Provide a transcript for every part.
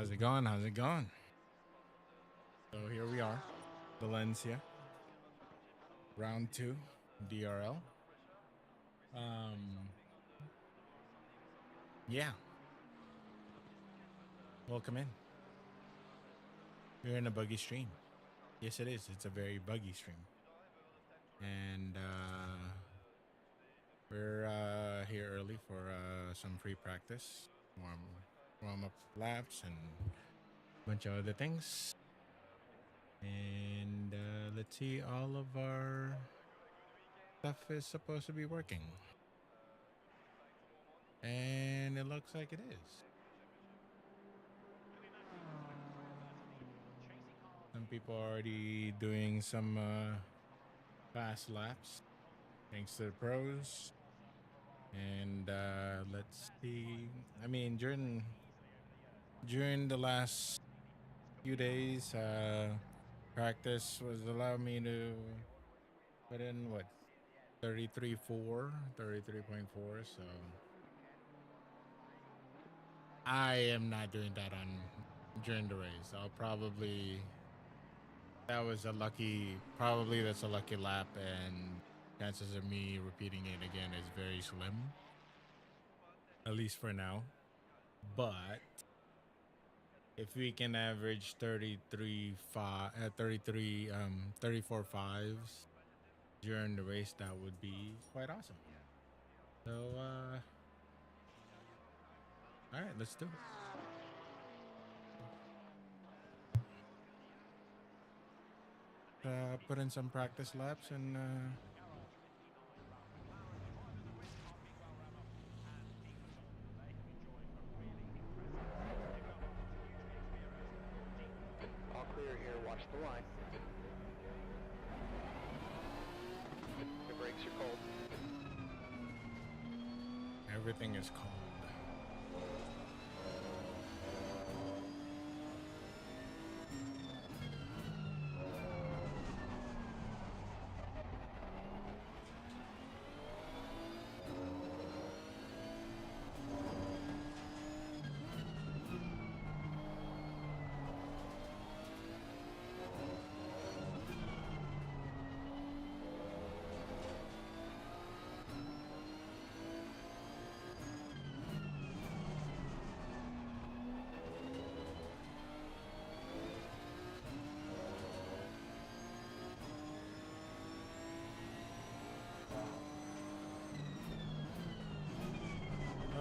How's it going? How's it going? So here we are, Valencia, round 2, DRL. Yeah, welcome in. You're in a buggy stream. Yes, it is. It's a very buggy stream, and we're here early for some free practice, warm up laps, and a bunch of other things. And let's see, all of our stuff is supposed to be working. And it looks like it is. Some people are already doing some fast laps thanks to the pros. And let's see. I mean, during the last few days, practice was allowing me to put in what 33.4. So I am not doing that on during the race. I'll probably that's a lucky lap, and chances of me repeating it again is very slim, at least for now. But if we can average 34 fives during the race, that would be quite awesome. So all right, let's do it. Put in some practice laps and all clear here, watch the line. The brakes are cold. everything is cold.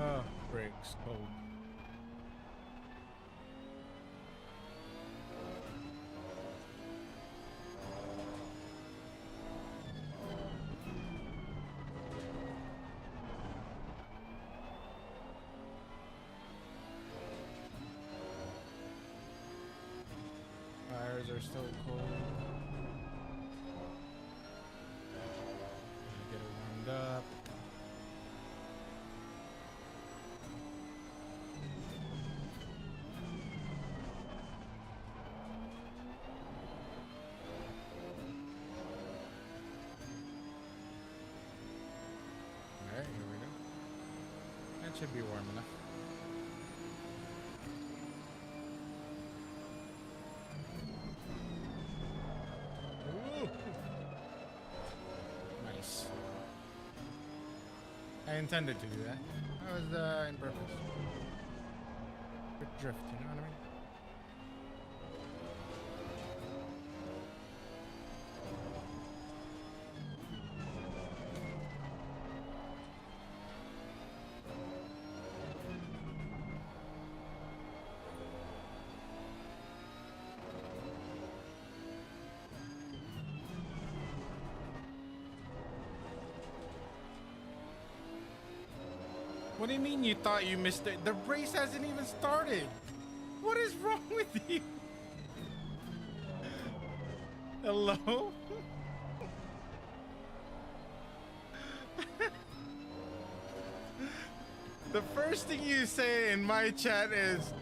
Oh, brakes cold. Tires are still cold. Get it warmed up. Alright, here we go. That should be warm enough. Ooh. Nice. I intended to do that. That was in purpose. Good drift, you know what I mean? What do you mean you thought you missed it? The race hasn't even started. What is wrong with you? Hello? The first thing you say in my chat is,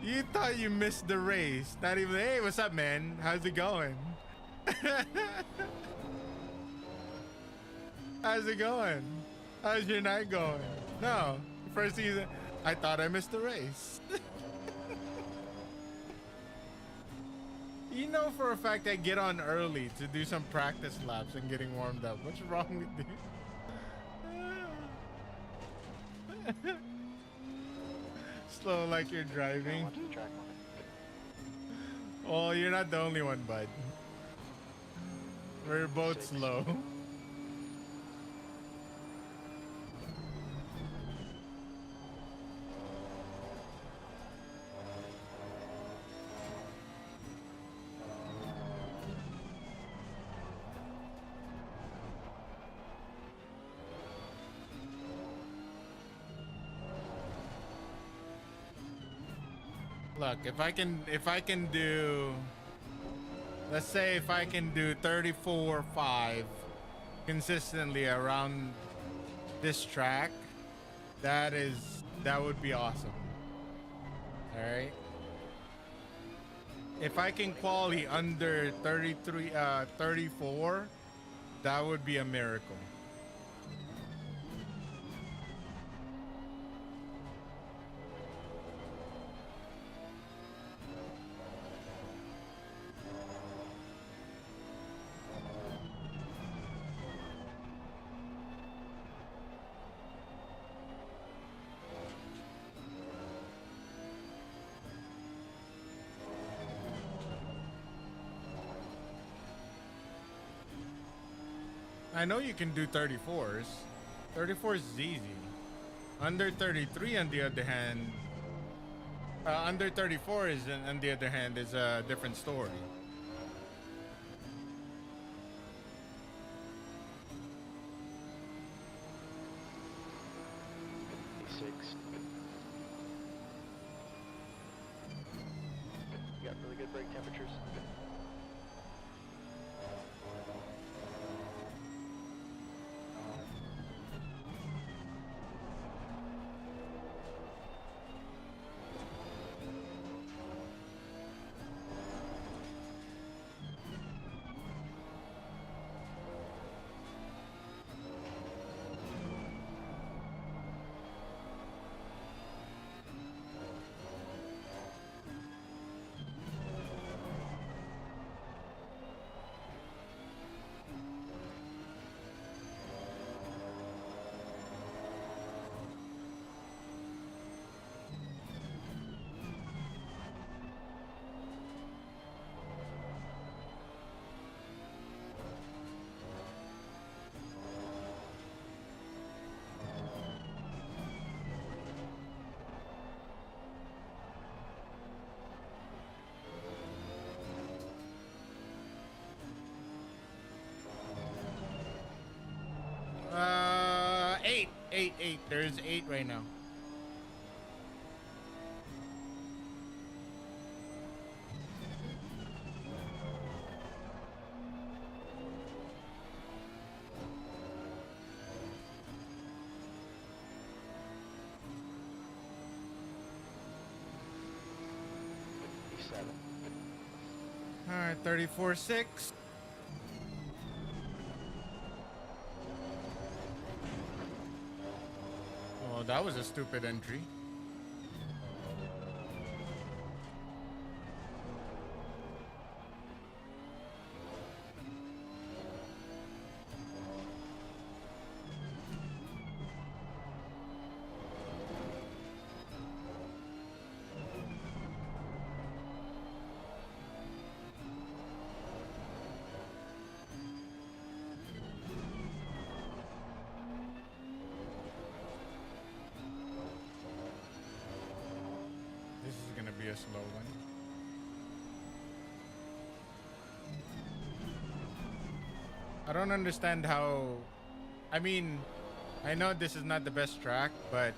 you thought you missed the race. Not even, hey, what's up, man? How's it going? How's it going? How's your night going? No. First thing you say, I thought I missed the race. You know for a fact I get on early to do some practice laps and getting warmed up. What's wrong with you? Slow like you're driving. Watch the track limit. Well, you're not the only one, bud. We're both slow. Look, if I can do, let's say if I can do 34.5 consistently around this track, that would be awesome. All right. If I can quality under 34, that would be a miracle. I know you can do 34s. 34 is easy. Under 33, on the other hand, under 34 is, on the other hand, is a different story. You got really good brake temperatures. Eight. There's 8 right now. All right, 34.6. Oh, that was a stupid entry. This is gonna be a slow one. I don't understand how. I mean, I know this is not the best track, but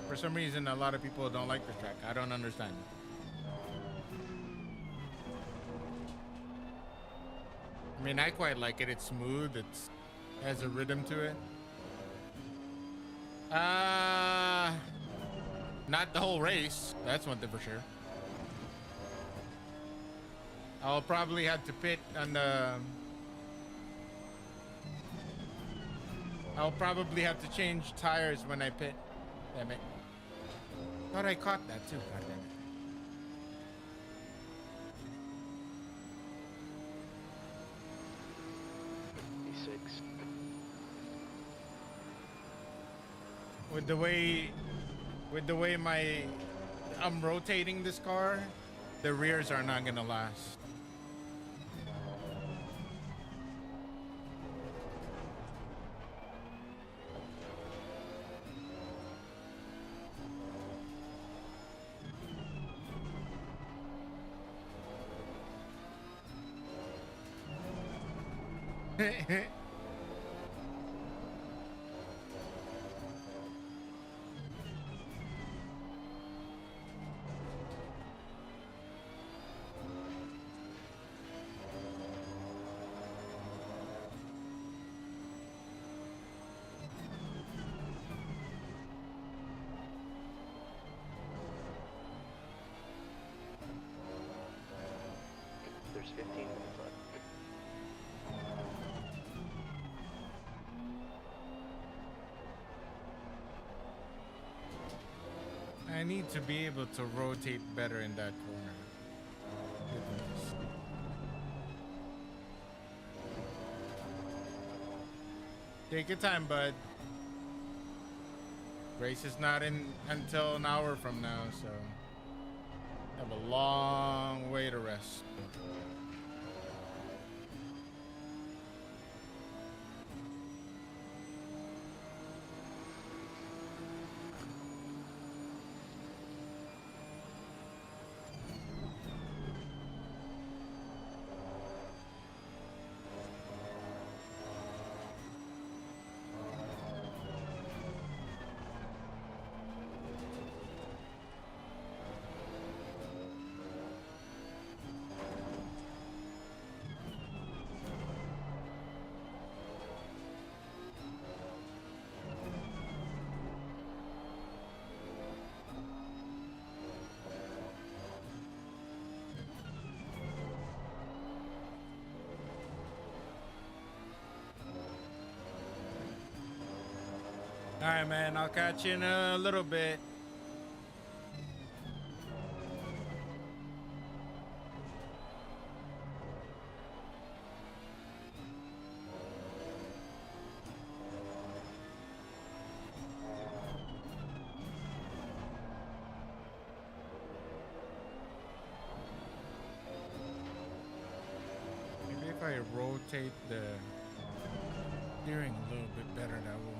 for some reason, a lot of people don't like the track. I don't understand. I mean, I quite like it. It's smooth. It has a rhythm to it. Not the whole race. That's one thing for sure. I'll probably have to pit on the. I'll probably have to change tires when I pit. Damn it. Thought I caught that too. God damn it. with the way my I'm rotating this car, the rears are not gonna last. There's 15 minutes left. I need to be able to rotate better in that corner. Goodness. Take your time, bud. Race is not in until an hour from now, so I have a long way to rest. All right, man. I'll catch you in a little bit. Maybe if I rotate the steering a little bit better, that will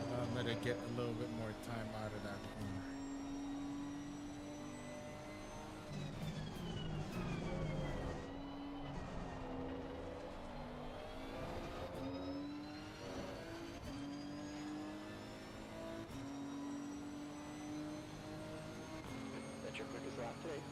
allow me to get a little bit more time out of that corner. That's your quickest lap today.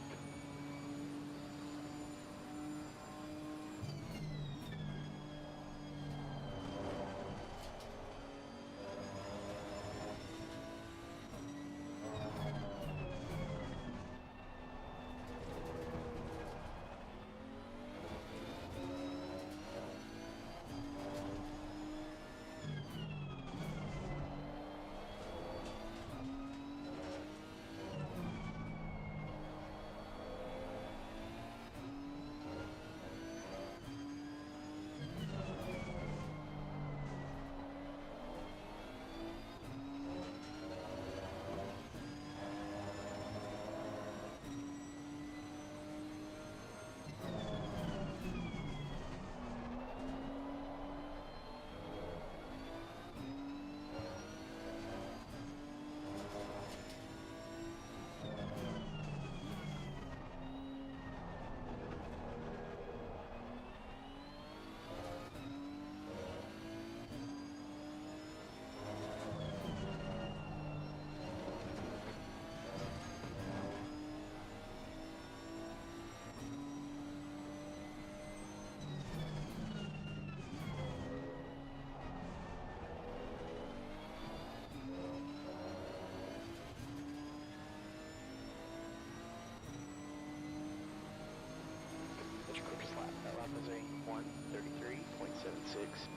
That's your quickest lap. That lap was a 1:33.76.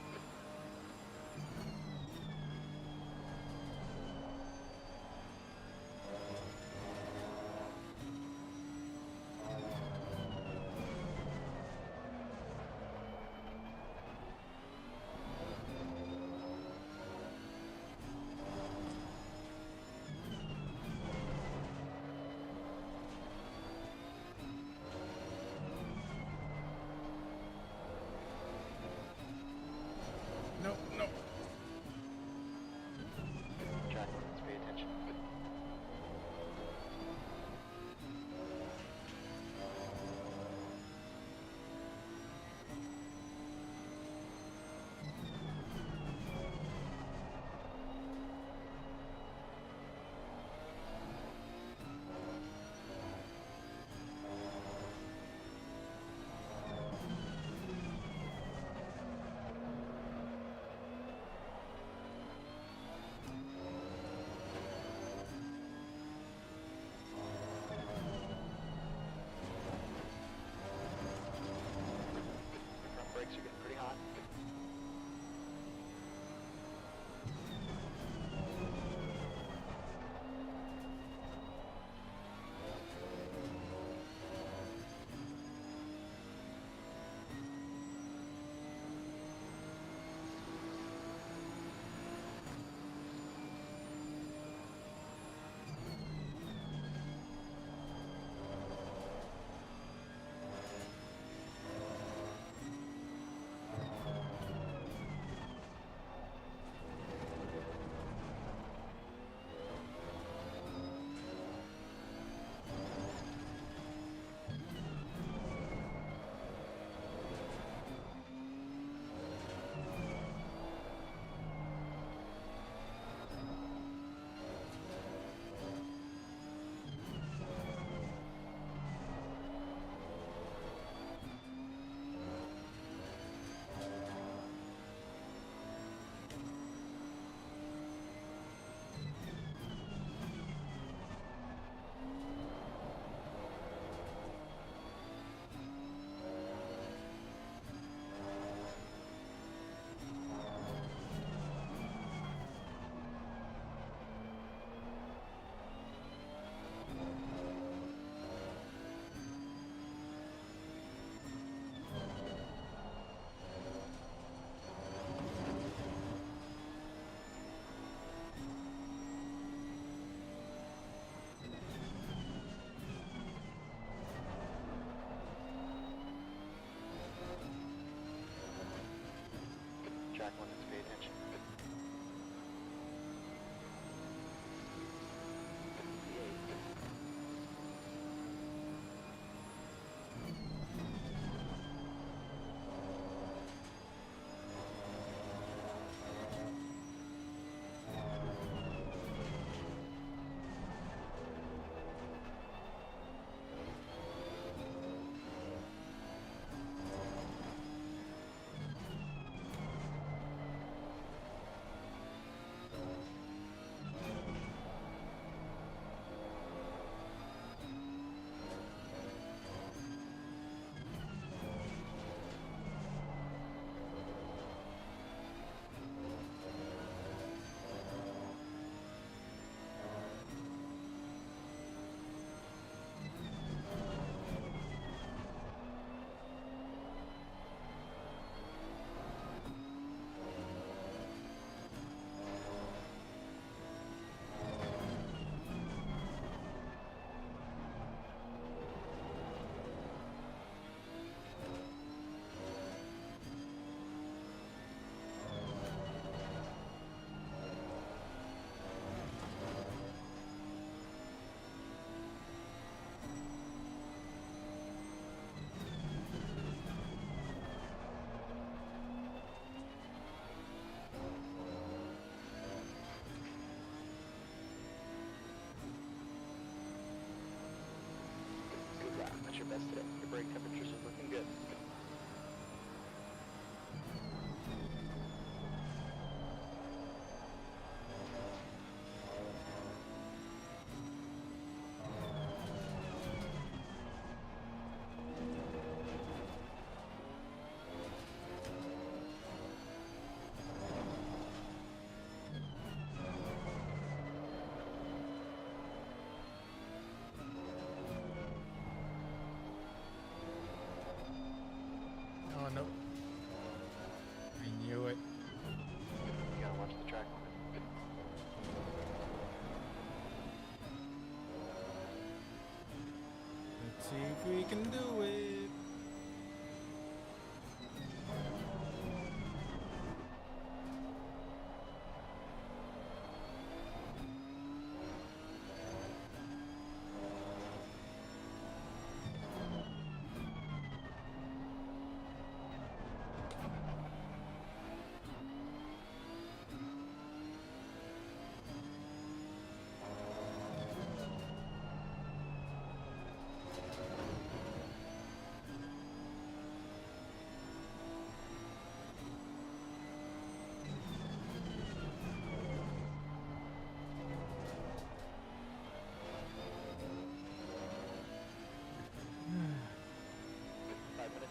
we can do it.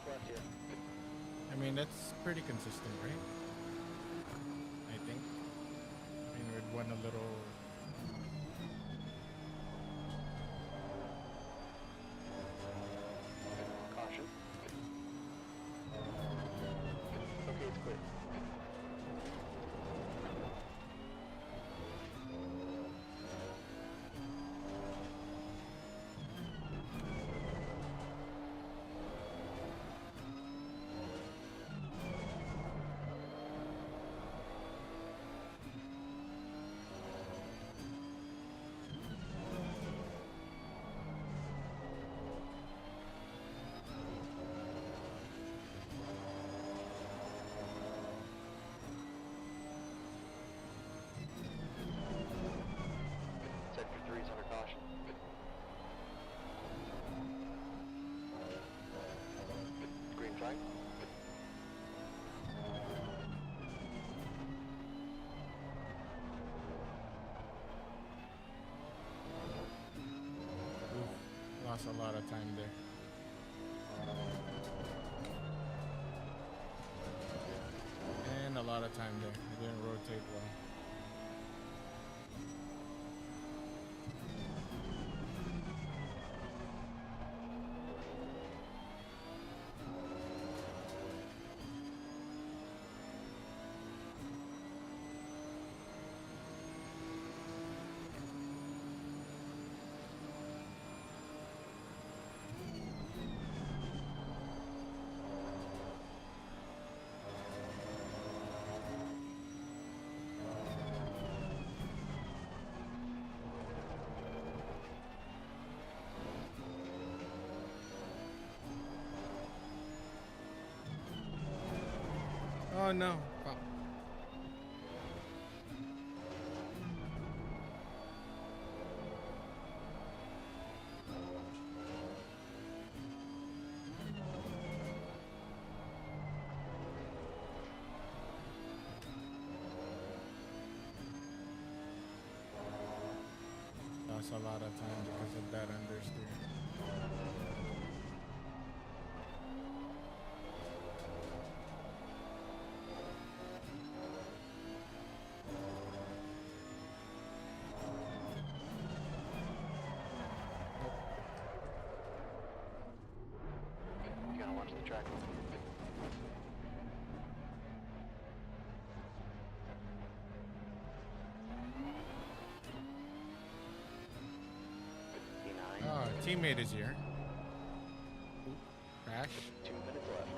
Left here. I mean, that's pretty consistent, right? I think. I mean, with one a little. Caution. Okay, it's clear. Sector 3 is under caution. Green flag. Oof, lost a lot of time there. And a lot of time there. I didn't rotate well. Oh no. Fuck. Lost a lot of time because of that understeer. You gotta watch the track. D9. Oh, teammate is here. Oop, crash. 2 minutes left.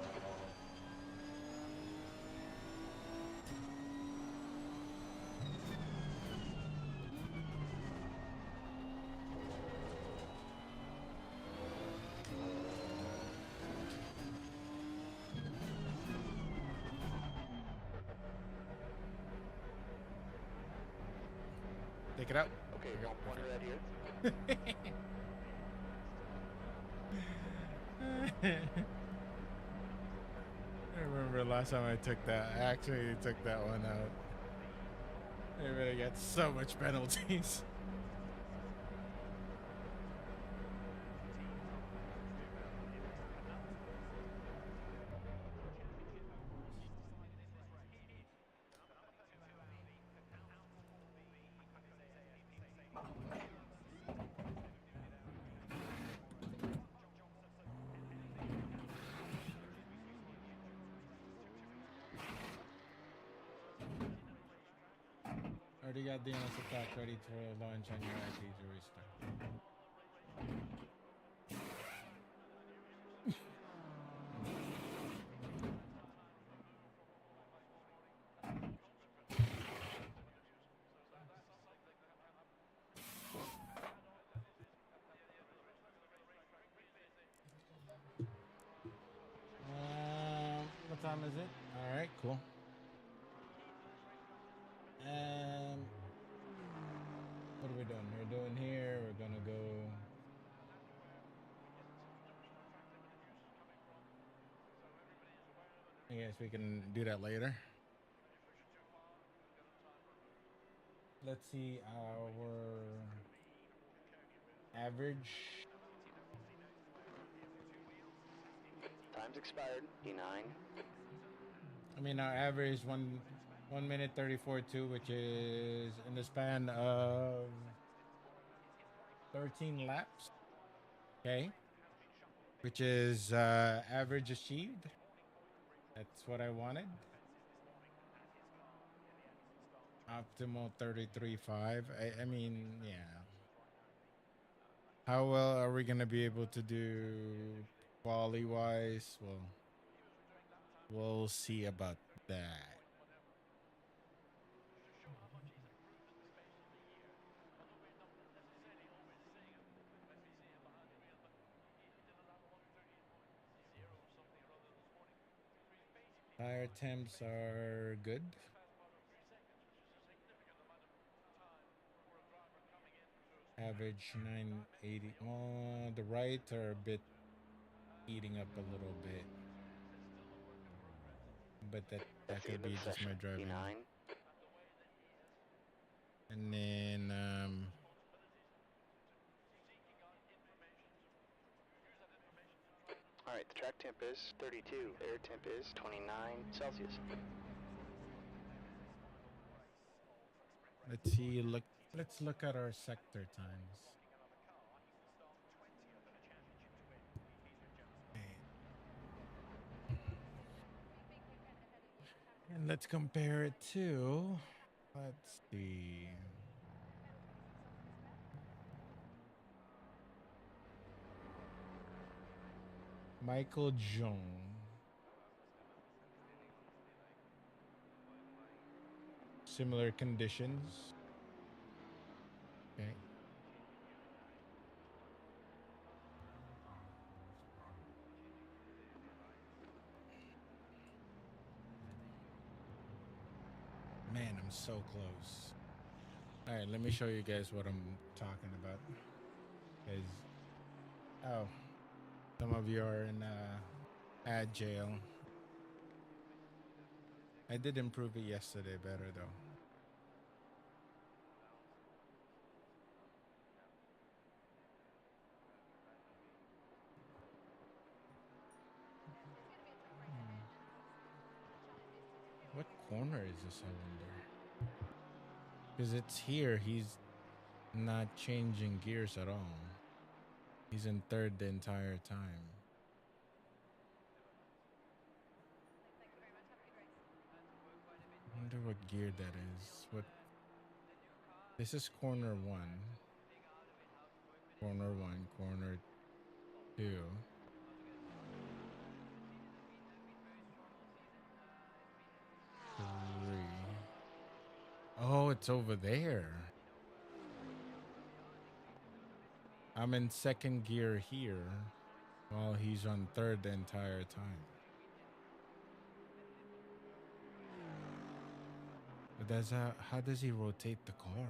Take it out. Okay, There you go. don't point it at here. I remember last time I took that. I actually took that one out. I really got so much penalties. Already got DNS attack ready to launch on your IP to restart. time is it? All right, cool. What are we doing? We're doing here. We're gonna go. I guess we can do that later. Let's see our average. Time's expired. D9. I mean, our average 1 minute 34.2, which is in the span of 13 laps. Okay, which is average achieved. That's what I wanted. Optimal 33.5. I mean, yeah. How well are we gonna be able to do quality wise? Well, we'll see about that. Tire temps are good. Average 980. Oh, the right are a bit eating up a little bit, but that That's the could end of be the just my session. driving. D9. And then All right, the track temp is 32. Air temp is 29 Celsius. let's see. Let's look at our sector times. Okay. And let's compare it to. Let's see. Michael Jung. Similar conditions. Okay. Man, I'm so close. All right, let me show you guys what I'm talking about. Is oh, some of you are in ad jail. I did improve it yesterday better though. What corner is this, I wonder? Because it's here. He's not changing gears at all. He's in third the entire time. I wonder what gear that is. What? This is corner one. Corner one, corner two. Three. Oh, it's over there. I'm in second gear here while he's on third the entire time. But how does he rotate the car?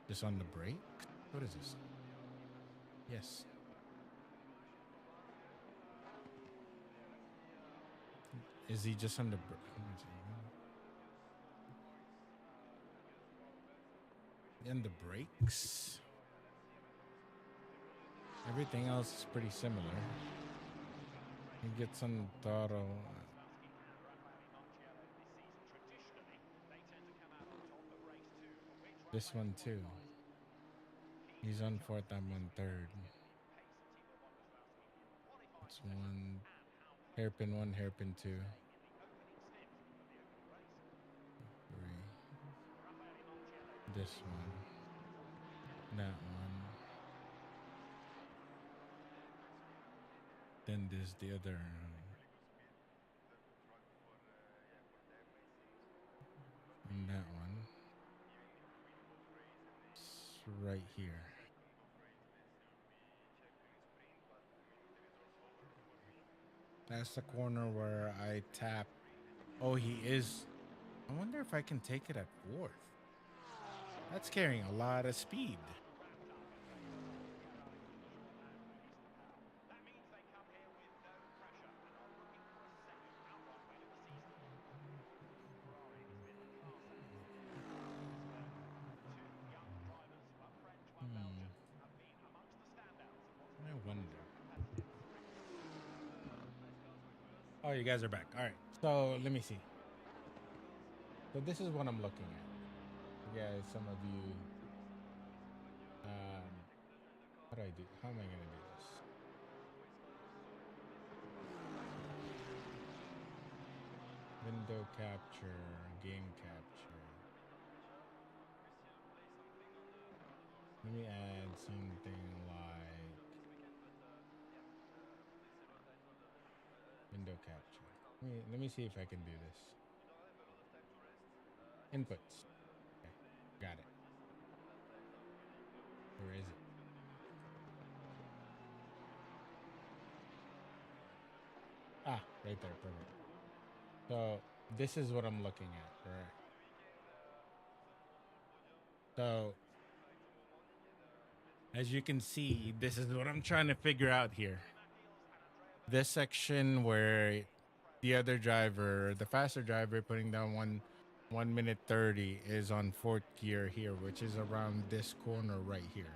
Just on the brake? What is this? Yes. Is he just on the and the brakes? Everything else is pretty similar. He gets on throttle. This one too. He's on fourth, I'm on third. It's one, hairpin two. Three. This one. That one. Then there's the other. And that one. It's right here. That's the corner where I tap. Oh, he is. I wonder if I can take it at fourth. That's carrying a lot of speed. Hmm. I wonder. Oh, you guys are back. All right. So let me see. So this is what I'm looking at. You guys, some of you. How do I do? How am I gonna do this? Window capture, game capture. Let me add something like window capture. Let me see if I can do this. Inputs. Okay, got it. Where is it? Ah, right there. Perfect. So this is what I'm looking at, correct? So as you can see, this is what I'm trying to figure out here. This section where the other driver, the faster driver, putting down 1 minute 30 is on fourth gear here, which is around this corner right here.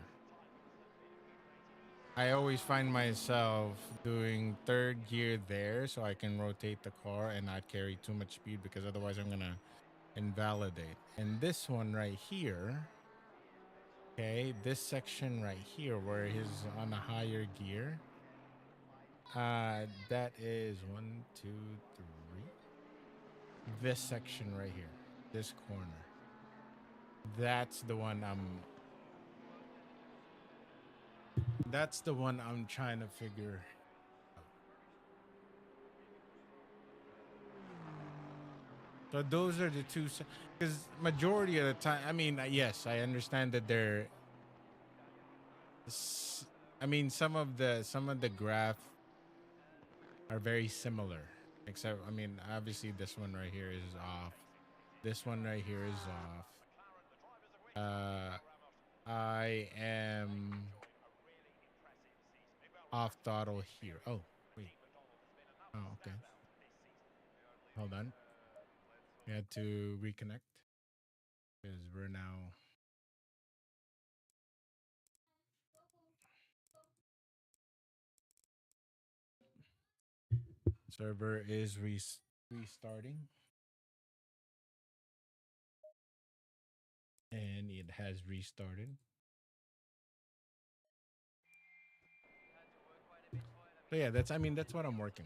I always find myself doing third gear there so I can rotate the car and not carry too much speed, because otherwise I'm gonna invalidate. And this one right here, okay, this section right here where he's on a higher gear, that is 1, 2, 3. This section right here, this corner. That's the one I'm trying to figure out. So those are the two, because majority of the time, I mean, yes, I understand that they're I mean, some of the graph are very similar, except, I mean, obviously this one right here is off. This one right here is off. I am off throttle here. Oh, wait. Oh, okay. Hold on. We had to reconnect because we're now. Server is restarting, and it has restarted. So yeah, that's, I mean, that's what I'm working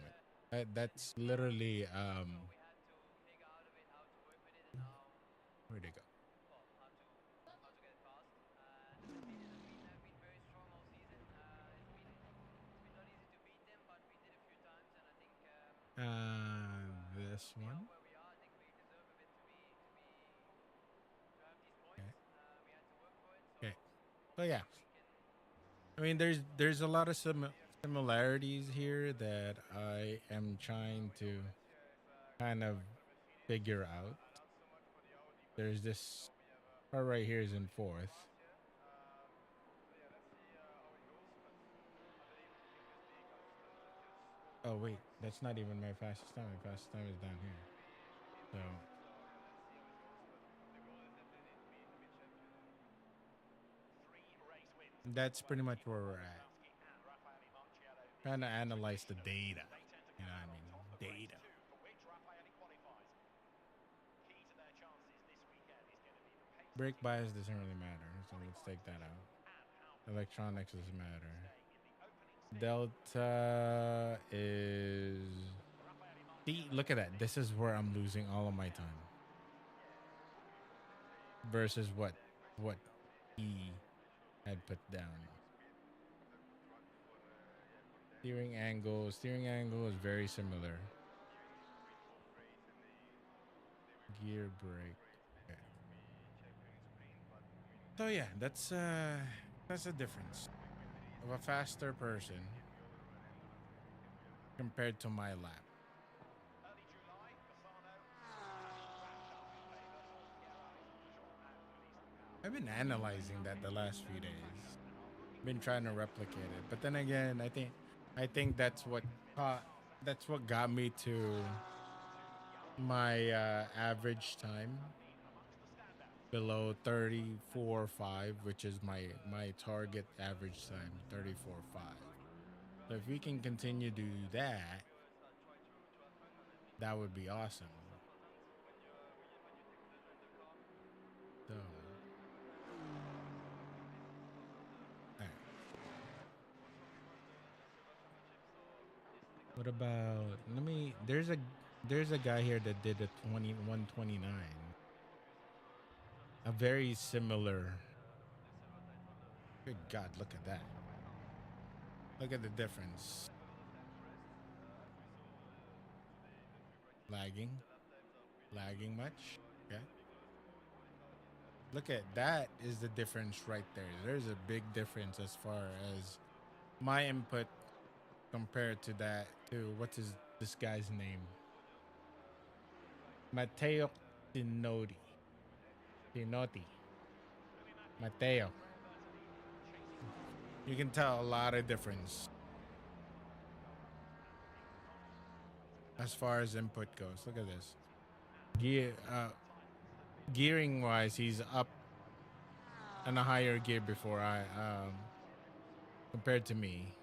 with. That's literally where'd it go? This one. Okay. Okay. So yeah, I mean, there's a lot of similarities here that I am trying to kind of figure out. There's this part right here is in fourth. Oh wait, that's not even my fastest time. My fastest time is down here. So that's pretty much where we're at. Trying to analyze the data. You know what I mean? Data. Brake bias doesn't really matter, so let's take that out. Electronics doesn't matter. Delta is. See, look at that. This is where I'm losing all of my time. Versus what he had put down. Steering angle is very similar. Gear brake. Okay. So yeah, that's a difference of a faster person compared to my lap. I've been analyzing that the last few days. Been trying to replicate it, but then again, I think that's what got me to my average time below 34.5, which is my target average time, 34.5. So if we can continue to do that, that would be awesome. So, all right. What about let me? There's a guy here that did a 2129, a very similar. Good God, look at that! Look at the difference. Lagging, lagging much? Okay. Look at that is the difference right there. There's a big difference as far as my input compared to that to what is this guy's name? Matteo Tinotti. Tinotti. Matteo. You can tell a lot of difference as far as input goes. Look at this. Gearing wise, he's up in a higher gear before I compared to me.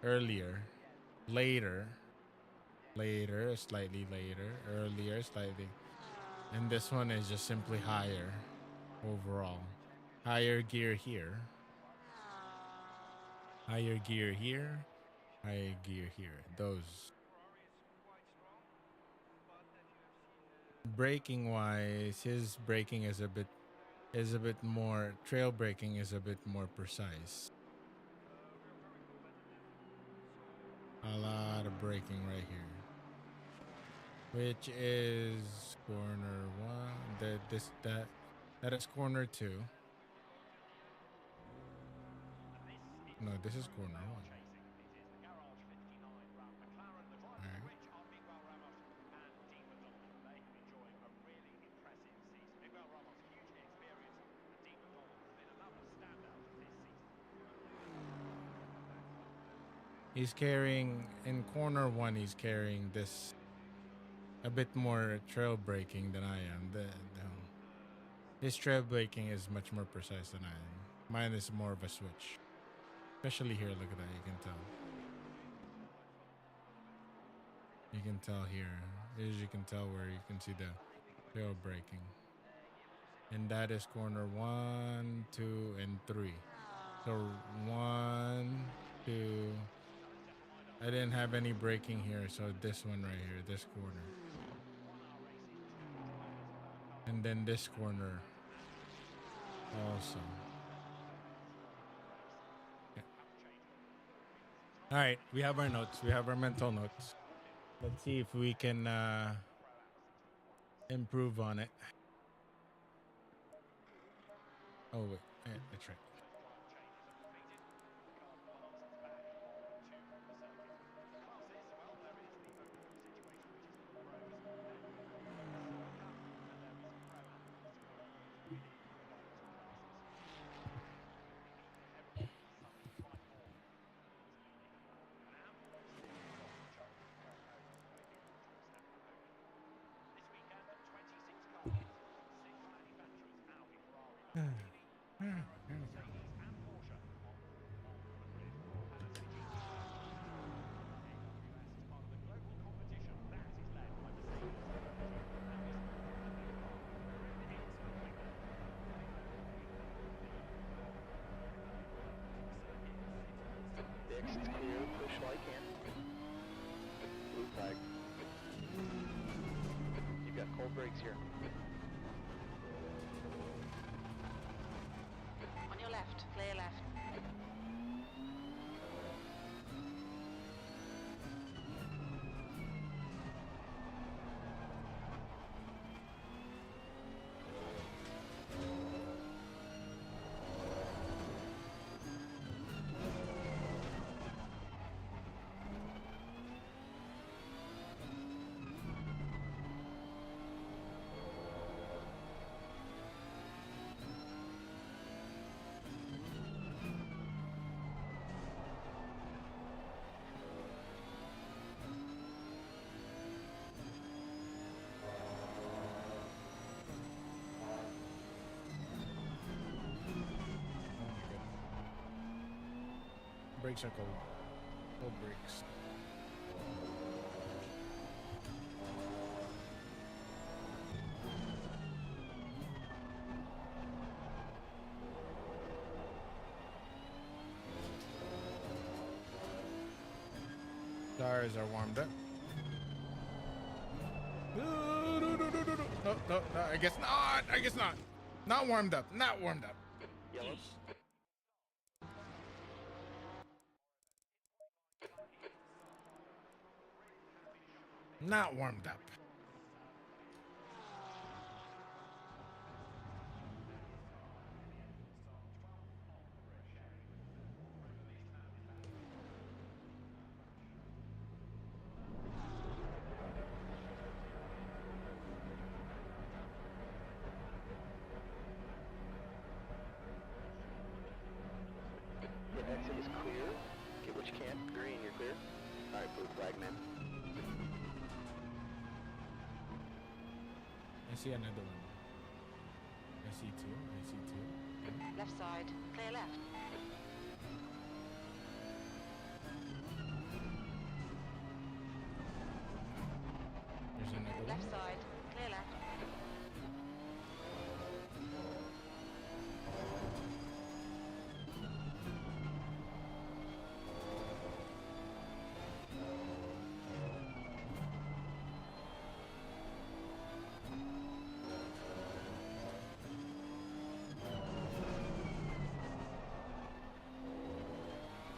Earlier, later, slightly later, earlier, slightly. And this one is just simply higher overall. Higher gear here. Higher gear here. Higher gear here. Those. Braking wise, his braking is a bit more trail braking is a bit more precise. A lot of braking right here. Which is corner one. That is corner two. No, this is corner one. All right. He's carrying in corner one. He's carrying this a bit more trail braking than I am. His trail braking is much more precise than I am. Mine is more of a switch. Especially here, look at that. You can tell. You can tell here. As you can tell where you can see the trail braking. And that is corner 1, 2, and 3. So 1, 2. I didn't have any braking here, so this one right here, this corner. And then this corner also. Okay. All right, we have our notes. We have our mental notes. Let's see if we can improve on it. Oh, wait. That's right. The exit's clear, push like in. Blue flag. You've got cold brakes here. On your left, clear left. Brakes are cold. Cold brakes. Tires are warmed up. No, no, no, I guess not. I guess not. Not warmed up. Not warmed up. Yellow. Not warmed up. The exit is clear. Get what you can. Green, you're clear. Alright, blue flag, man. I see another one. I see two. I see two. Left side. Clear left. There's another one. Left side. Clear left.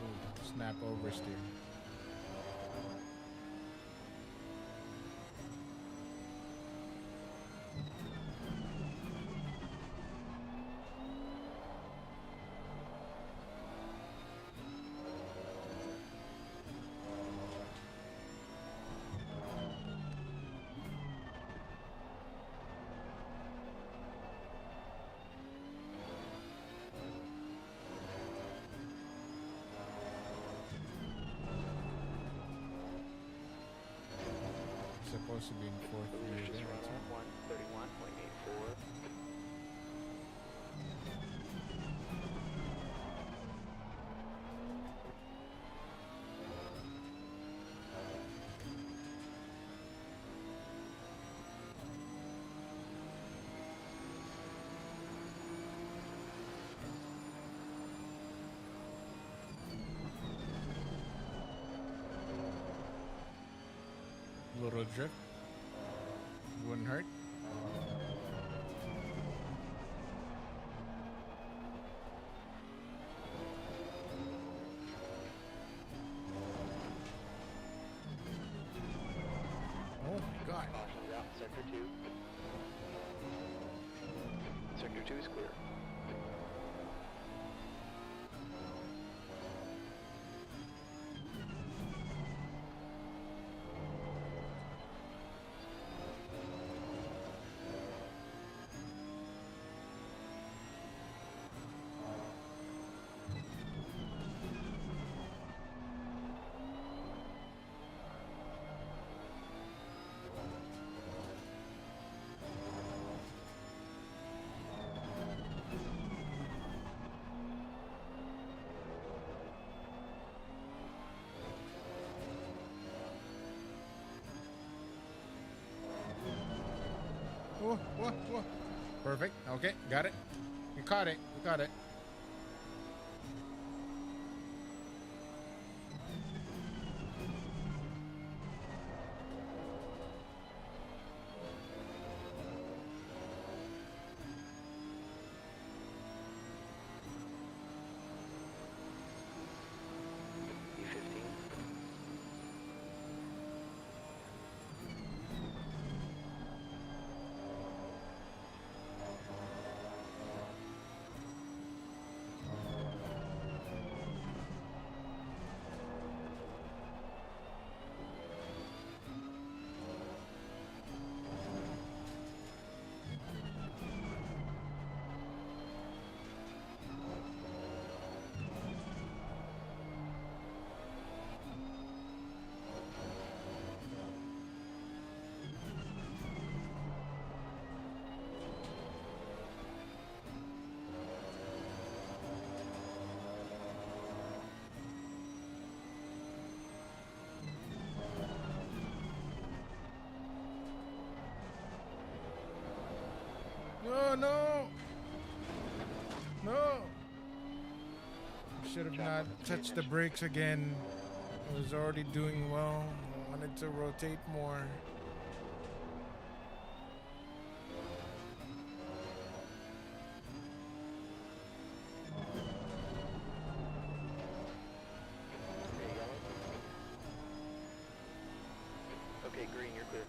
Ooh, snap oversteer. Supposed to be in fourth Blue gear just there. run Too. 131.84. Little drift. Wouldn't hurt. Oh my god. Cautions out, sector 2. Sector 2 is clear. Oh, whoa, whoa. Perfect. Okay, got it. We caught it. We got it. E15. touch the brakes again. I was already doing well. I wanted to rotate more. Okay, yellow. Okay, green, you're clear.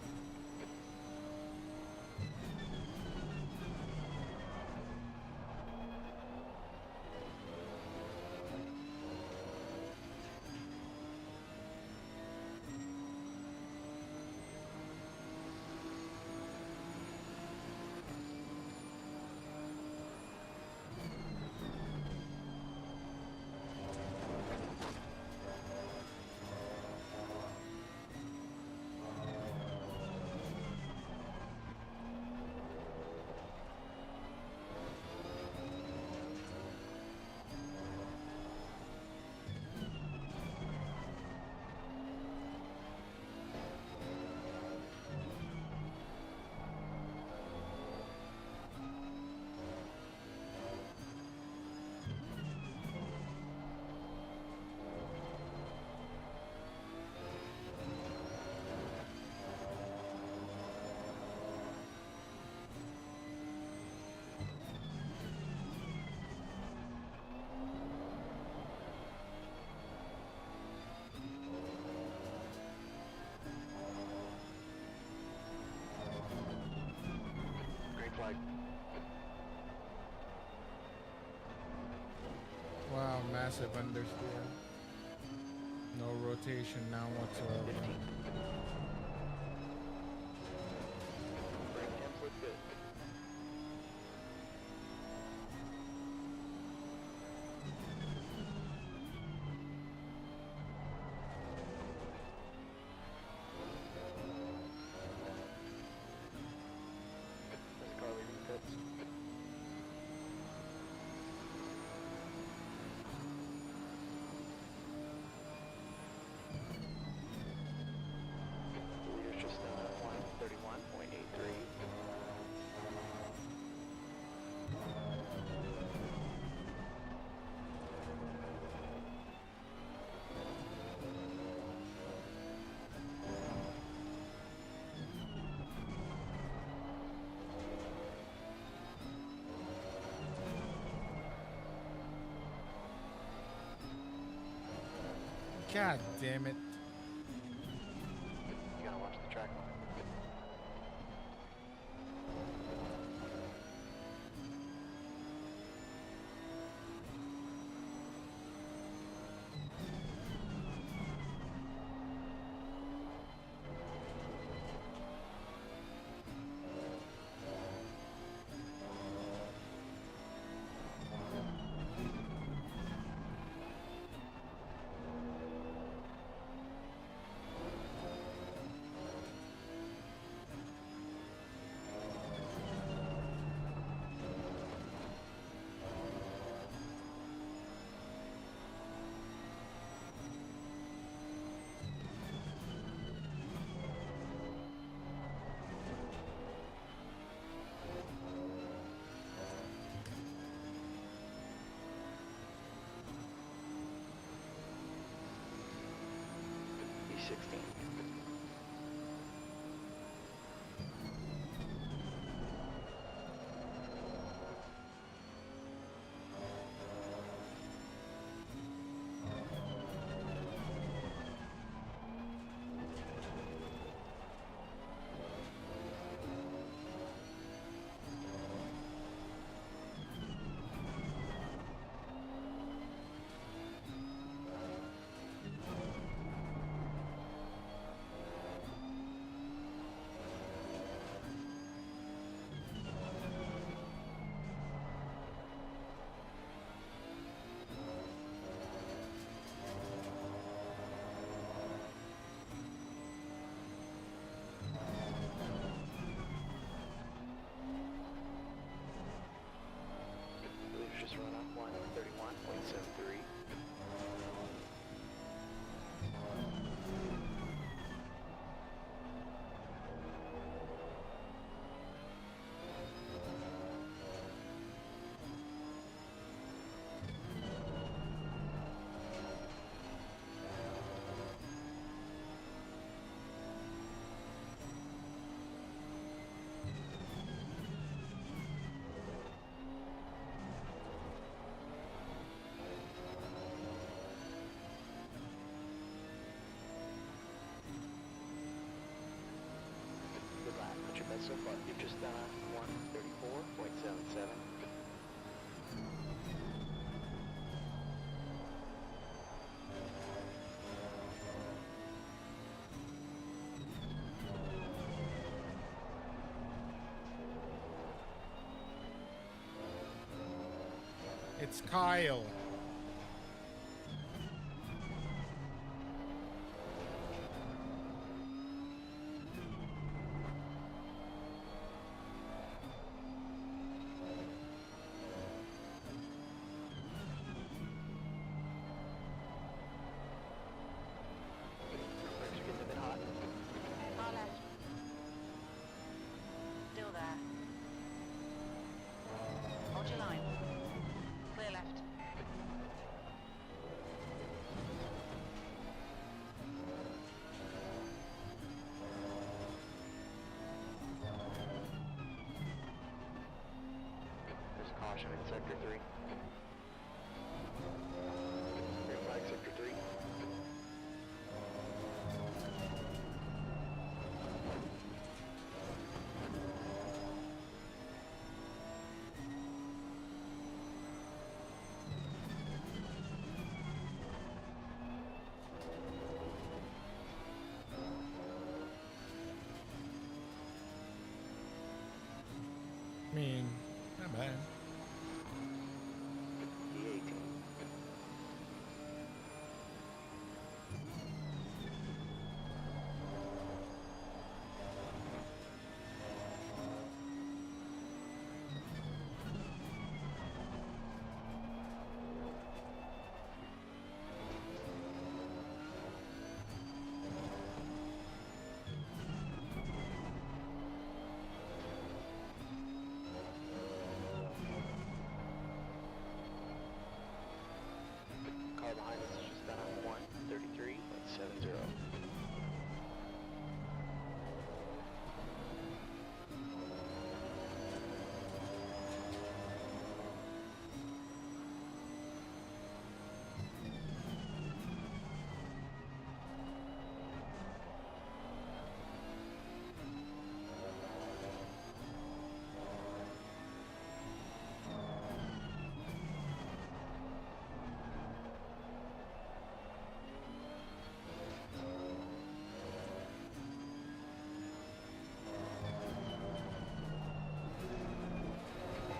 Green flag. Wow, massive understeer. No rotation now whatsoever. 15. Brake temps look good. There's a car leaving the pits. The leader's just 131.83. God damn it. You gotta watch the track line. E16. It's Kyle. Brakes are getting a bit hot. Car left. Still there. Hold your line. Clear left. There's a caution in sector 3. Green flag sector 3. I mean, not bad. E18. Car behind us is just done on 133.70.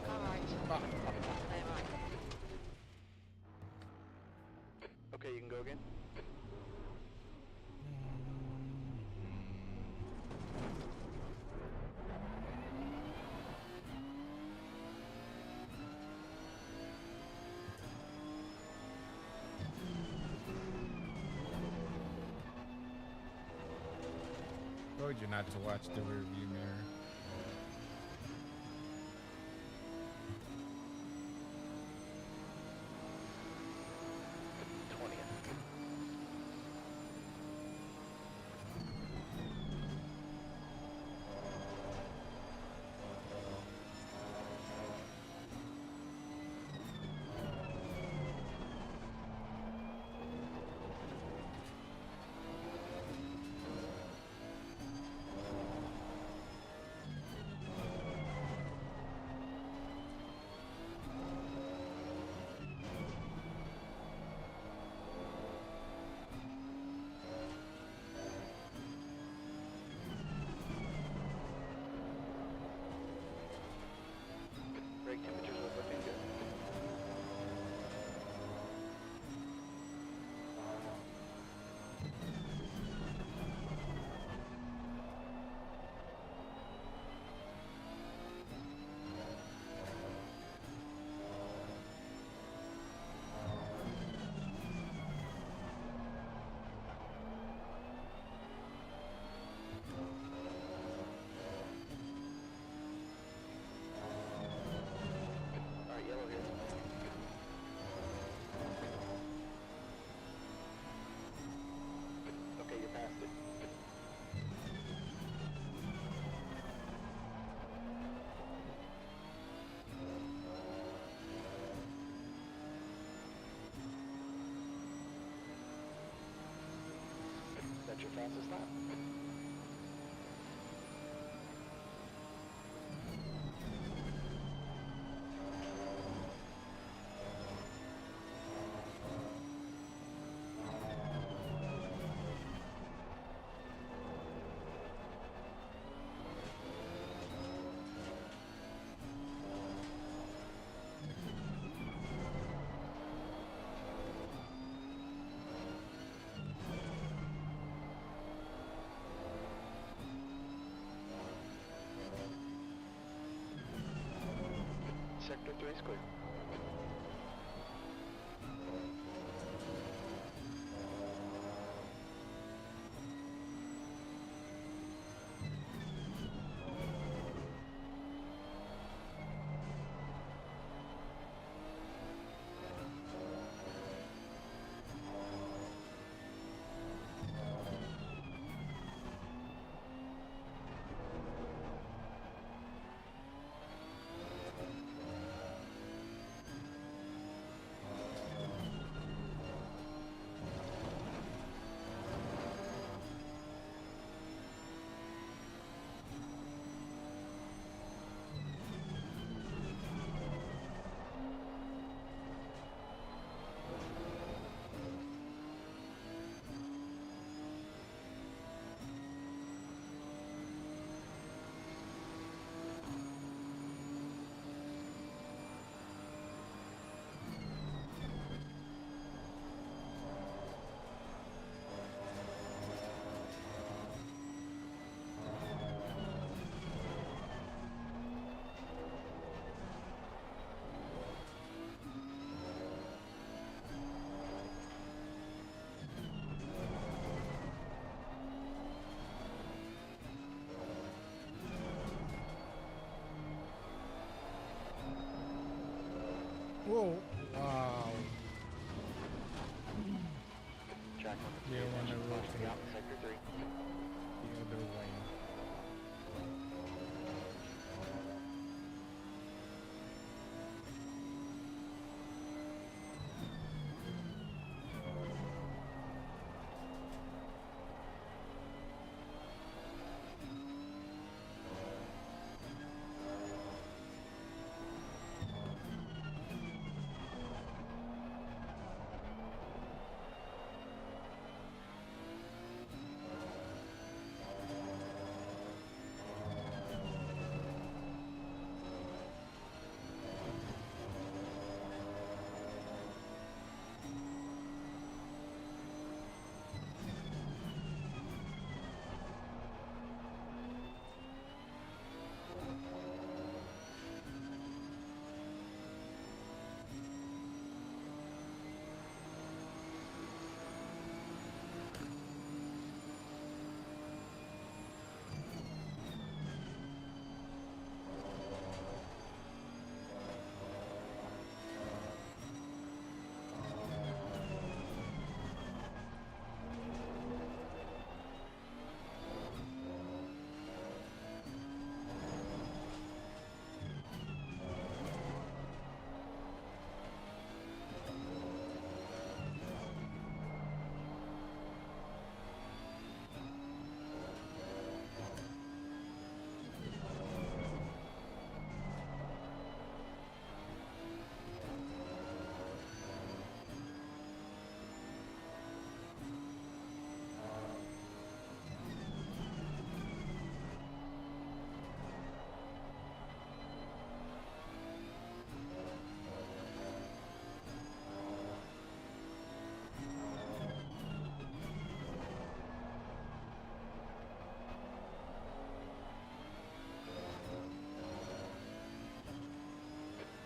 Car right. Fuck. Clear right. Okay, you can go again. Told you not to watch the rearview mirror. Brake temperatures are looking good. Alright, yellow here. Okay, you're past it. Is that your fastest lap? want to Caution rotate out in sector 3. the other way.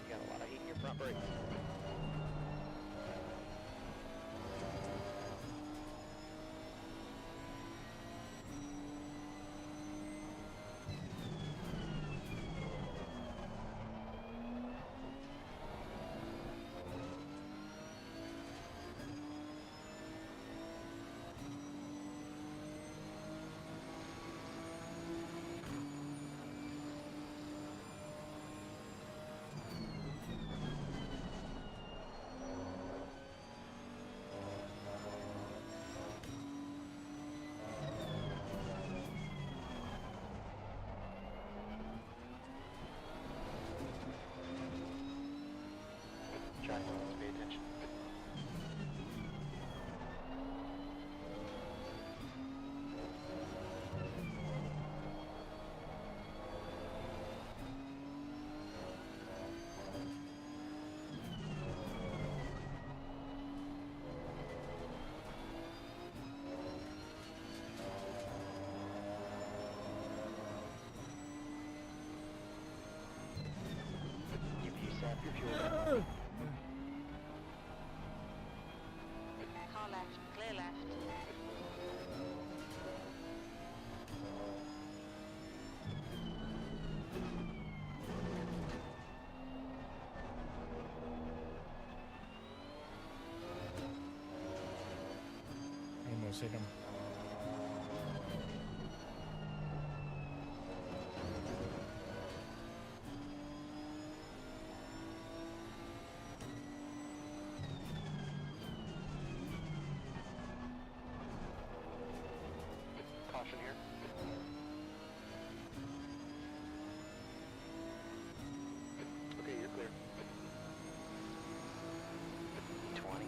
You got a lot of heat in your front brakes. Traffic, pay attention. If you sap your fuel, Car left, clear left. Almost hit him. caution here. Okay, you're clear. 20.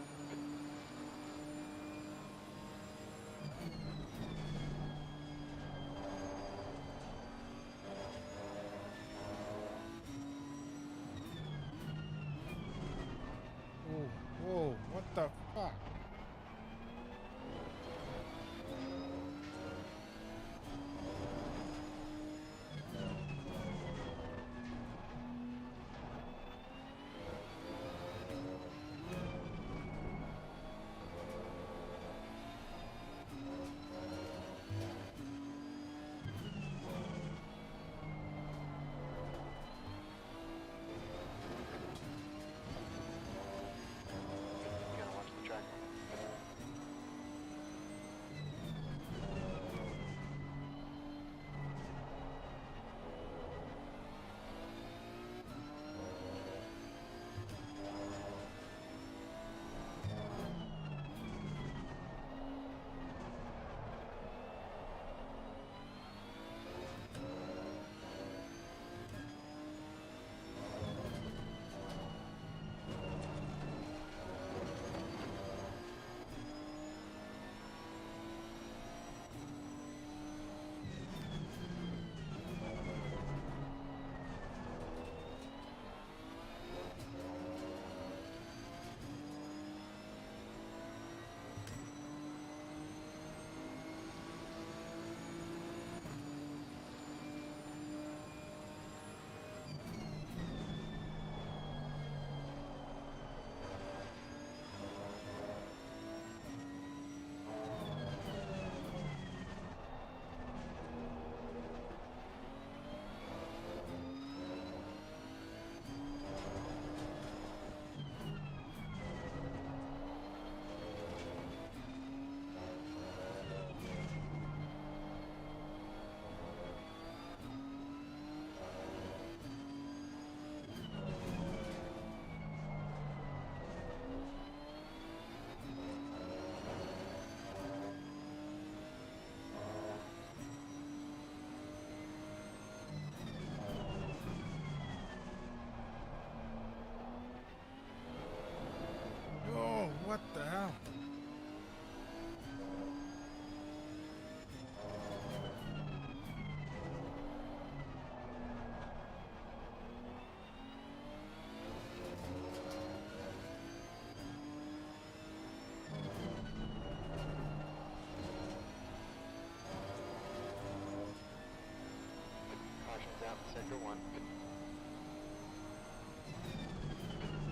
sector 1.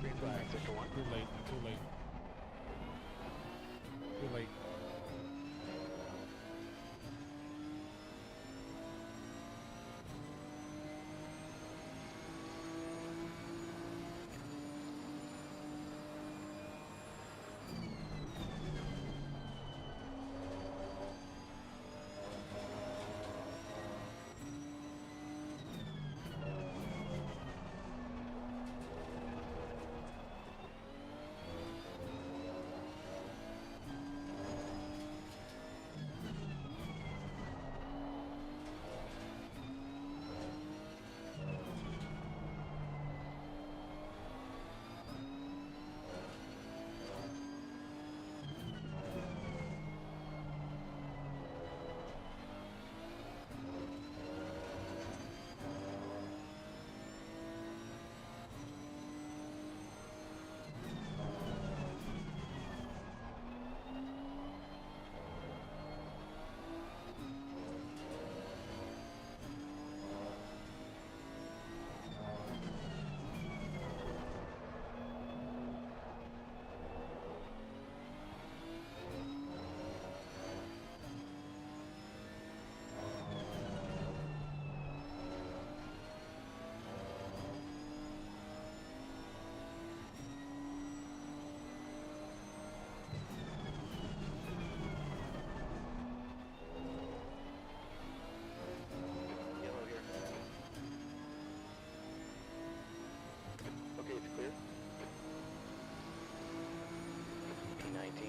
Green flag in sector 1. Too late. Too late. Too late. Yellow here. Okay, it's clear. P19.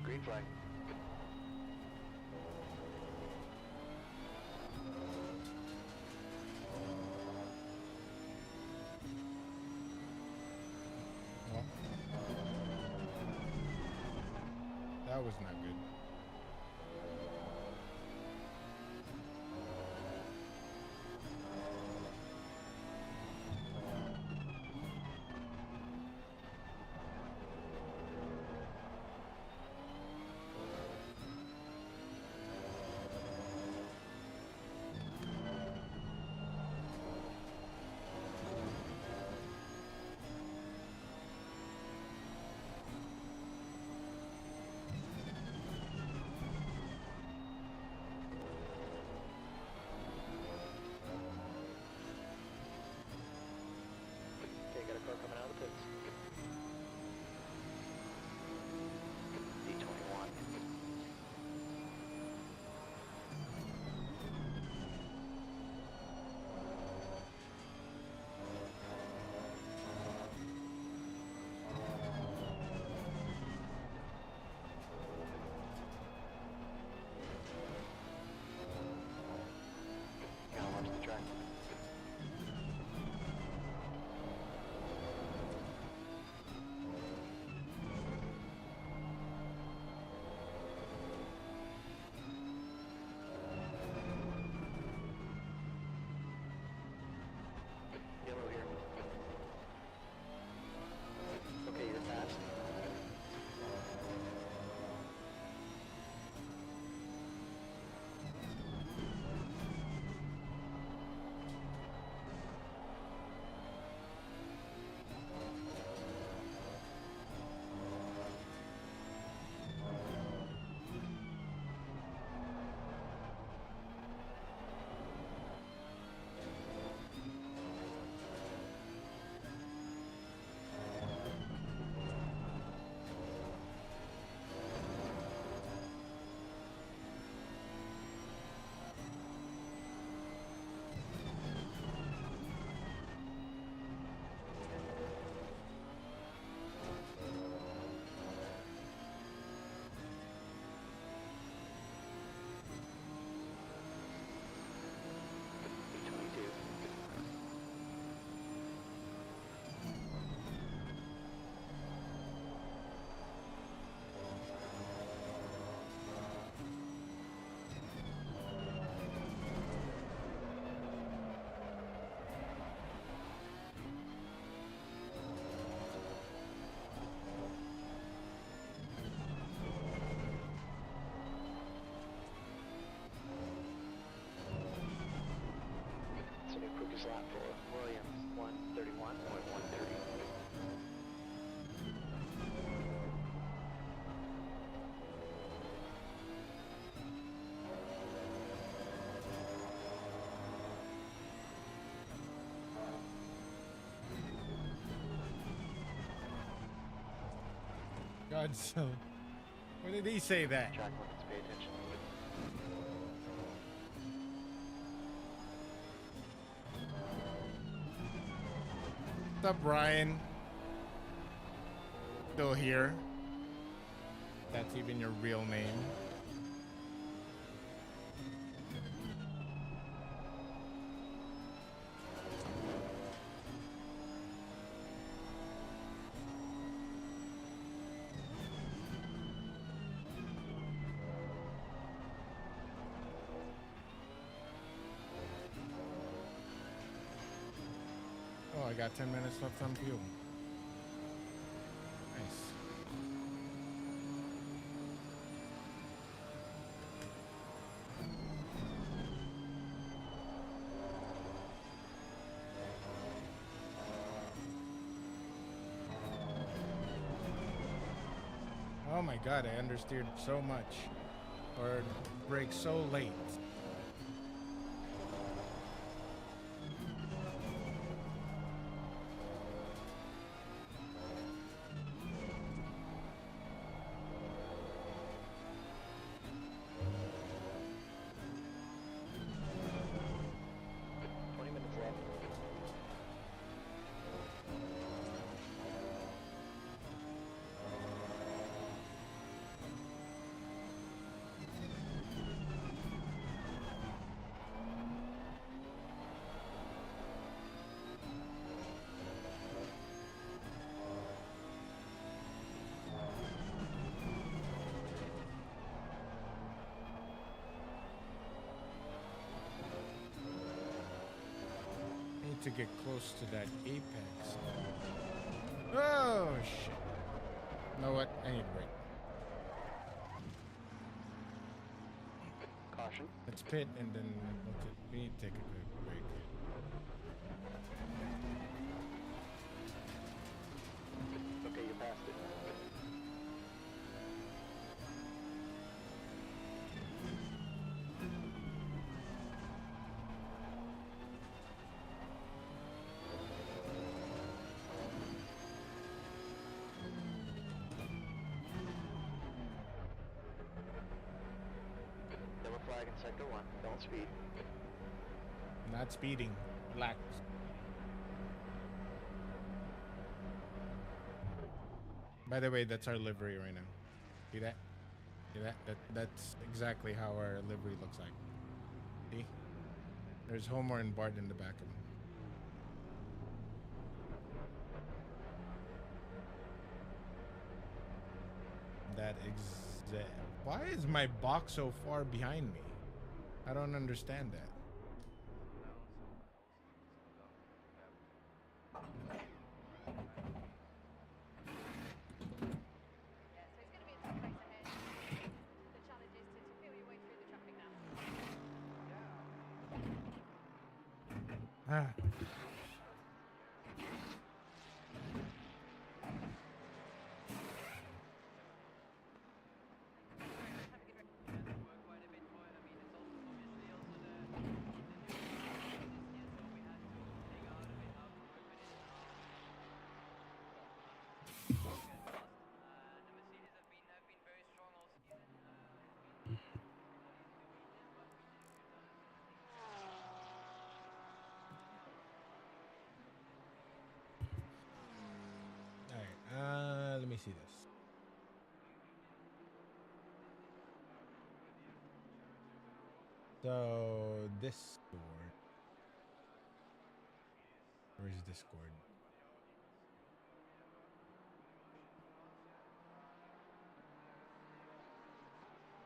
Green flag. Well, that was not good. Okay, got a car coming out of the pits. D21. Gotta watch the track. Yellow here. Okay, you're fast. Fastest lap for Williams, 1:31.130. God, so when did he say that? Track limits, pay attention. What's up, Brian? Still here? That's even your real name. Oh, I got 10 minutes left on fuel. Nice. Oh my god, I understeered so much. Or brake so late. To get close to that apex. Oh shit. You know what? I need a break. Caution. Let's pit and then we need to take a quick break. Okay, you passed it. Yellow flag in sector 1. Don't speed. Not speeding. Relax. By the way, that's our livery right now. See that? See that? That's exactly how our livery looks like. See? There's Homer and Bart in the back of him. That exact. Why is my box so far behind me? I don't understand that. Ah. Let me see this. So Discord. Where's Discord?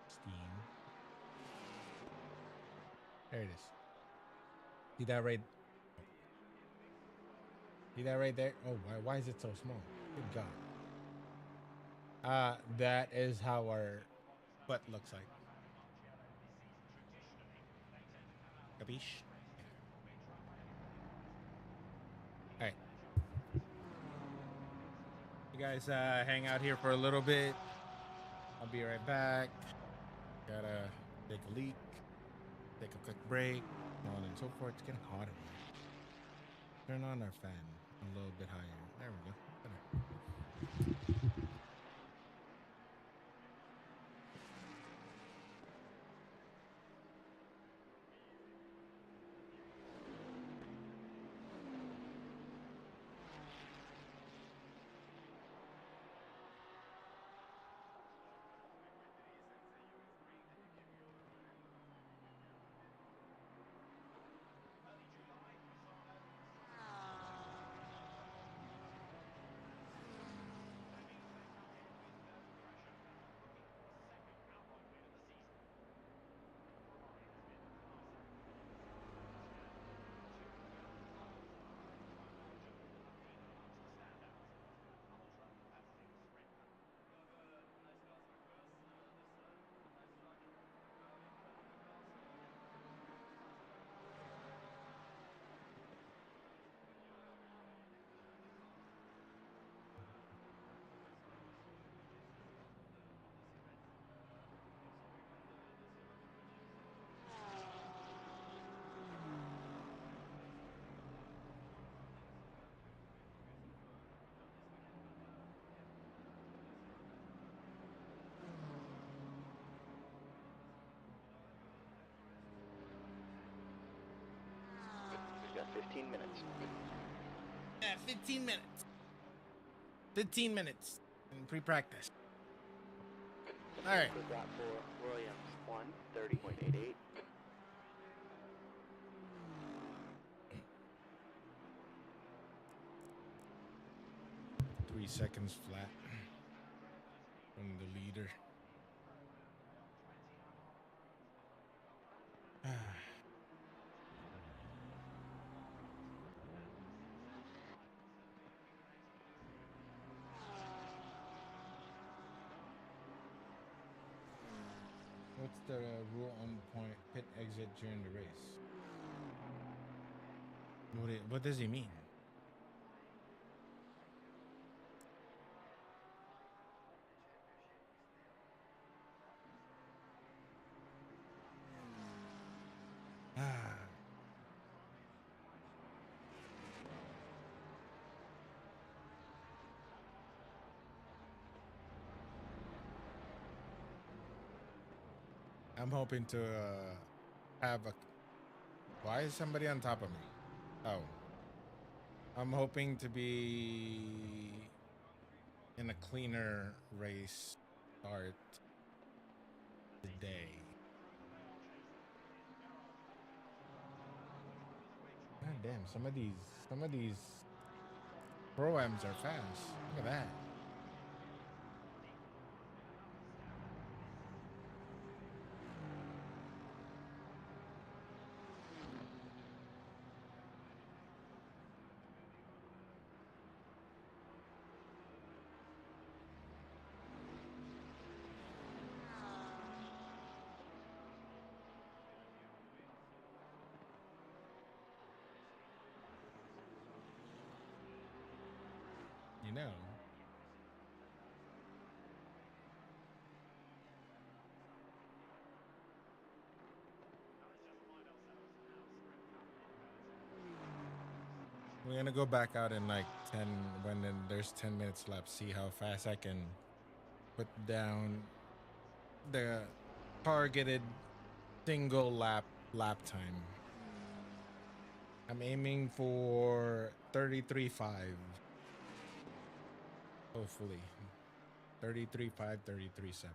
Steam. There it is. See that right? See that right there? Oh, why is it so small? Good God. That is how our butt looks like. Capiche? guys hang out here for a little bit. I'll be right back. Gotta take a leak, take a quick break, so on and so forth. It's getting hot in here. Turn on our fan a little bit higher. There we go. Better. We've got 15 minutes. Yeah, 15 minutes. 15 minutes in pre-practice. All right. Quick lap for Williams, 1:30.88. 3 seconds flat from the leader. What's the rule on point pit exit during the race? What does he mean? I'm hoping to have a. Why is somebody on top of me? Oh. I'm hoping to be in a cleaner race start today. God damn, some of these pro-ams are fast. Look at that. You know. We're gonna go back out in like 10 when there's 10 minutes left. See how fast I can put down the targeted single lap time. I'm aiming for 33.5. Hopefully. 33.5, 33.7.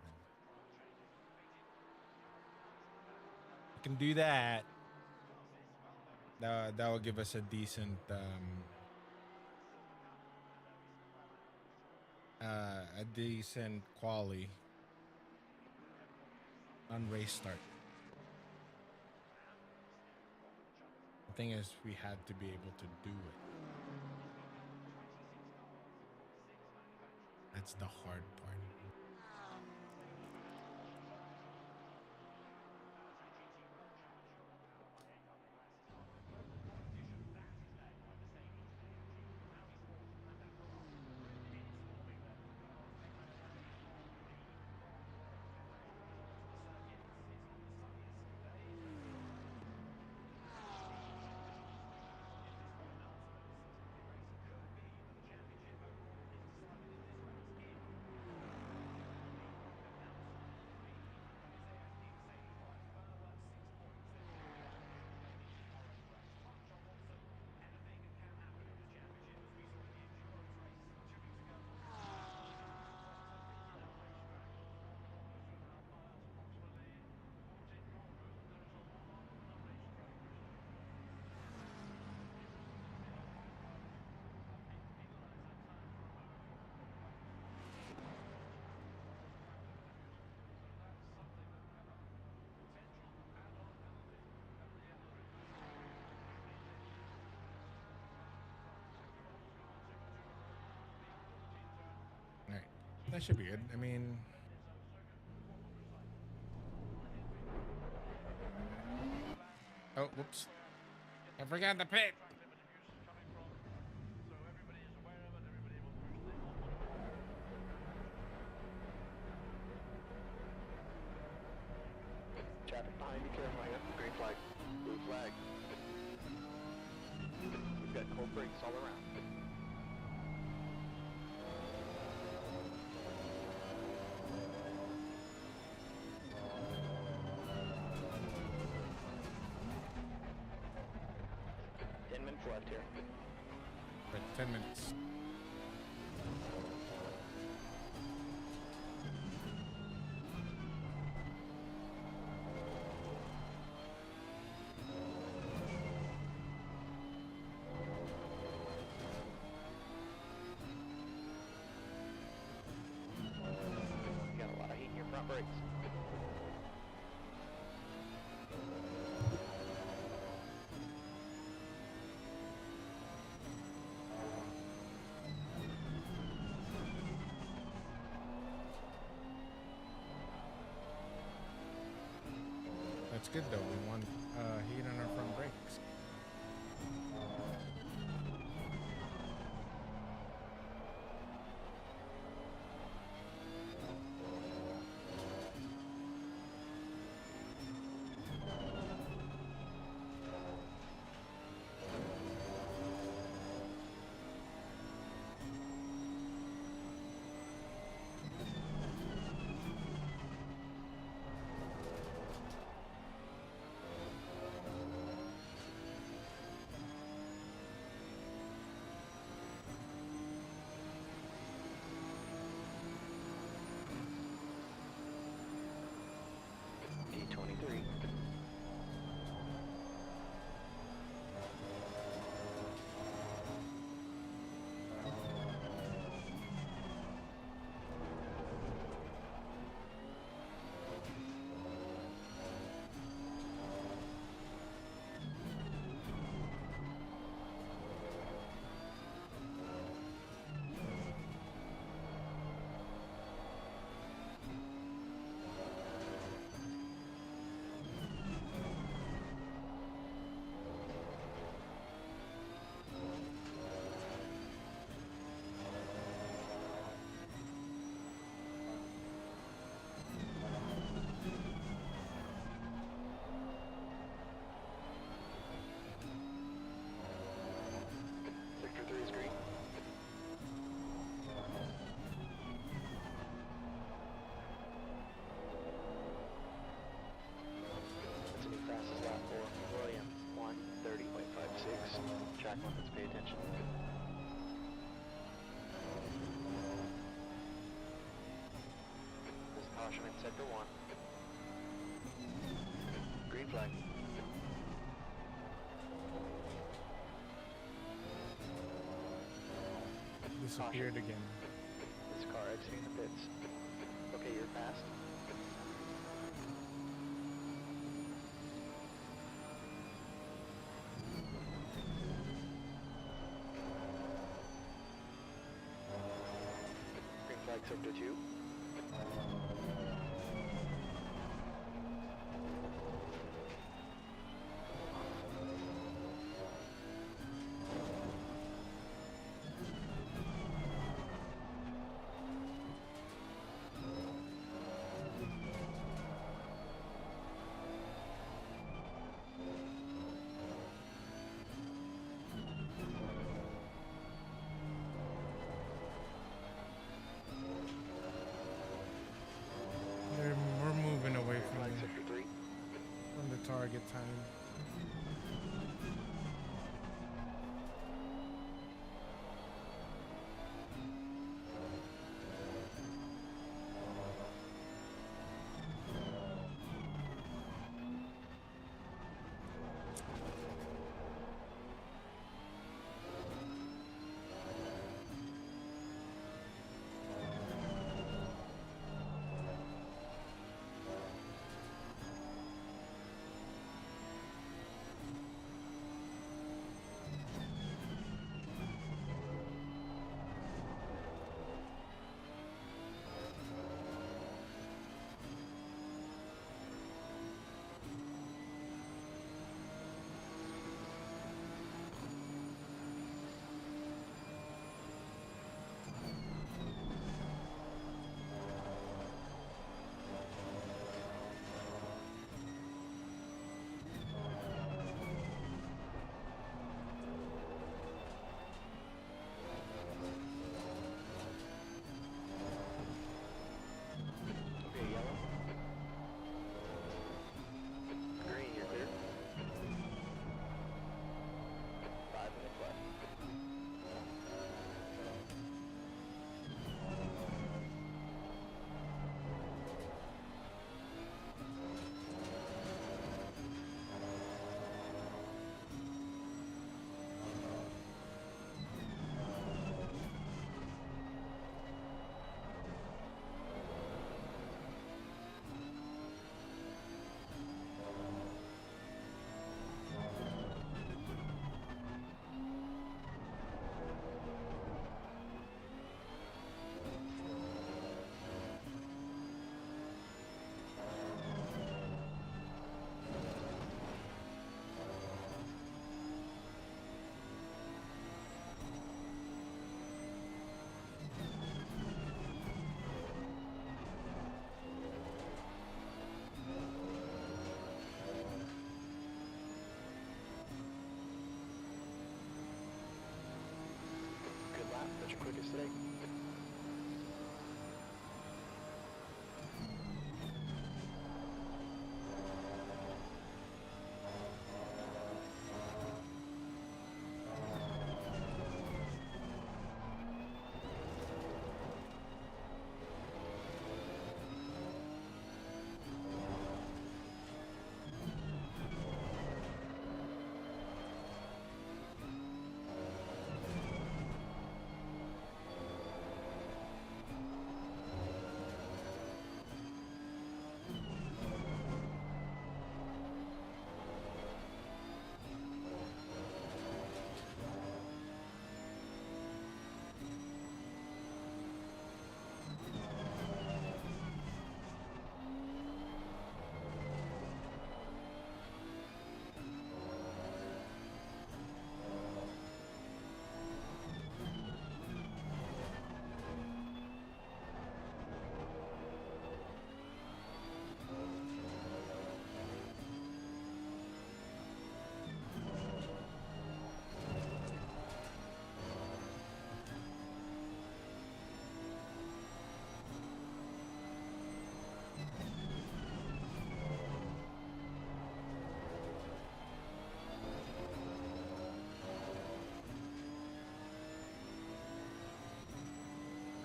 I can do that. That will give us a decent quali on race start. The thing is, we had to be able to do it. That's the hard part. that should be good. I mean, oh, whoops. I forgot the pit. Traffic behind you, careful. I got green flag. Blue flag. We've got cold brakes all around. Left here. Right, 10 minutes. You got a lot of heat in your front brakes. That's good though. We want heat on our front brakes. D23. Sector 3 is green. That's a new fastest lap for Williams. 1:30.56. Track one, let's pay attention. There's a caution in sector 1. Green flag. Disappeared again. This car exiting the pits. Okay, you're fast. Green flag sector 2. We're moving away Green flag sector 3. from the target time.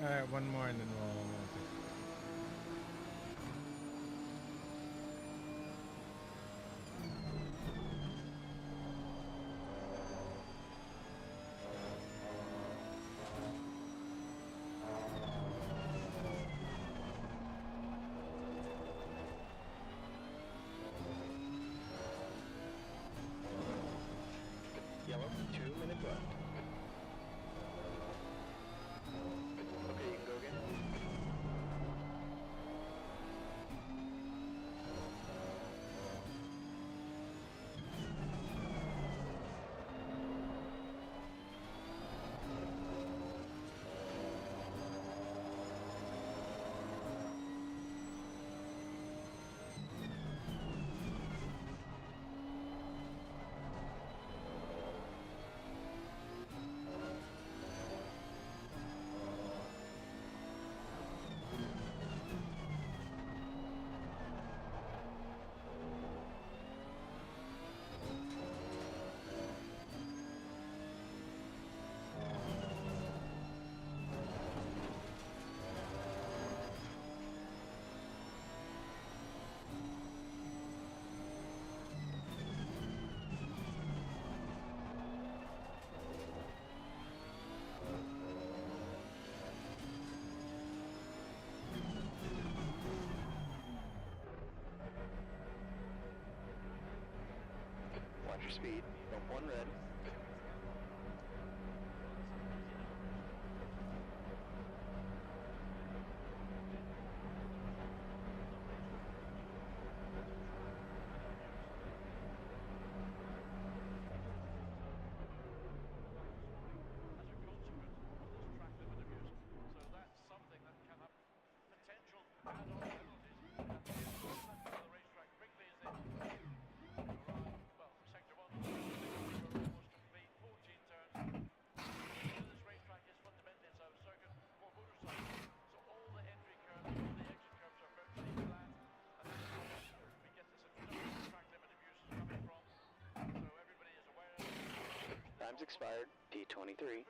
All right, one more and then we'll pick. Yellow, 2 minutes left. Okay, you can go again. Watch your speed. Bump 1 red. Time's expired. P23.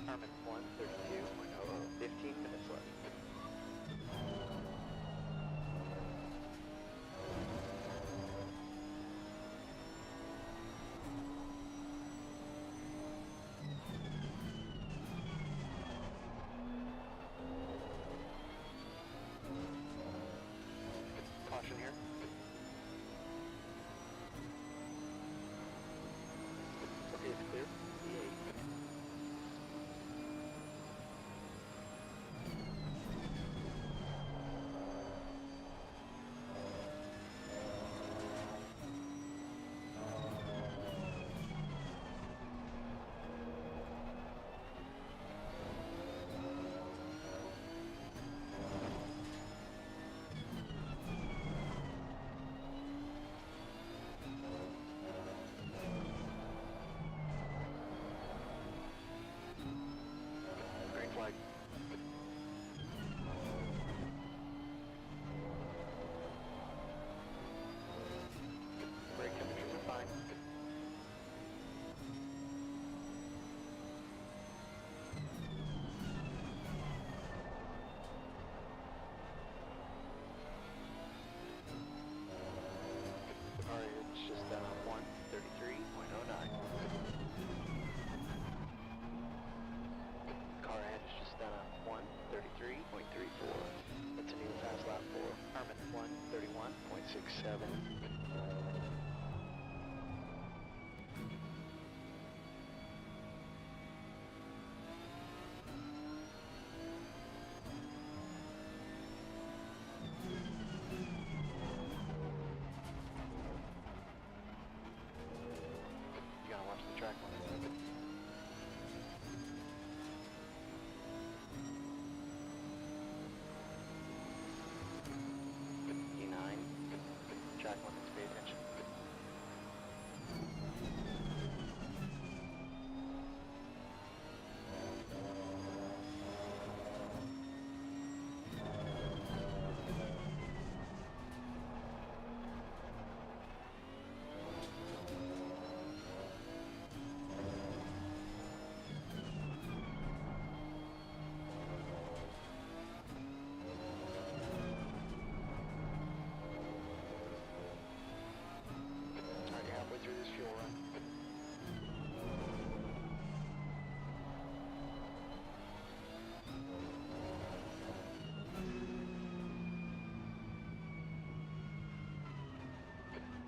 Harmon 132.00. 15 minutes left. Caution here. Okay, it's clear. E8. Green flag. Brake temperatures are fine. RH just 133.09. Car ahead is just 133.34. That's a new fast lap for Harmon 131.67. You gotta watch the track limits. E9. Track limits, pay attention. Alright, you're halfway through this fuel run.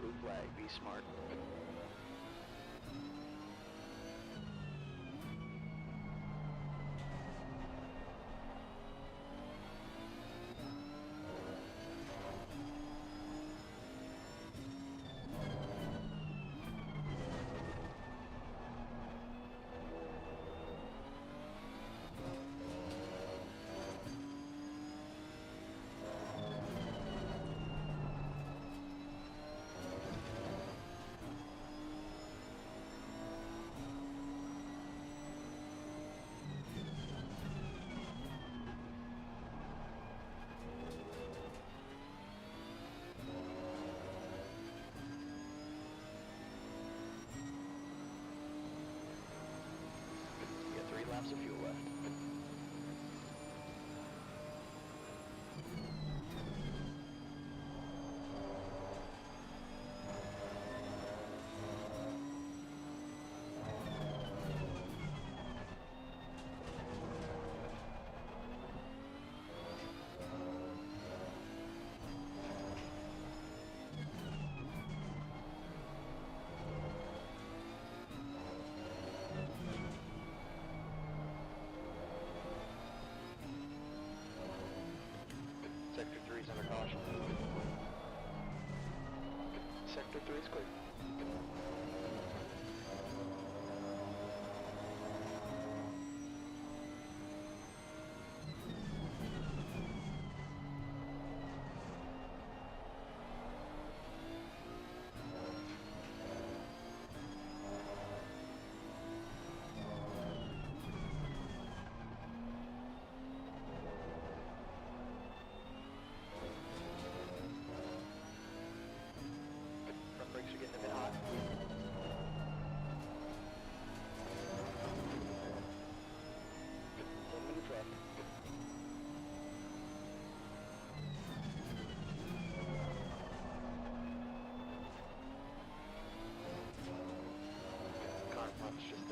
Blue flag, be smart. You got 3 laps of fuel left.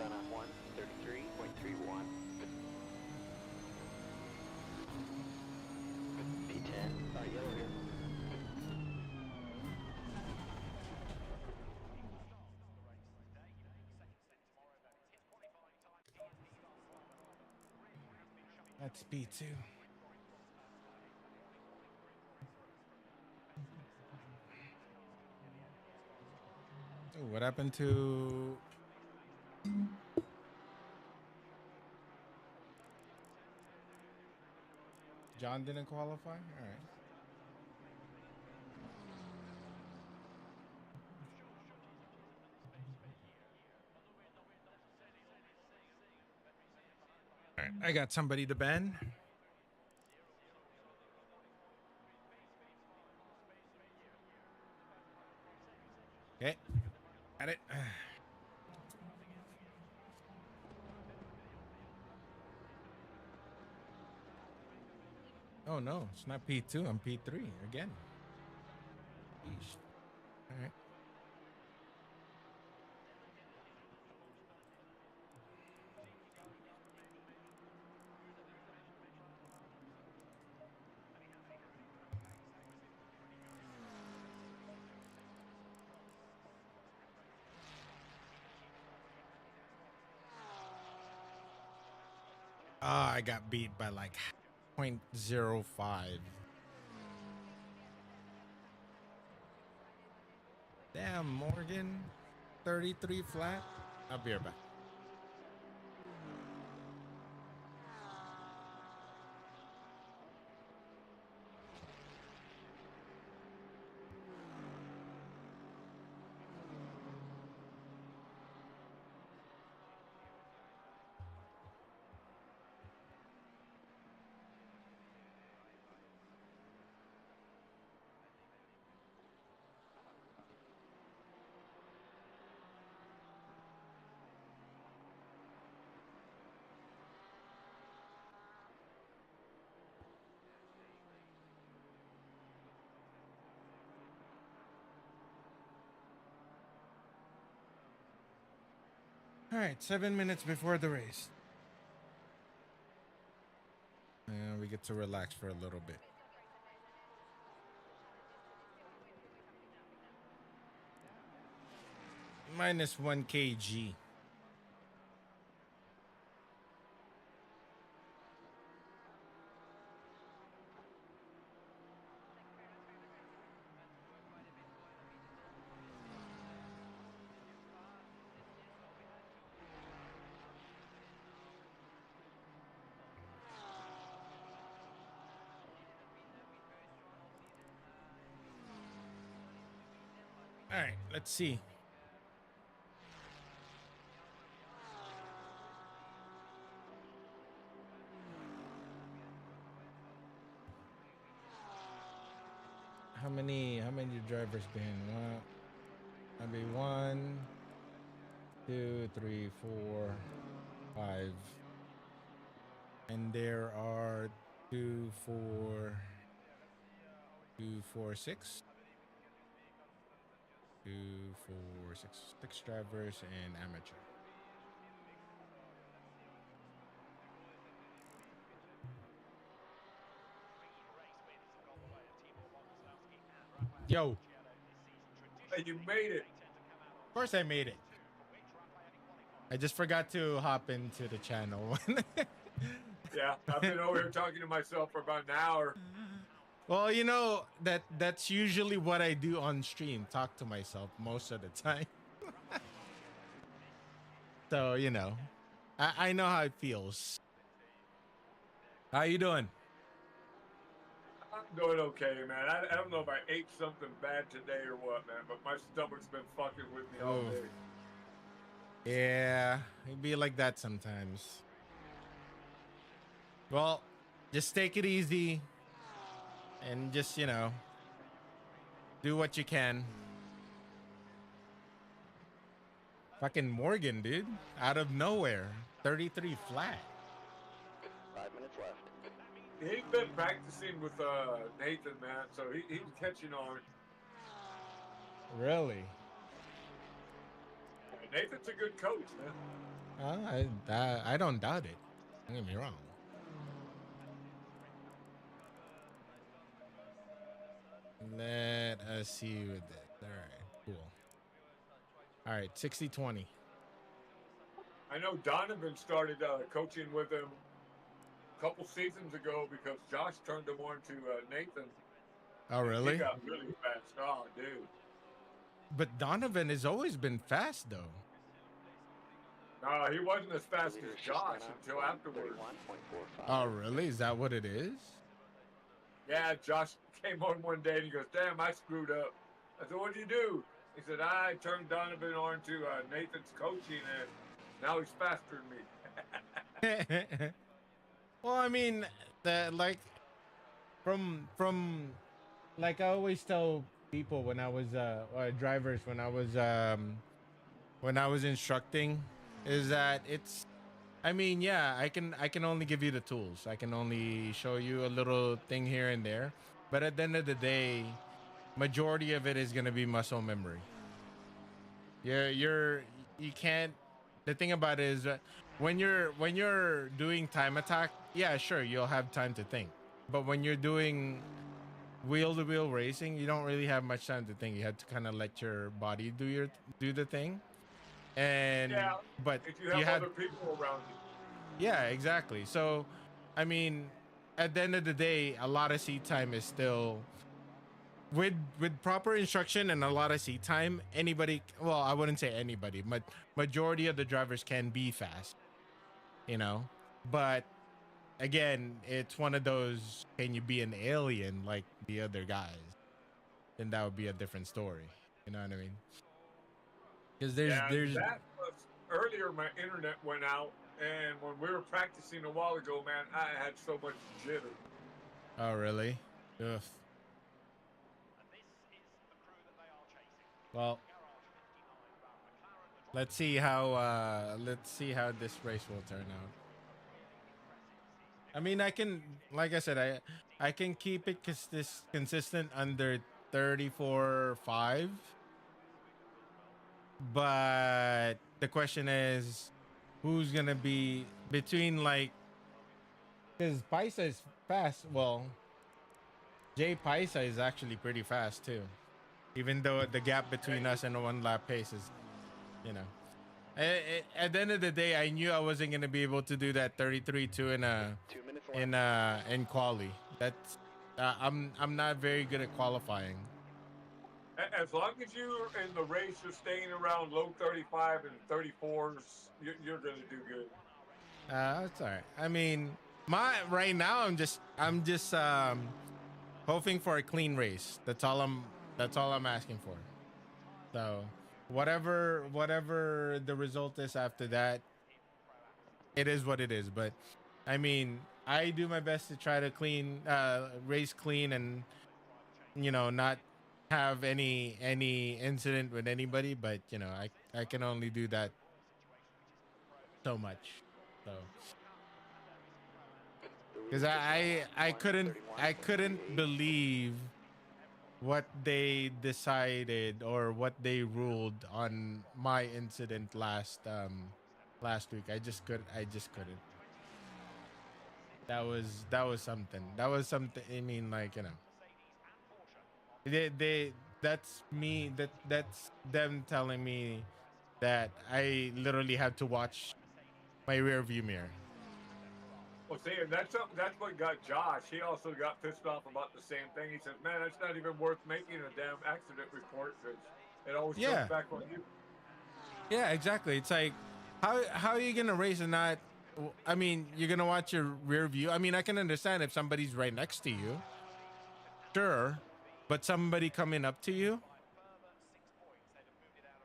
on a 133.31. P10. Alright, yellow here. That's P2. Oh, what happened to John? Didn't qualify? All right. All right. I got somebody to ban. Okay. Got it. Oh no, it's not P2. I'm P3 again. Yeesh. All right. I got beat by like 0.05. Damn, Morgan. 33 flat. I'll be right back. All right, 7 minutes before the race. And we get to relax for a little bit. Minus 1 kg. All right, let's see. How many drivers behind? Maybe 1, 2, 3, 4, 5. And there are 2, 4, 2, 4, 6. 2, 4, 6. 6 drivers and amateur. Yo. Hey, you made it. Of course I made it. I just forgot to hop into the channel. Yeah, I've been over here talking to myself for about an hour. Well, you know, that's usually what I do on stream. Talk to myself most of the time. So, you know, I know how it feels. How you doing? I'm doing okay, man. I don't know if I ate something bad today or what, man, but my stomach's been fucking with me all day. Yeah, it be like that sometimes. Well, just take it easy and just, you know, do what you can. Fucking Morgan, dude. Out of nowhere. 33 flat. 5 minutes left. He's been practicing with Nathan, man, so he's catching on. Really? Nathan's a good coach, man. I don't doubt it. Don't get me wrong. Let us see with this. All right, cool. All right, 60-20. I know Donovan started coaching with him a couple seasons ago because Josh turned him on to Nathan, Oh, and he really? got really fast. Oh, dude. But Donovan has always been fast, though. No, he wasn't as fast Leader as just Josh gone up until afterwards. 31.45. Oh, really? Is that what it is? Yeah, Josh came on one day and he goes, "Damn, I screwed up." I said, "What did you do?" He said, "I turned Donovan on to Nathan's coaching, and now he's faster than me." Well, I mean, the like from like I always tell people when I was drivers when I was instructing is that it's I mean, yeah, I can only give you the tools. I can only show you a little thing here and there. But at the end of the day, majority of it is going to be muscle memory. You're you can't the thing about it is that when you're doing time attack, yeah, sure, you'll have time to think. But when you're doing wheel to wheel racing, you don't really have much time to think. You have to kind of let your body do the thing. And Yeah, but if you you have had other people around you. yeah, exactly. So I mean, at the end of the day, a lot of seat time is still with proper instruction and a lot of seat time, anybody, well, I wouldn't say anybody, but majority of the drivers can be fast, you know. But again, it's one of those, can you be an alien like the other guys? Then that would be a different story. You know what I mean? Because Yeah, and there's that was earlier. My internet went out, and when we were practicing a while ago, man, I had so much jitter. oh really? Ugh. Well, let's see how this race will turn out. I mean, I can, like I said, I can keep it consistent under 34.5, but the question is, who's gonna be between like, because Paisa is fast. Well, Jay Paisa is actually pretty fast too, even though the gap between us and the one lap pace is, you know. At the end of the day, I knew I wasn't gonna be able to do that 33.2 2 minutes left. in quali. That's I'm not very good at qualifying. As long as you're in the race, you're staying around low 35 and 34s, you're going to do good. That's all right. I mean, my right now I'm just hoping for a clean race. That's all I'm asking for. So whatever the result is after that, it is what it is. But I mean, I do my best to try to race clean, and not have any incident with anybody. But I can only do that so much. So The leader because just I won couldn't I couldn't 31.38. believe what they decided or what they ruled on my incident last week. I just couldn't. That was something. That was something. I mean, like, they that's me. That's them telling me that I literally had to watch my rear view mirror. Well, see, and that's what got Josh. He also got pissed off about the same thing. He says, "Man, it's not even worth making a damn accident report because it always comes Yeah, back on you." yeah, exactly. It's like, how are you gonna race and not? I mean, you're gonna watch your rear view. I mean, I can understand if somebody's right next to you, sure, but somebody coming up to you.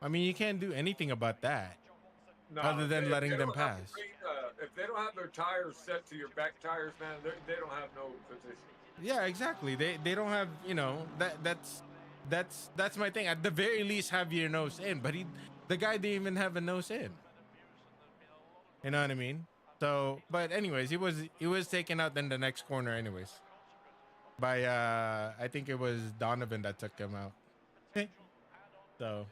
I mean, you can't do anything about that No, other if they, than if they letting them don't have pass. if they don't have their tires set to your back tires, man, they don't have no position. Yeah, exactly. They don't have, that's my thing. At the very least, have your nose in. But the guy didn't even have a nose in. You know what I mean? So, but anyways, he was taken out in the next corner, anyways, by I think it was Donovan that took him out. So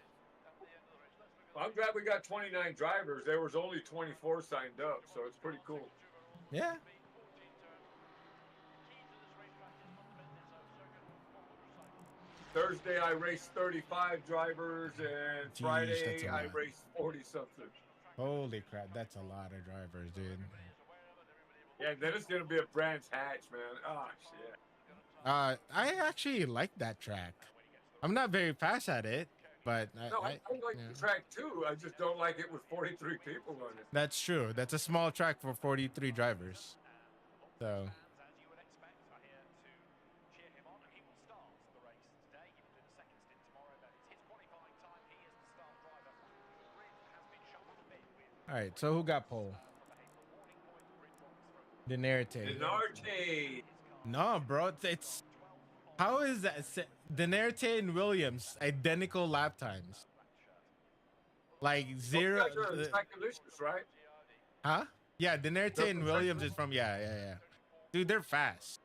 I'm glad we got 29 drivers. There was only 24 signed up, so it's pretty cool. Yeah. Thursday I raced 35 drivers, and Jeez, that's Friday a I lot. raced 40 something. Holy crap, that's a lot of drivers, dude. Yeah, then it's gonna be a Brands Hatch, man. Oh shit. I actually like that track. I'm not very fast at it, but No, I like yeah. the track too. I just don't like it with 43 people on it. That's true. That's a small track for 43 drivers. So all right, so who got pole? Denerte. Denarte. No, bro, it's how is that? Denerte and Williams identical lap times, like Those zero. guys are Speculations, right? Huh? Yeah, Denerte They're and from Williams is Speculations? from yeah. Dude, they're fast.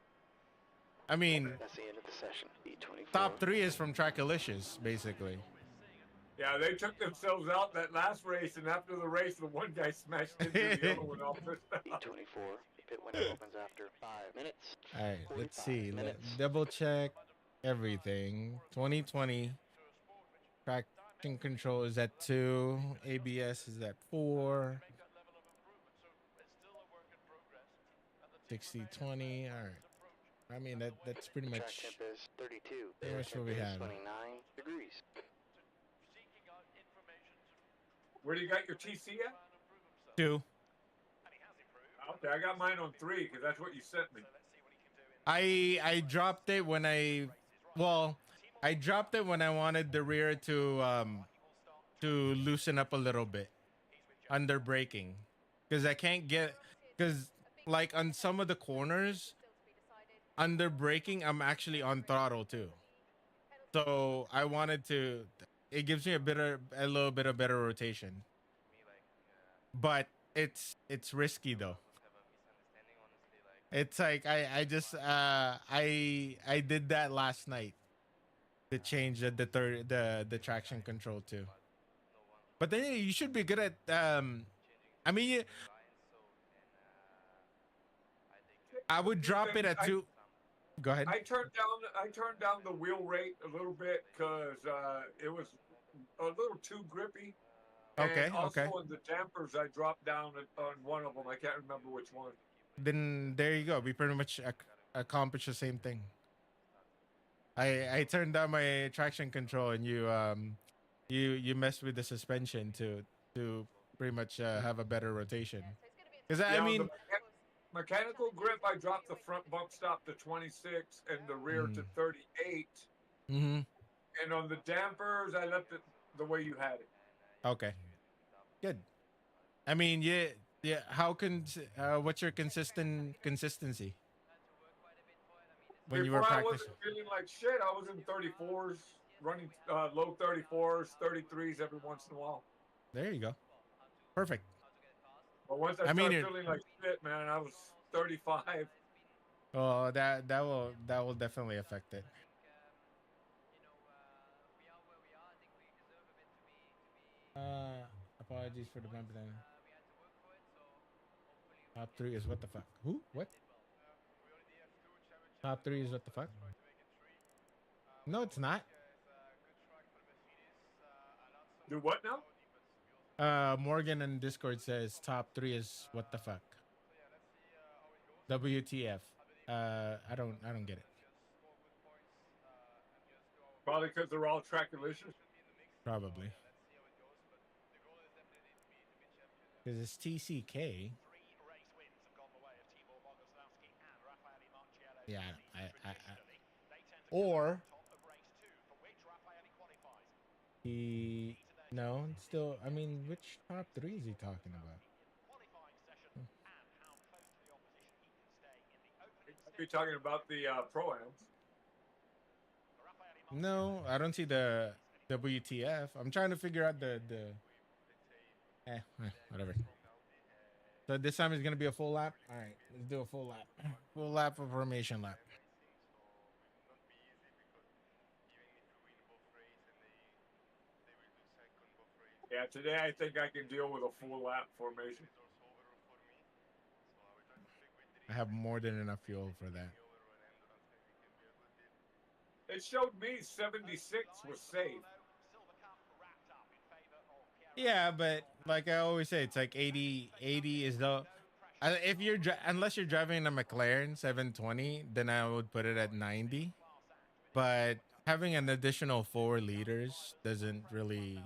I mean, That's the end of the session. B24. top three is from Trackalicious, basically. Yeah, they took themselves out that last race, and after the race, the one guy smashed into the other one off the B24. Pit window opens after 5 minutes. All right, let's 45 see. minutes. Double check everything. 2020 traction control is at 2. ABS is at 4. 60/20. All right. I mean that's pretty Track much temp is 32. pretty much what we have. 29 degrees. Where do you got your TC at? 2. Okay, I got mine on 3 because that's what you sent me. I dropped it when I dropped it when I wanted the rear to loosen up a little bit under braking, because I can't get, because like on some of the corners under braking I'm actually on throttle too, so I wanted to, it gives me a little bit of better rotation, but it's risky though. It's like I just I did that last night to change the traction control too. But then you should be good at I mean I would drop it at 2. Go ahead. I turned down the wheel rate a little bit because it was a little too grippy. Okay, And also okay. on the dampers, I dropped down on one of them. I can't remember which one. Then there you go. We pretty much accomplish the same thing. I turned down my traction control and you messed with the suspension to pretty much have a better rotation. Because I Yeah, on mean, the mechanical grip, I dropped the front bump stop to 26 and the rear to 38. mm-hmm. And on the dampers, I left it the way you had it. Okay, good. I mean, yeah. How can what's your consistency when you were Before I practicing? wasn't feeling like shit. I was in 34s, running low 34s, 33s every once in a while. There you go. Perfect. But once I started feeling like shit, man, I was 35. Oh, that will definitely affect it. Apologies for the bump then. Top 3 is what the fuck? Who? What? Top 3 is what the fuck? No, it's not. Do what now? Morgan in Discord says top 3 is what the fuck. WTF. I don't get it. Probably because they're all Trackalicious. Probably. Because it's TCK. Yeah, or no, still, I mean, which top 3 is he talking about? You're talking about the Pro-Ams. No, I don't see the WTF. I'm trying to figure out the whatever. So this time it's gonna be a full lap. All right, let's do a full lap. Full lap of formation lap. Yeah, today I think I can deal with a full lap formation. I have more than enough fuel for that. It showed me 76 was safe. Yeah, but like I always say, it's like 80 is the if you're unless you're driving a McLaren 720, then I would put it at 90. But having an additional 4 liters doesn't really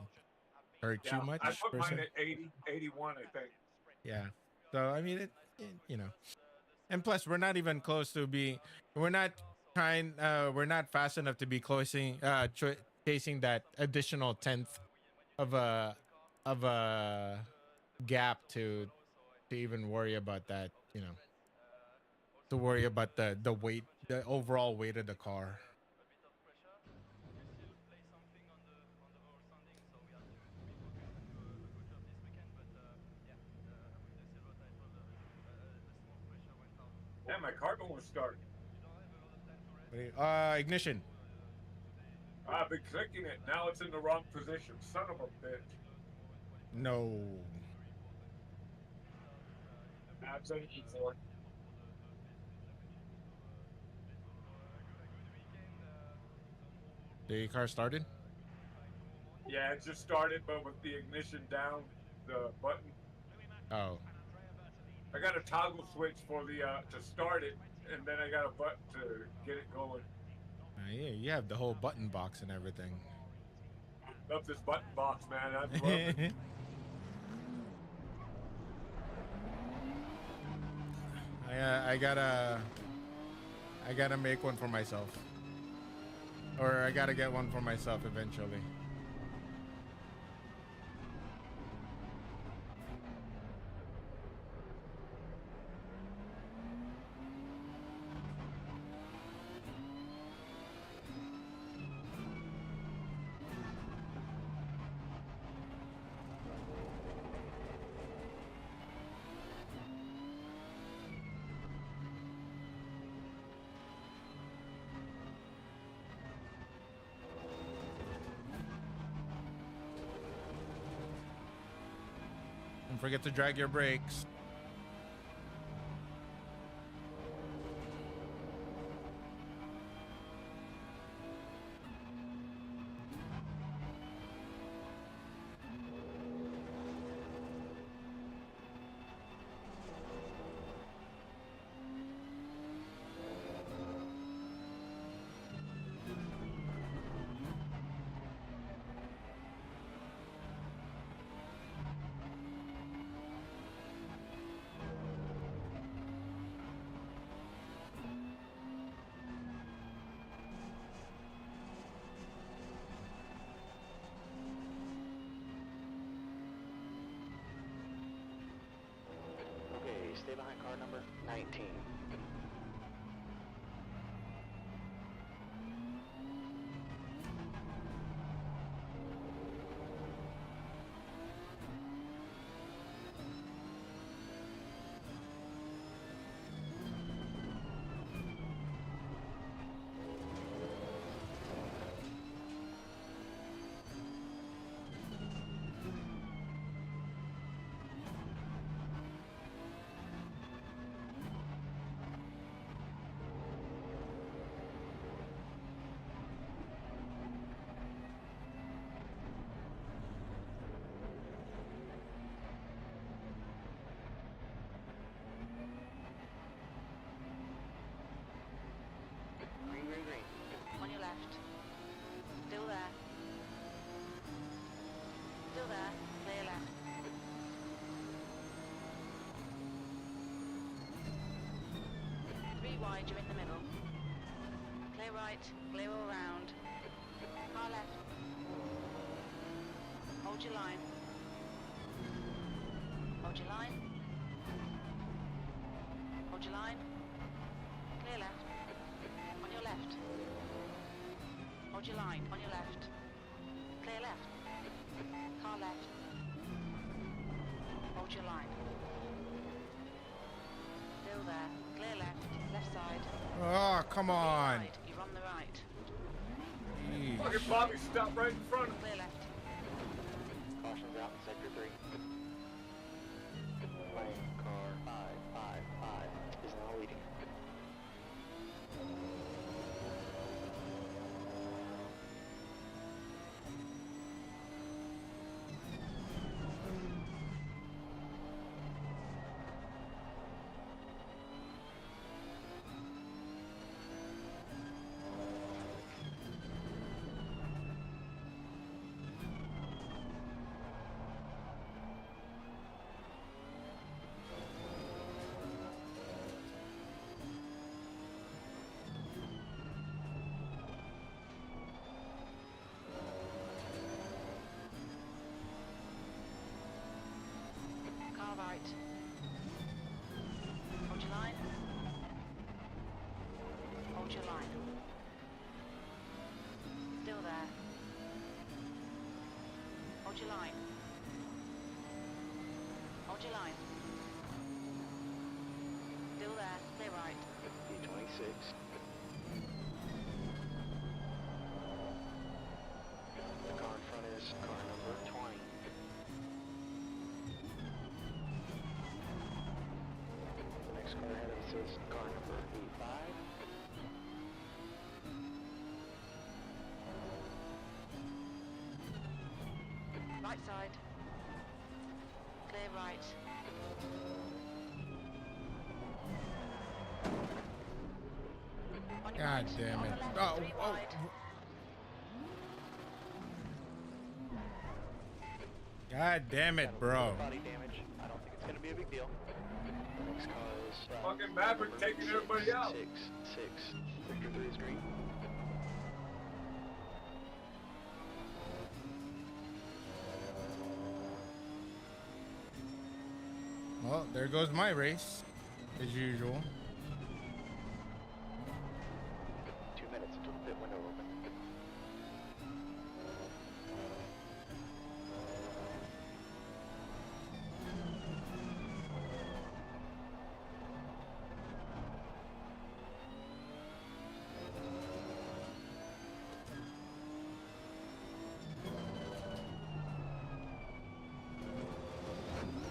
hurt you Yeah, I much put per mine se. at 80, 81, I think. Yeah. So I mean you know. And plus we're not even close to be we're not we're not fast enough to be chasing that additional tenth of a gap to even worry about that, to worry about the weight, the overall weight of the car. Yeah, my car don't want to start. Ignition. I've been clicking it. Now it's in the wrong position. Son of a bitch. No. I've done it before. The car started? Yeah, it just started, but with the ignition down, the button. Oh. I got a toggle switch for the to start it, and then I got a button to get it going. Yeah, you have the whole button box and everything. Love this button box, man. I love it. I gotta make one for myself, or I gotta get one for myself eventually. Don't forget to drag your brakes. Okay, stay behind car number 19. Green, green, green. On your left. Still there. Still there. Clear left. Three wide, you're in the middle. Clear right, clear all round. Car left. Hold your line. Hold your line. Hold your line. Clear left. On your left. Hold your line. On your left. Clear left. Car left. Hold your line. Still there. Clear left. Left side. Oh, come on. Right. You're on the right. Jeez. Fucking Bobby stopped right in front of me. Clear left. Caution, Caution's out in sector 3. Lane car 555 is now leading. Car right. Hold your line. Hold your line. Still there. Hold your line. Hold your line. Still there. Clear right. D26. The car in front is car number 20. The next car ahead of us is car number 85. Right side. Clear right. On your God right. damn On it. the left, Oh, 3 oh. wide. God damn it, Got a little bro. body damage. I don't think it's gonna be a big deal. The next car is Fucking Maverick number taking everybody out. 666. Victor 3 is green. Well, there goes my race, as usual. 2 minutes until the pit window opens.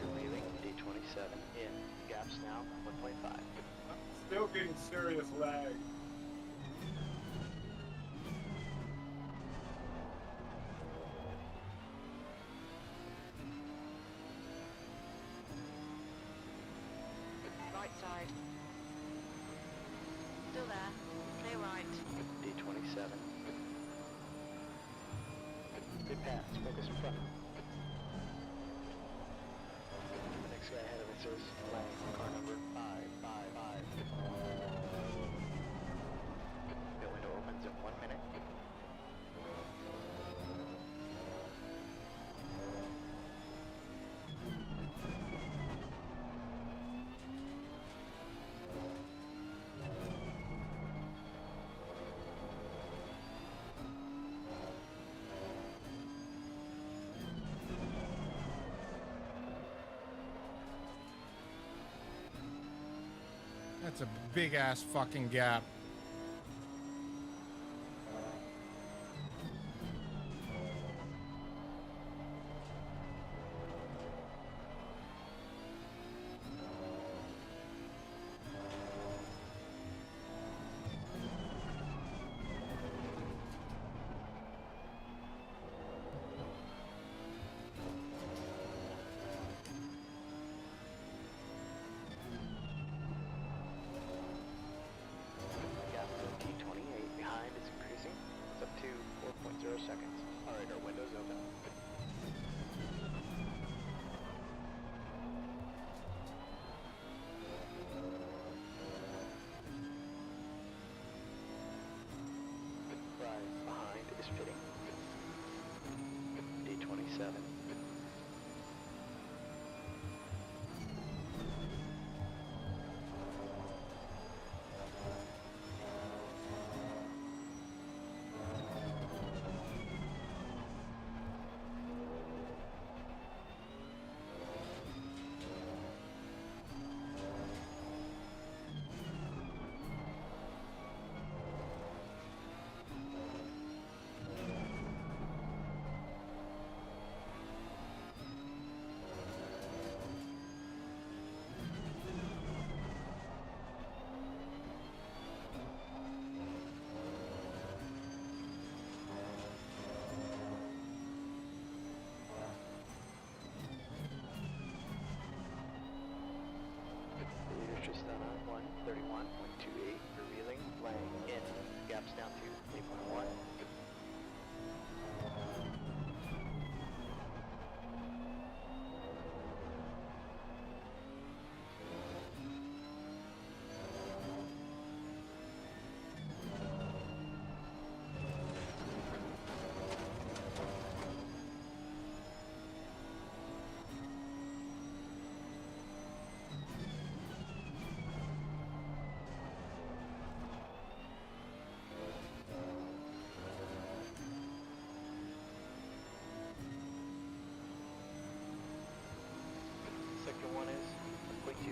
You're leaving D27 in. Gaps now 1.5. Still getting serious lag. Right side. Still there. Clear right. D27. Good pass. Focus in front. The next guy ahead of us is Lane, car number 555. Pit window opens in 1 minute. That's a big ass fucking gap. Gap to T28 behind is increasing. It's up to 4.0 seconds. Alright, our window's open. Right behind is pitting. D27.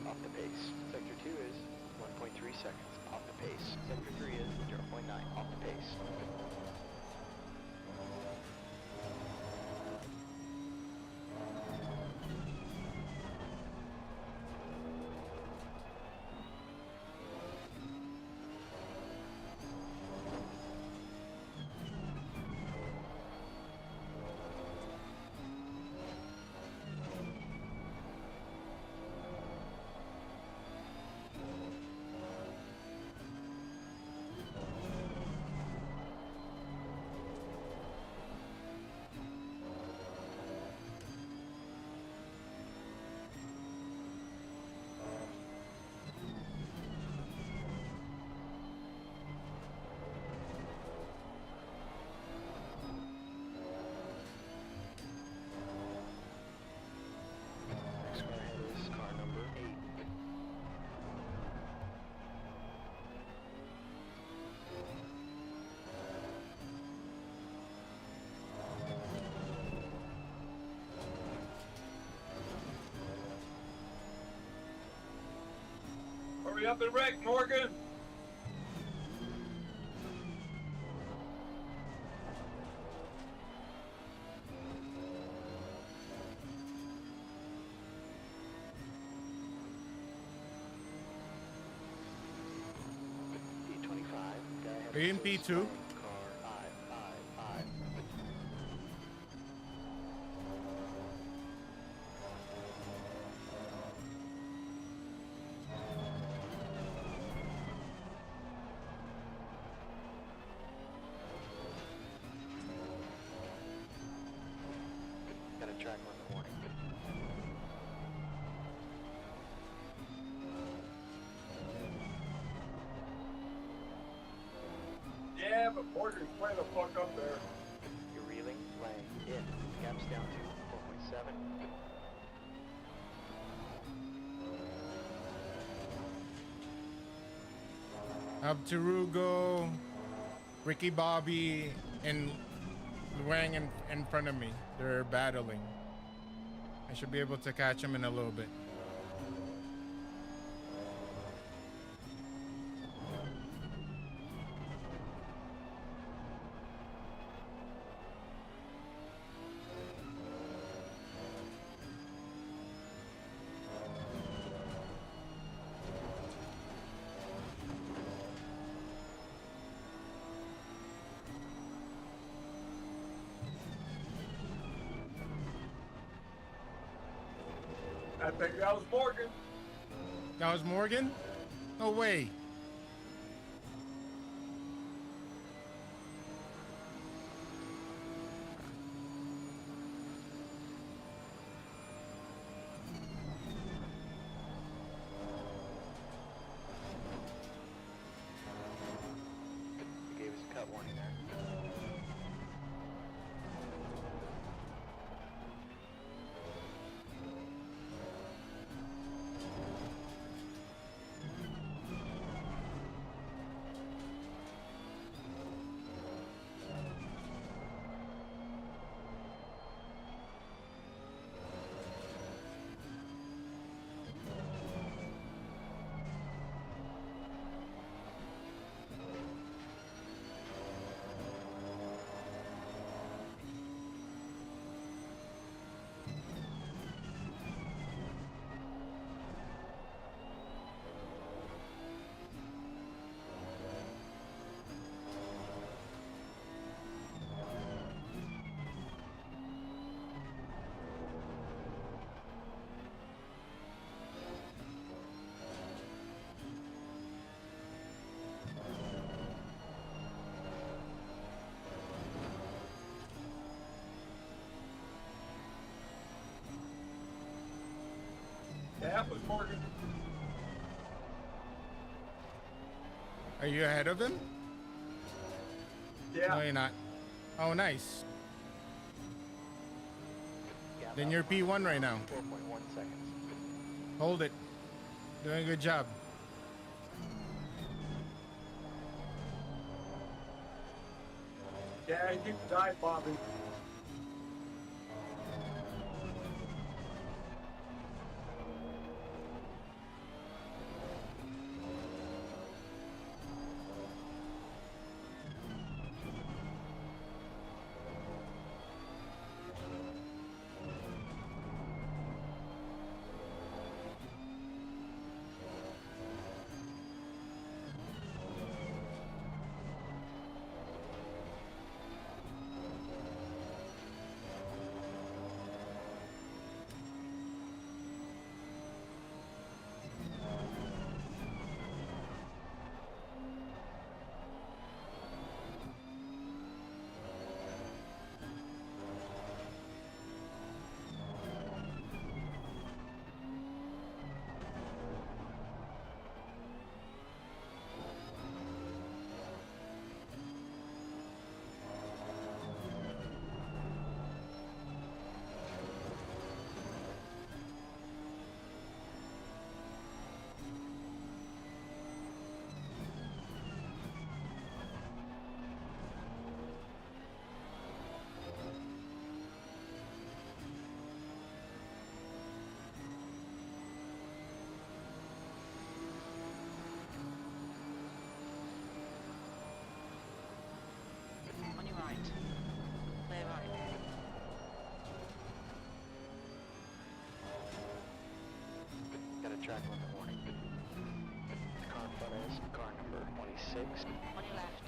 off the pace. Sector 2 is 1.3 seconds, off the pace. Sector 3 is 0.9, off the pace. Next car ahead is car number 8. Hurry up and wreck, Morgan! P25, guy ahead Are you in is P2? car 555. Got a track on the warning. Yeah, but Morgan's way the fuck up there. You're reeling, laying in. Gaps down to 4.7. Have Tarugo, Ricky Bobby, and Luang in front of me. They're battling. I should be able to catch them in a little bit. I think that was Morgan. That was Morgan? No way. You gave us a cut warning there. That was Morgan. Are you ahead of him? Yeah. No, you're not. Oh, nice. Gap Then out you're P1 right now. 4.1 seconds. Hold it. Doing a good job. Yeah, he keeps dive bombing. back on the warning. The car in front of us, car number 26. On your left.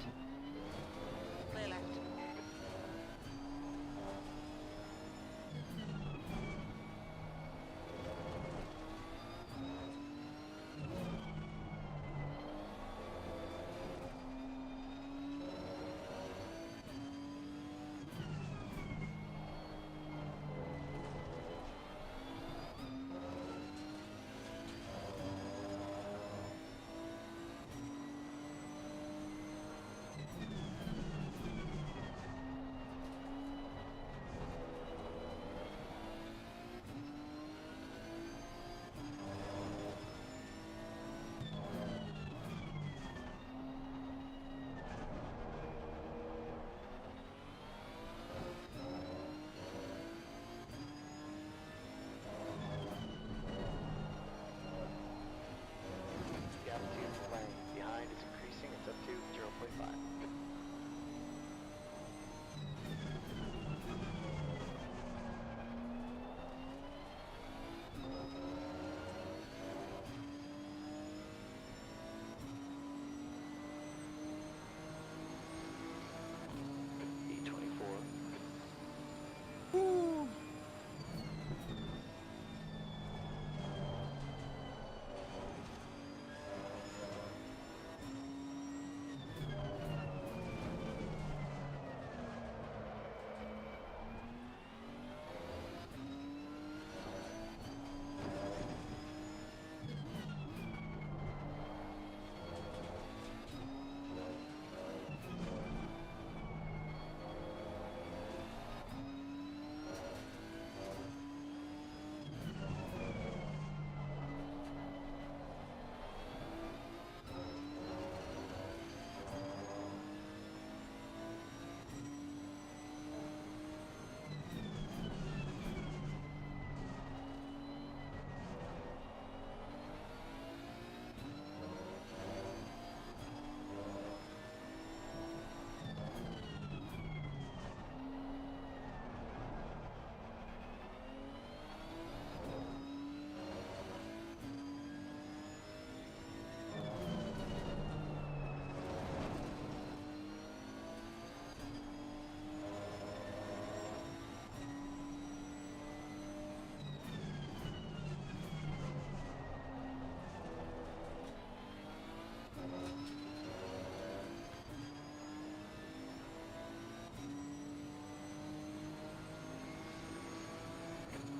Clear left. Gap 2 lane behind is increasing. It's up to 0.5. E24.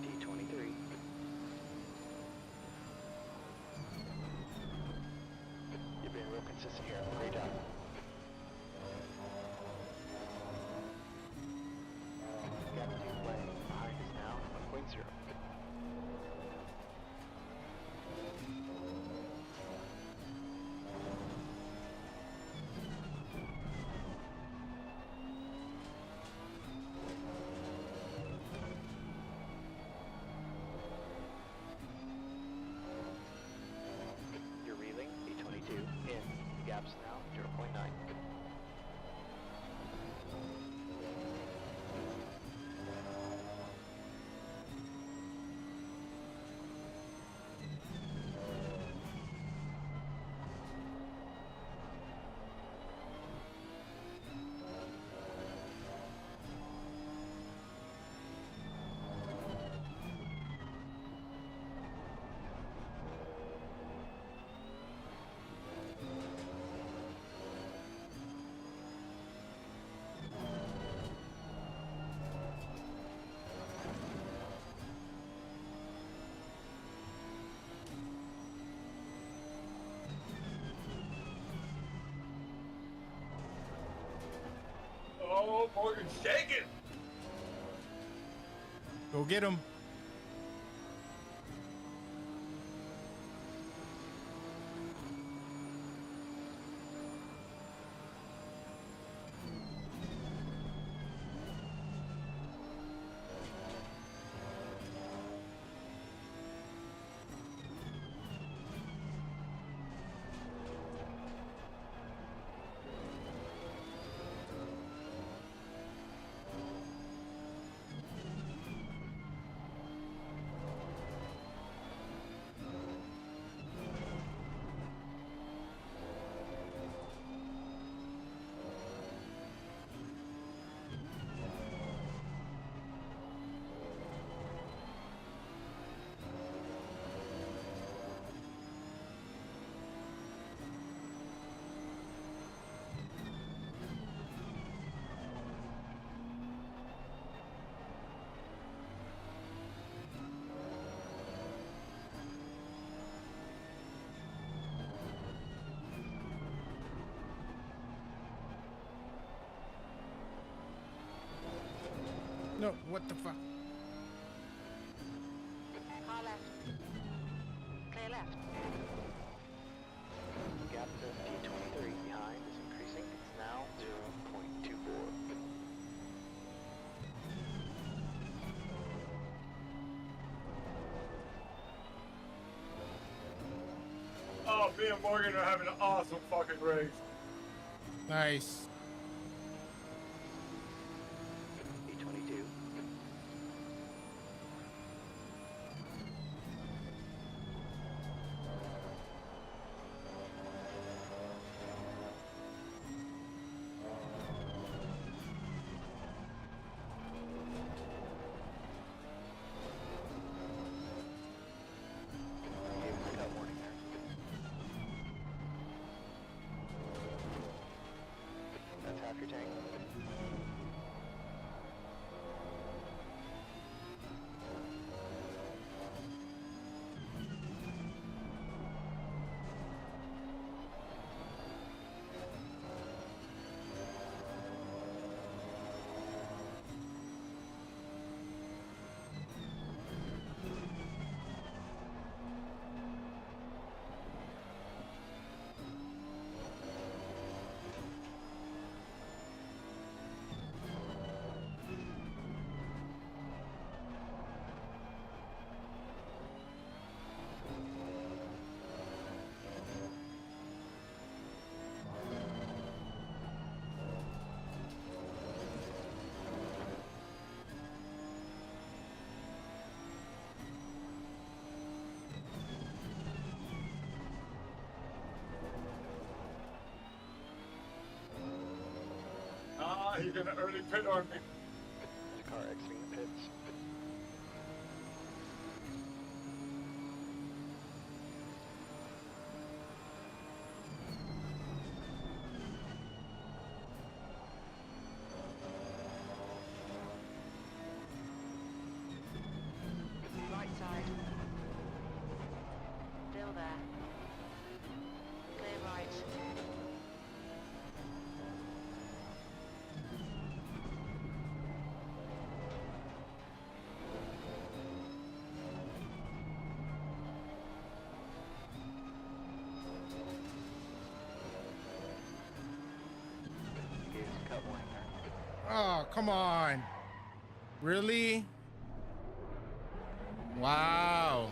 D23. You've been real consistent here. Great job. Gap 2 lane behind is now 1.0. You're reeling, E22 in. Gaps now 0.9. Oh, Morgan's shaking. Go get him. No, what the fuck? Car left. Clear left. Gap to T23 behind is increasing. It's now 0.24. Oh, me and Morgan are having an awesome fucking race. Nice. T22. Gave us a cut warning there. That's half your tank. Ah, he's gonna early pit on me. There's a car exiting the pits. Right side. Still there. Clear right. Gave us a cut warning there. Oh, come on. Really? Wow.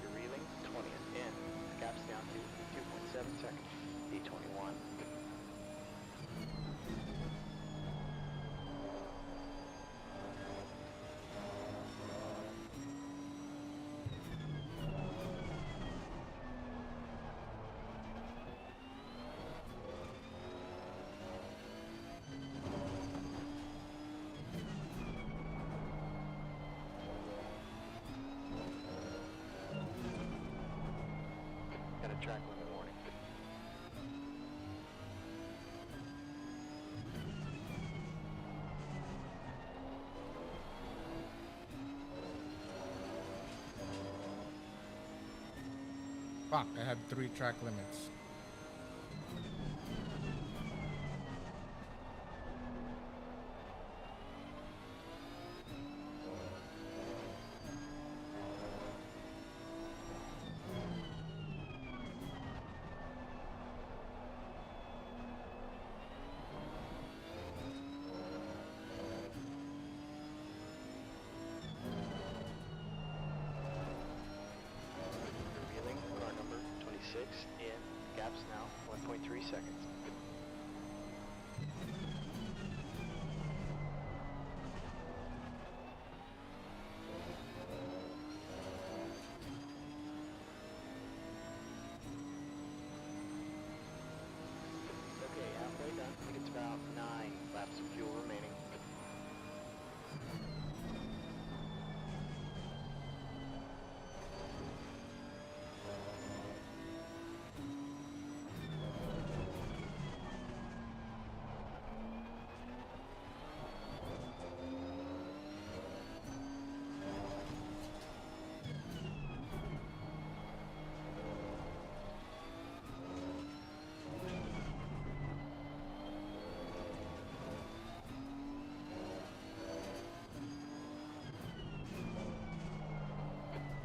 You're reeling 20th in. Gap's down to 2.7 seconds. D21. Got a track limit warning. Fuck, I had 3 track limits. Revealing car number 26 3 seconds. Okay, halfway done. I think it's about 9 laps of fuel remaining.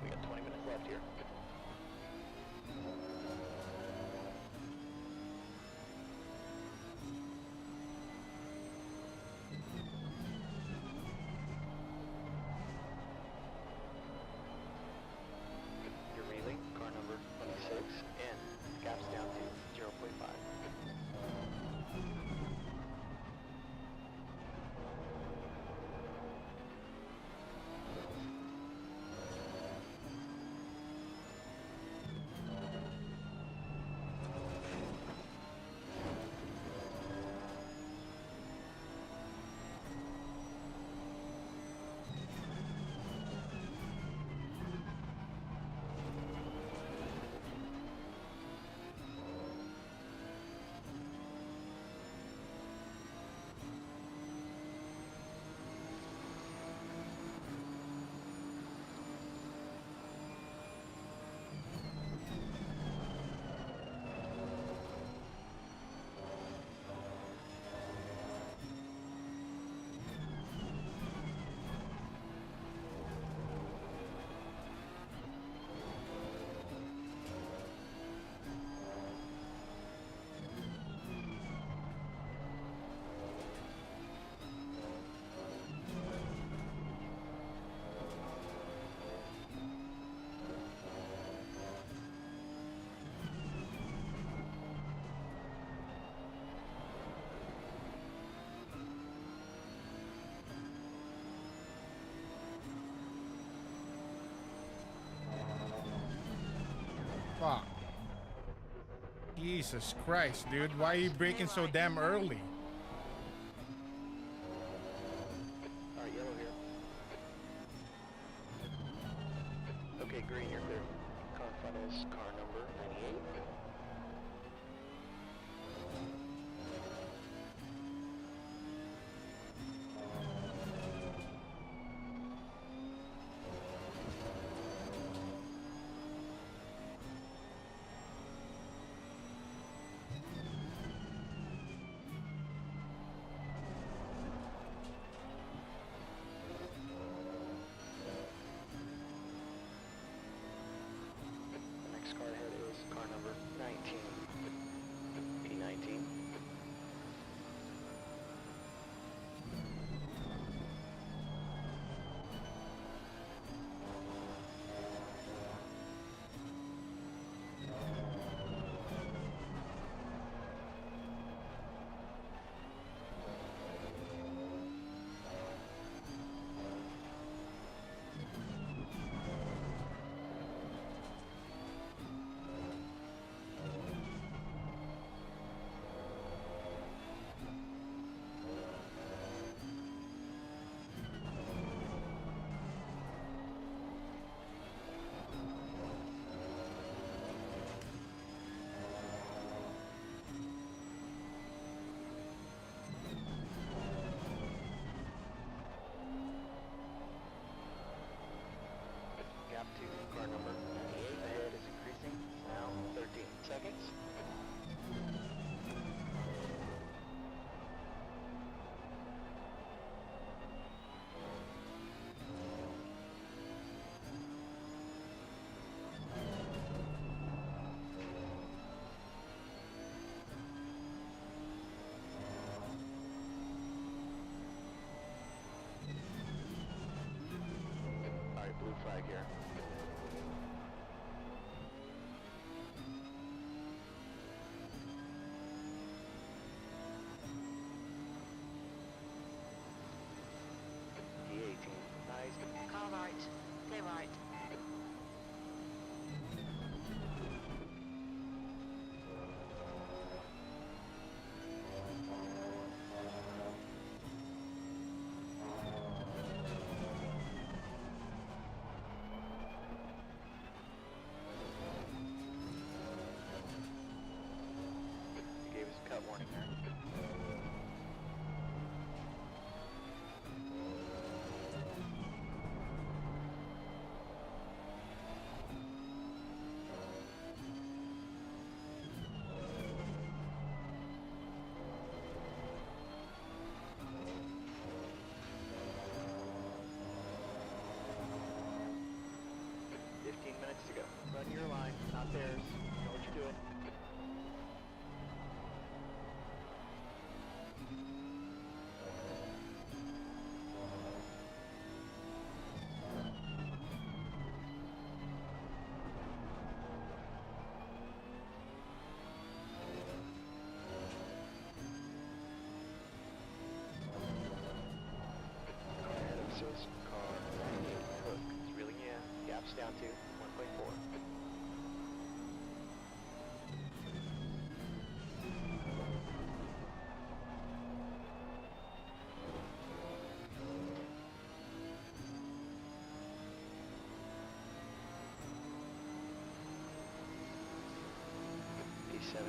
We got 20 minutes left here. You're reeling, car number 26, and gaps down to 0.5. Fuck. Jesus Christ, dude. Why are you braking so damn early? Alright, yellow here. Okay, green, you're clear. Car in front is car number 98. The next car ahead is car number 19. P19. Gap to car number 98 ahead is increasing. Now 13 seconds. Alright, blue flag here. right. You gave us a cut warning there. Minutes to go. Run your line, not theirs. You know what you're doing. Ahead of us, car 98, Cook. It's reeling you in. Gaps down to 1.4. P17.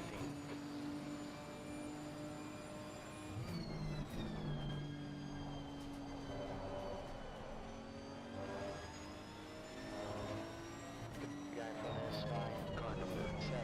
Guy in front of us, spying car number 7.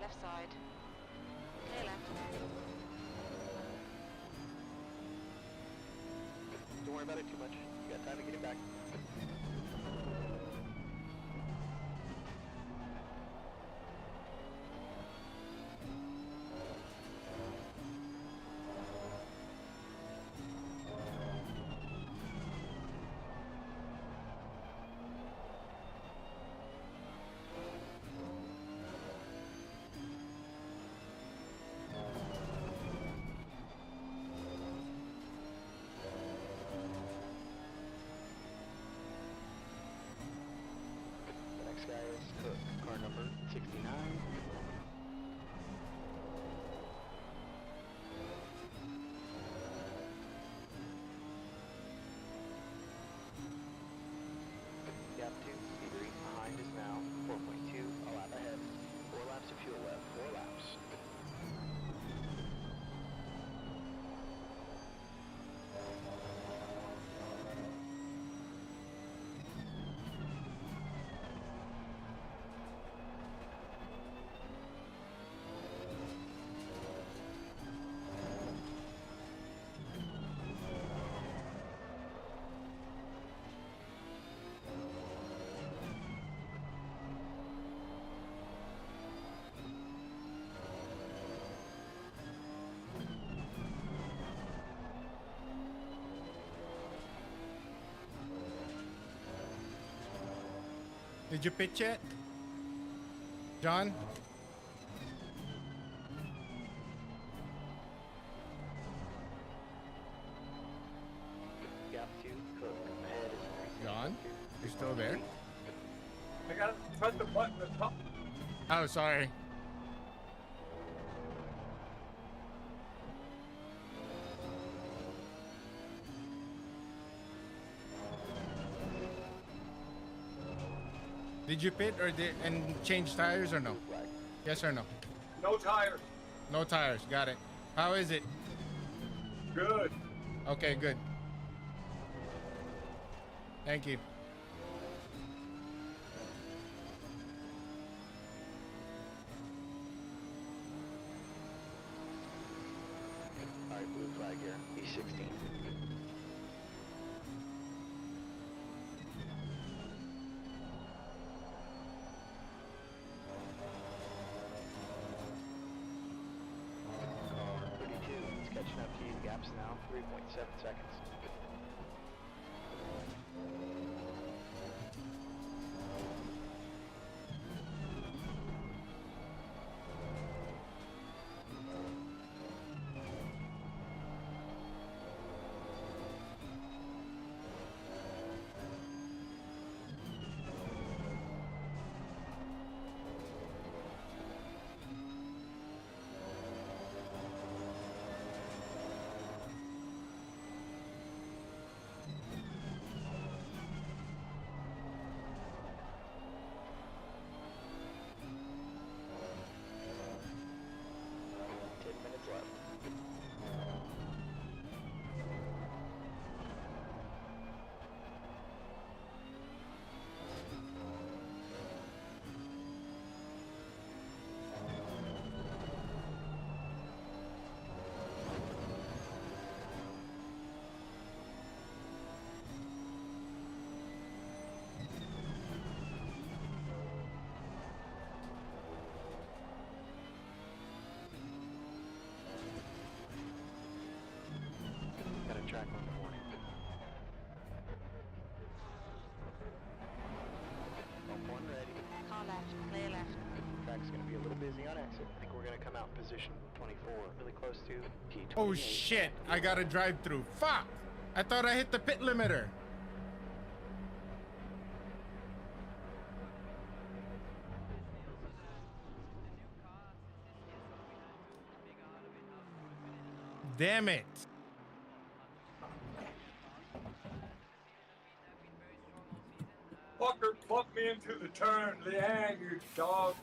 Left side. Clear left. Don't worry about it too much. You got time to get it back. Next guy is Cook, car number 69. Gap 2, speed 3 behind is now 4.2, a lap ahead. 4 laps of fuel left, 4 laps. Did you pitch yet, John? Gap 2, Cook, ahead is John, you still there? I gotta press the button at the top. Oh, sorry. Did you pit or and change tires or no? flag. Yes or no? No tires. No tires. Got it. How is it? Good. Okay, good. Thank you. Alright, blue flag here. E16. laps now, 3.7 seconds. Track on the morning. One ready. Car left, clear left. Track's going to be a little busy on exit. I think we're going to come out in position 24, really close to T28. Oh shit, I got to drive through. Fuck! I thought I hit the pit limiter. Damn it. Fucker bumped me into the turn, Leanne, you dog.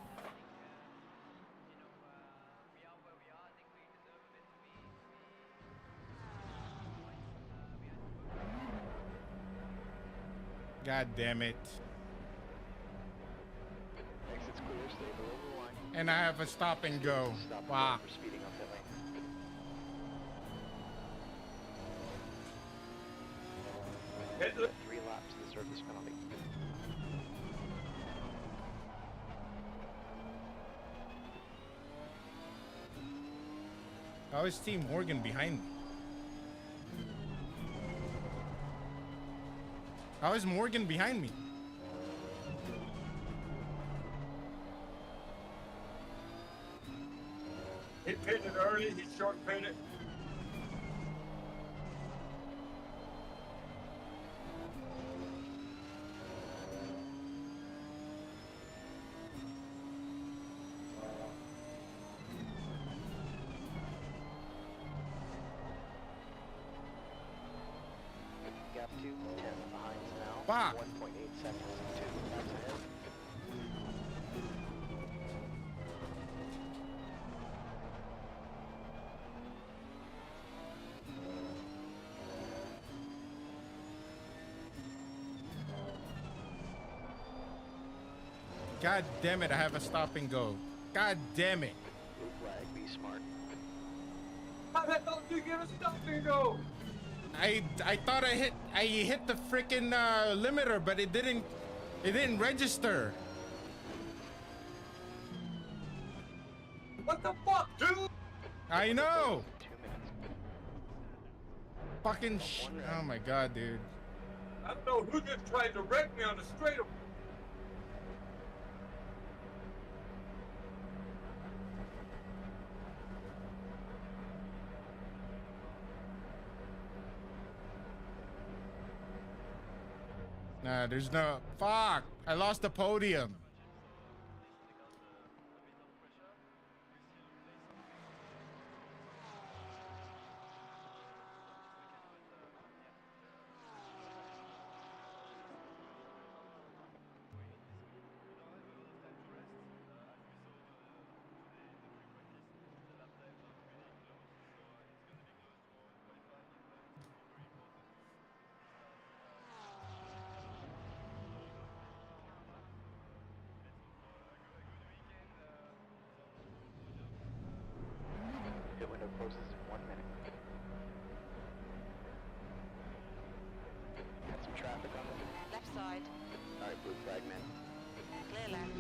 God damn it. Exit's clear, stay below the line. And I have a stop and go. Stop Wow. for speeding on pit lane. Hit the 3 laps to the surface penalty. How is Team Morgan behind me? How is Morgan behind me? He pitted early, he short pitted. Gap 2, 10 behind now. Fuck. 1.8 seconds, 2 laps ahead. God damn it, I have a stop and go. God damn it. Blue flag, be smart. How the hell did you get a stop and go? I thought I hit the freaking limiter, but it didn't register. What the fuck, dude? I know. 2 minutes. Fucking oh my god, dude. I don't know who just tried to wreck me on the straight. Nah, there's no fuck. I lost the podium. Pit window closes in 1 minute. Got some traffic on the Left side, Alright, blue flag man. clear left.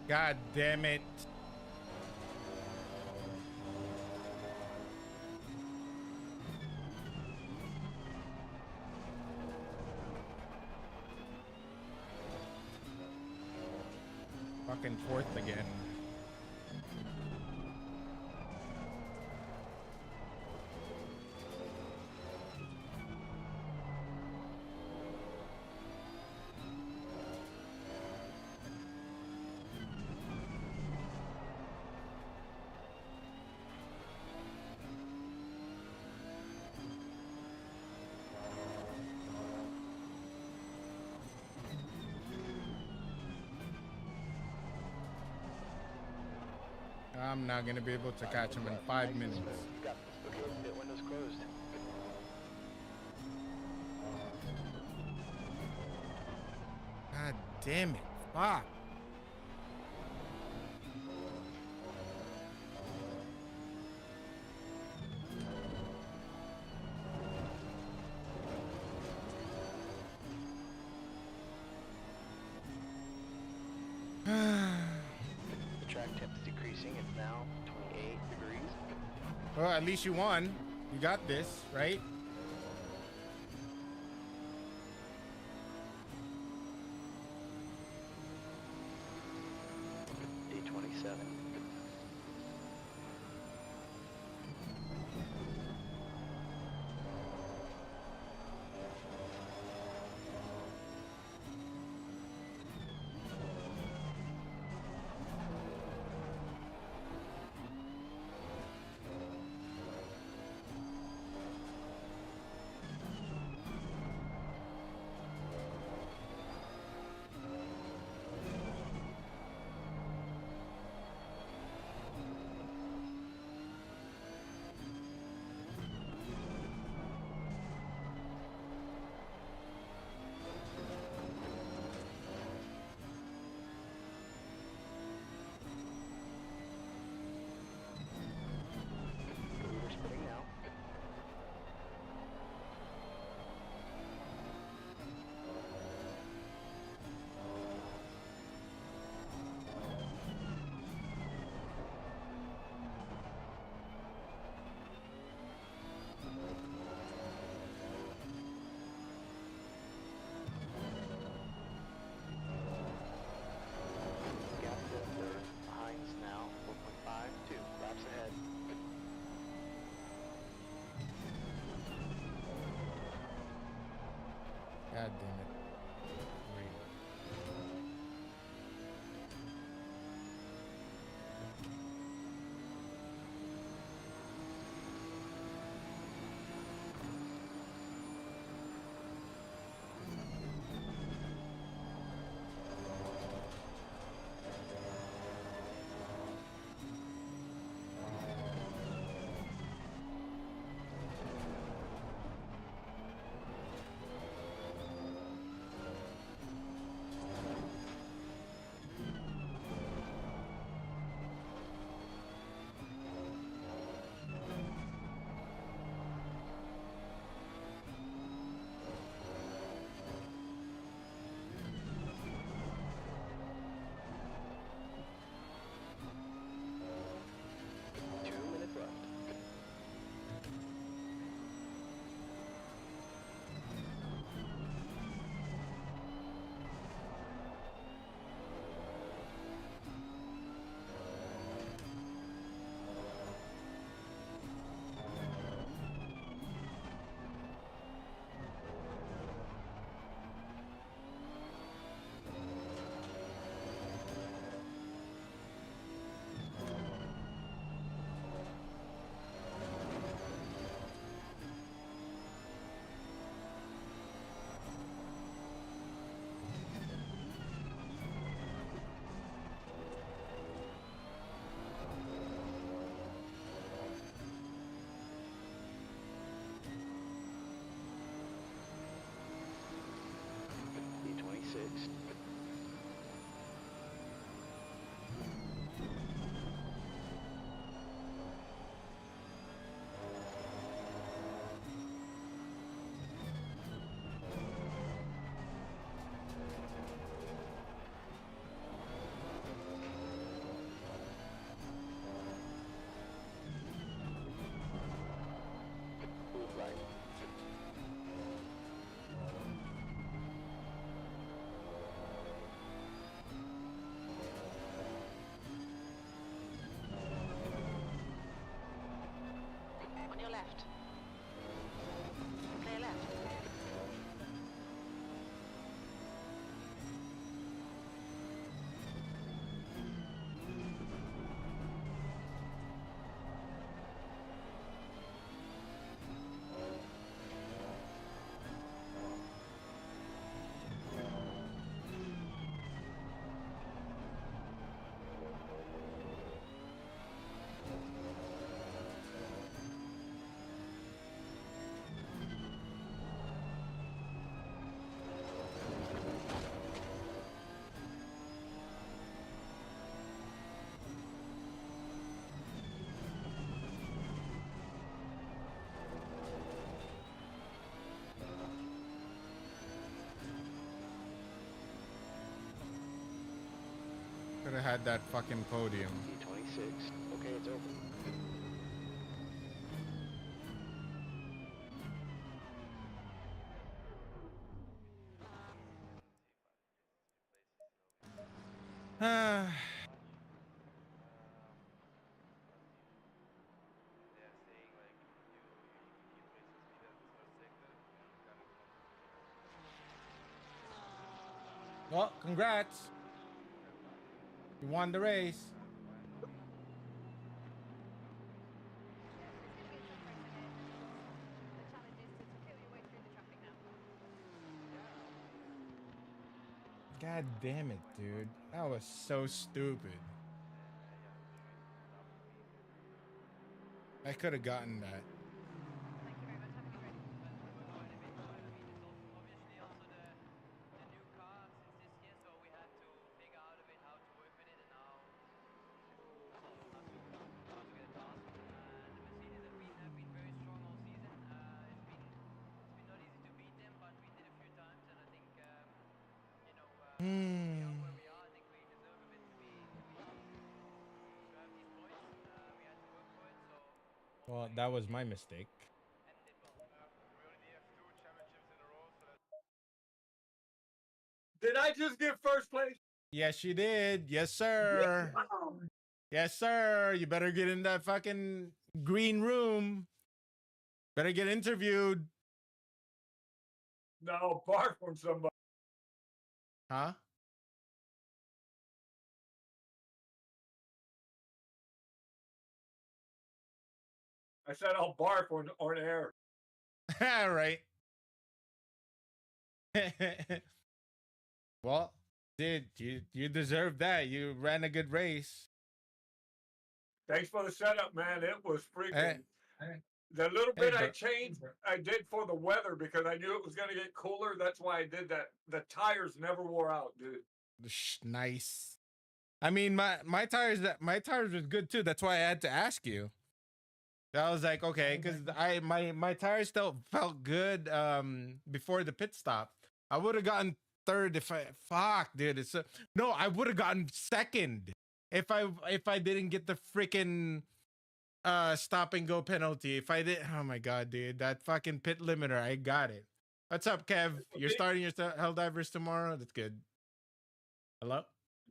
God damn it. fucking fourth again. I'm not gonna be able to catch him in 5 minutes. Got this. Okay, pit window's closed. God damn it. Fuck. The track temp's decreasing. It's now 28 degrees. Well, at least you won. You got this, right? Day 27. Could have had that fucking podium. E26. Okay, it's open. Ah. Well, congrats. You won the race. God damn it, dude. That was so stupid. I could have gotten that. Hmm. Well, that was my mistake. Did I just get first place? Yes, you did. Yes, Yeah. sir. Yes, sir. You better get in that fucking green room. Better get interviewed. No, barf from somebody. Huh? I said I'll barf on air. All right. Well, dude, you deserve that. You ran a good race. Thanks for the setup, man. It was freaking. Hey, The little hey, bit I bro. changed, I did for the weather because I knew it was going to get cooler. That's why I did that. The tires never wore out, dude. Nice. I mean, my tires was good too. That's why I had to ask you. I was like, okay, because my tires still felt good before the pit stop. I would have gotten third if I dude. No, I would have gotten second if I didn't get the freaking stop and go penalty. If I did, oh my god, dude, that fucking pit limiter, I got it. What's up, Kev? You're starting your Helldivers tomorrow. That's good. Hello.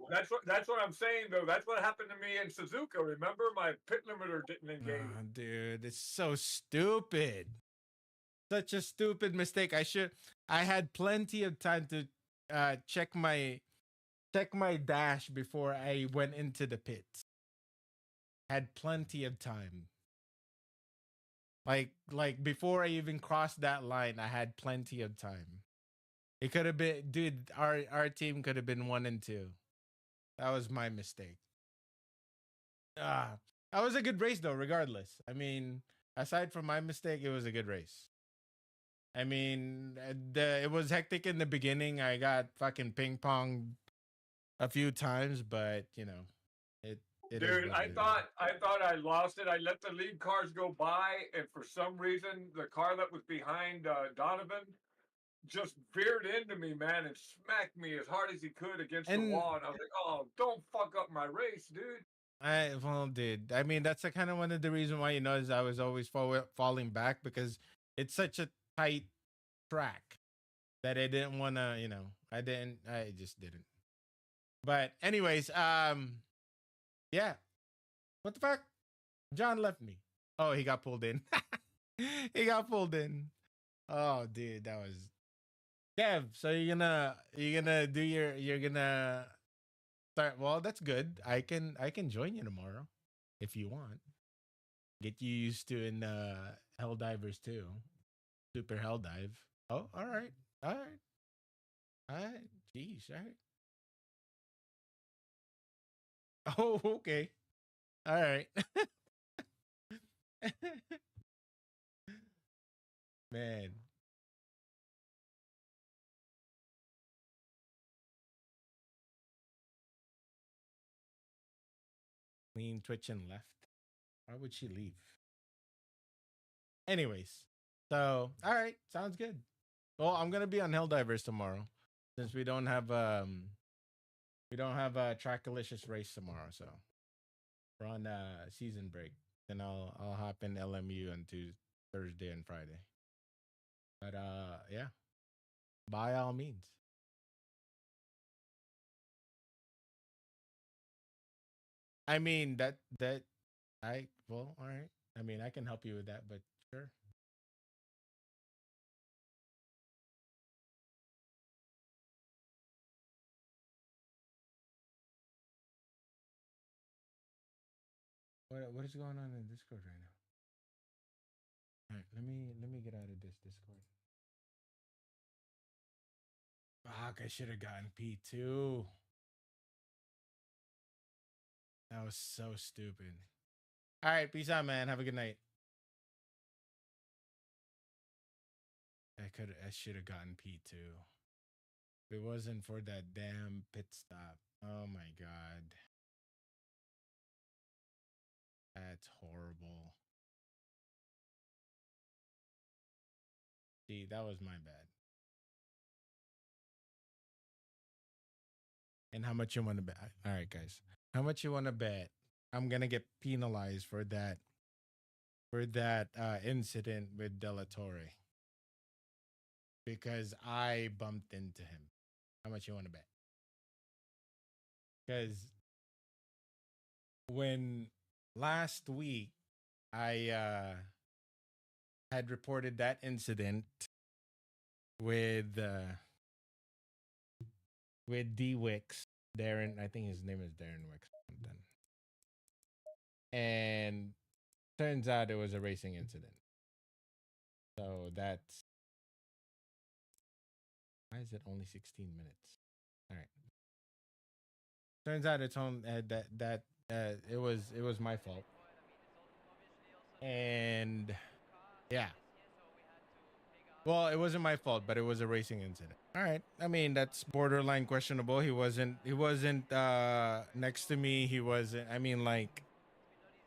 That's what I'm saying though. That's what happened to me in Suzuka. Remember, my pit limiter didn't engage. Oh, dude, it's so stupid. Such a stupid mistake. I had plenty of time to check my dash before I went into the pits. Had plenty of time. Like before I even crossed that line, I had plenty of time. It could have been, dude, our team could have been 1 and 2. That was my mistake. That was a good race though, regardless. I mean, aside from my mistake, it was a good race. I mean, it was hectic in the beginning. I got fucking ping pong a few times, but you know, it. Dude, I thought I lost it. I let the lead cars go by, and for some reason, the car that was behind Donovan just veered into me, man, and smacked me as hard as he could against the wall. And I was like, "Oh, don't fuck up my race, dude." Dude. I mean, that's kind of one of the reasons why is I was always falling back because it's such a tight track that I didn't want to. I just didn't. But anyways, yeah. What the fuck? John left me. Oh, he got pulled in. He got pulled in. Oh, dude, that was Kev. So you're gonna start. Well, that's good. I can join you tomorrow if you want. Get you used to in Helldivers too. Super Helldive. Oh, all right. All right. All right. Jeez, all right. Oh, okay. All right. Man. Clean Twitch and left. Why would she leave? Anyways. So, all right. Sounds good. Well, I'm going to be on Helldivers tomorrow since we don't have We don't have a Trackalicious race tomorrow, so we're on season break. Then I'll hop in LMU on Thursday and Friday. But yeah, by all means. I mean that I well, all right. I mean, I can help you with that, but sure. What is going on in Discord right now? All right, let me get out of this Discord. Fuck, I should have gotten P2. That was so stupid. All right, peace out, man. Have a good night. I should have gotten P2. If it wasn't for that damn pit stop. Oh my god. That's horrible. See, that was my bad. And how much you want to bet? All right, guys. How much you want to bet? I'm gonna get penalized for that incident with Della Torre because I bumped into him. How much you want to bet? Because when last week I had reported that incident with D Wicks, Darren. I think his name is Darren Wicks. Something. And turns out it was a racing incident. So that's why is it only 16 minutes? All right. Turns out it's on that it was my fault. And yeah. Well, it wasn't my fault, but it was a racing incident. All right. I mean, that's borderline questionable. He wasn't next to me. He wasn't I mean like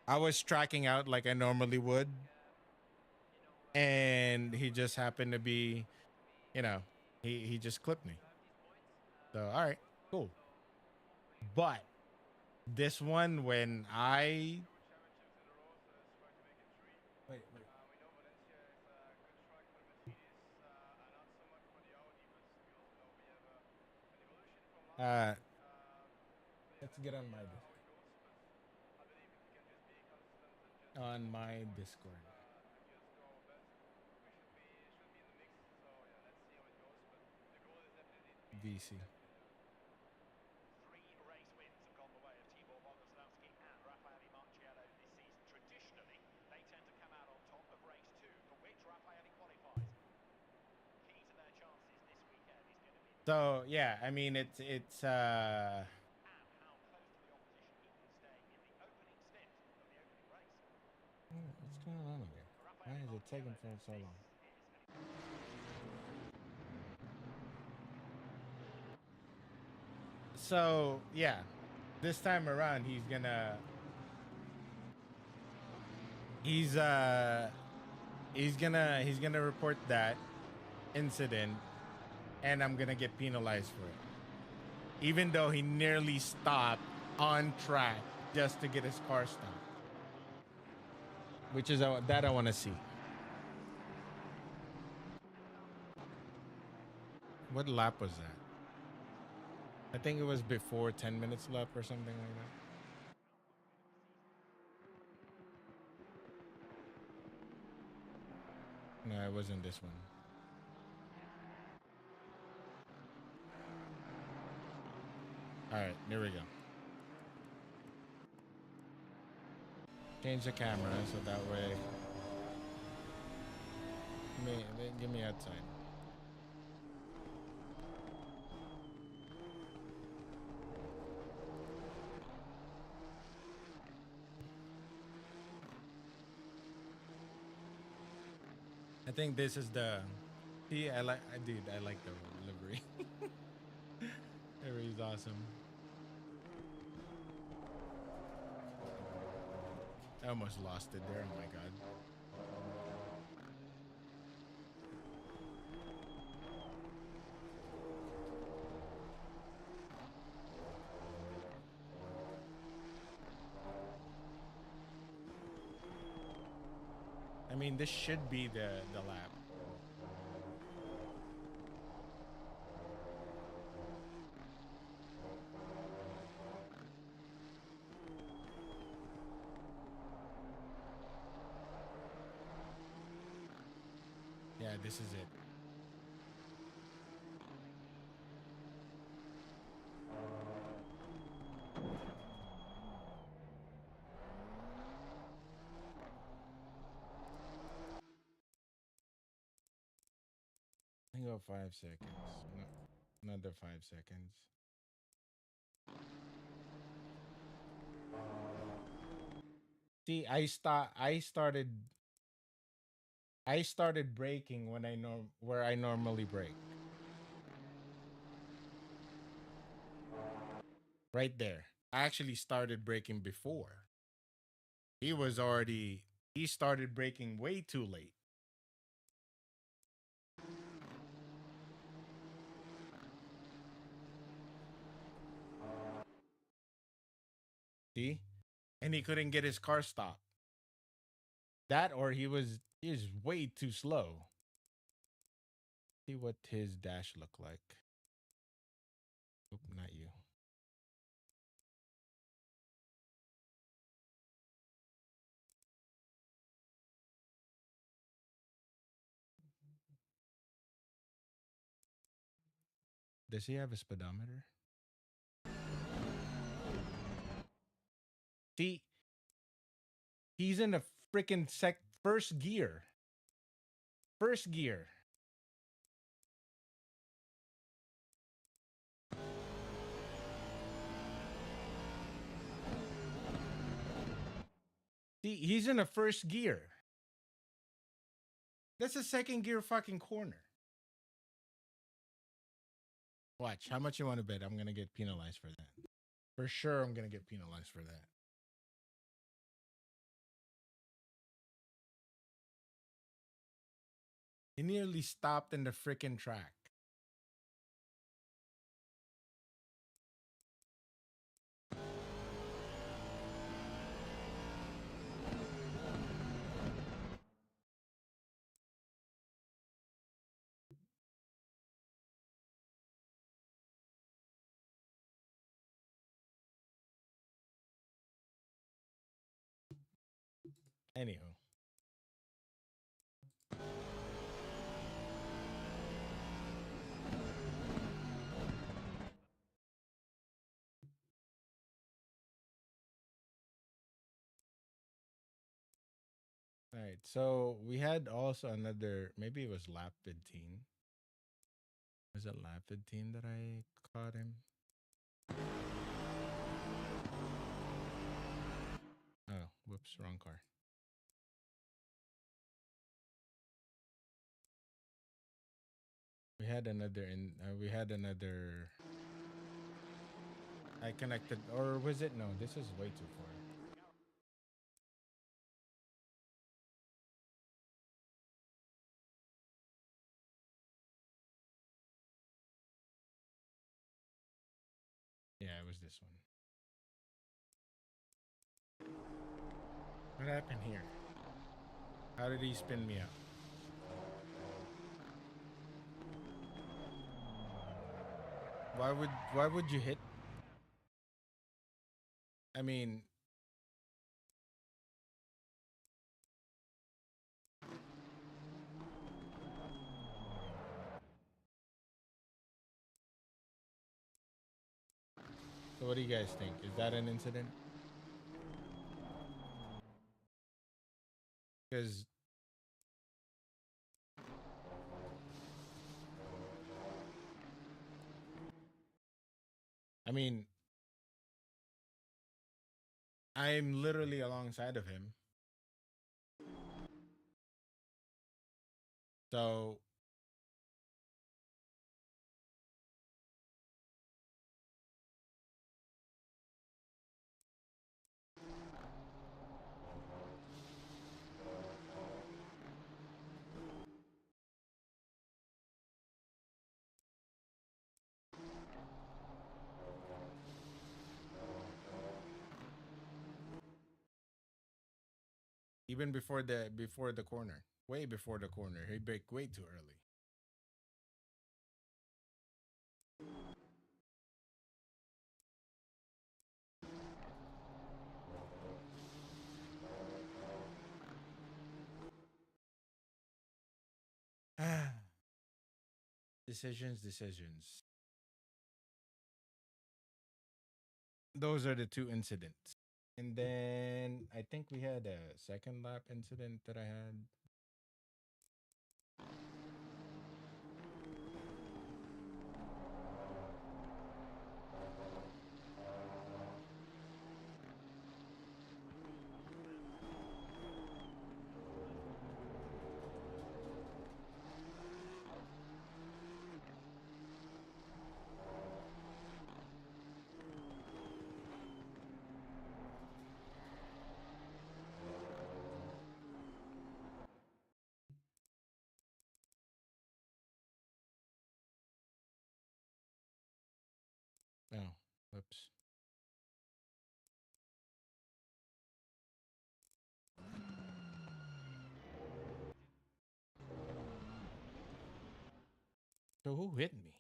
I was tracking out like I normally would. And he just happened to be, you know, he just clipped me. So, all right. Cool. But this one when I wait. Uh let's get on my Discord. VC. So yeah, I mean it's what's going on here? Why is it taking for so long? So yeah, this time around he's uh he's gonna report that incident and I'm gonna get penalized for it. Even though he nearly stopped on track just to get his car stopped. Which is that I wanna see. What lap was that? I think it was before 10 minutes left or something like that. No, it wasn't this one. All right, here we go. Change the camera so that way. Give me outside. I think this is the. See, I like the livery. Livery is awesome. I almost lost it there. Oh my god. mean, this should be the lap. Yeah, this is it. I go 5 seconds. No, another 5 seconds. See, I started braking when where I normally brake. Right there. I actually started braking before. He started braking way too late. See? And he couldn't get his car stopped. That or he was way too slow. See what his dash looked like. Oop, not you. Does he have a speedometer? See, he's in the freaking first gear. First gear. See, he's in the first gear. That's a second gear fucking corner. Watch, how much you want to bet I'm going to get penalized for that? For sure, I'm going to get penalized for that. He nearly stopped in the freaking track. Anywho. All right, so we had also another, maybe it was lap 15. Was it lap 15 that I caught him? Oh, whoops, wrong car. We had another. I connected, or was it? No, this is way too far. Yeah, it was this one. What happened here? How did he spin me out? Why would you hit? I mean, so what do you guys think? Is that an incident? Because I mean, I'm literally alongside of him. So Even before the corner, way before the corner, he braked way too early. Decisions. Those are the two incidents. And then I think we had a second lap incident that I had. Oh, whoops. So who hit me?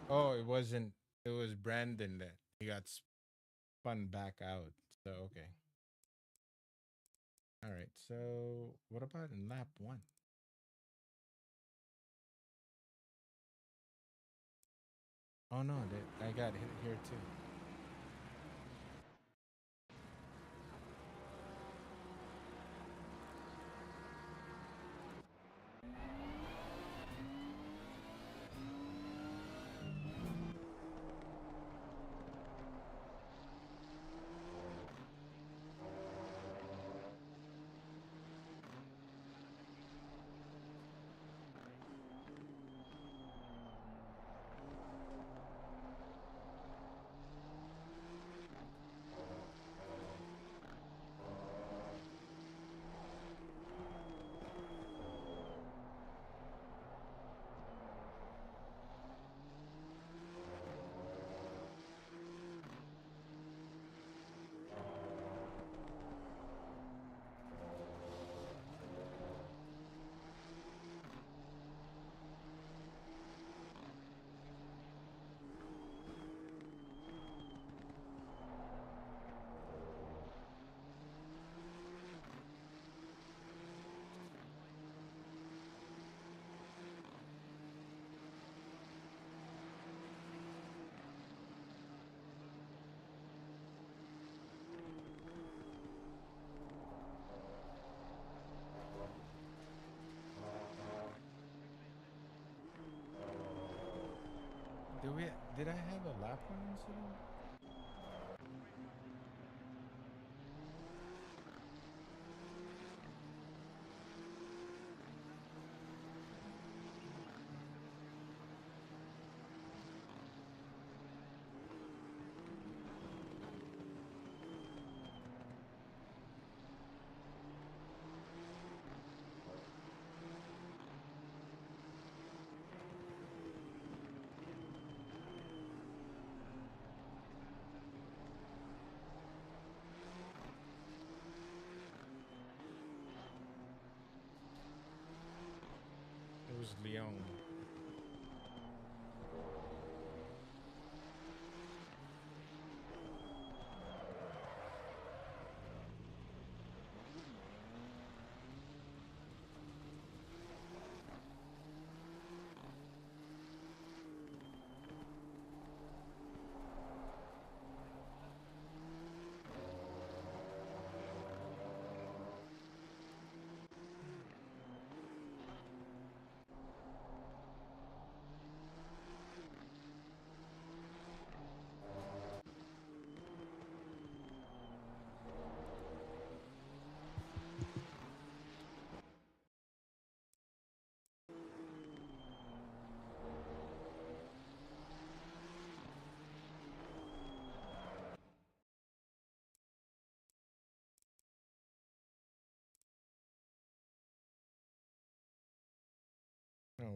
Oh, it wasn't. It was Brandon that he got spun back out. So okay. All right. So what about in lap one? Oh no, I got hit here too. Did I have a lap one incident?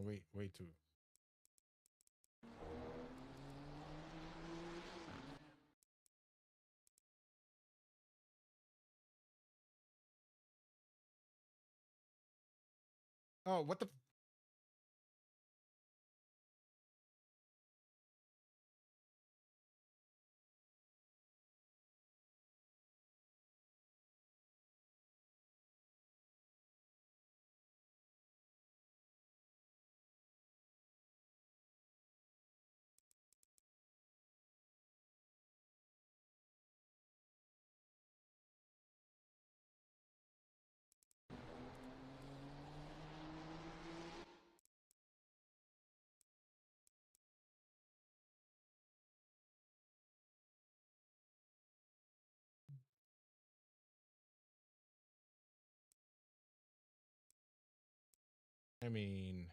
way too. Oh, what the? I mean,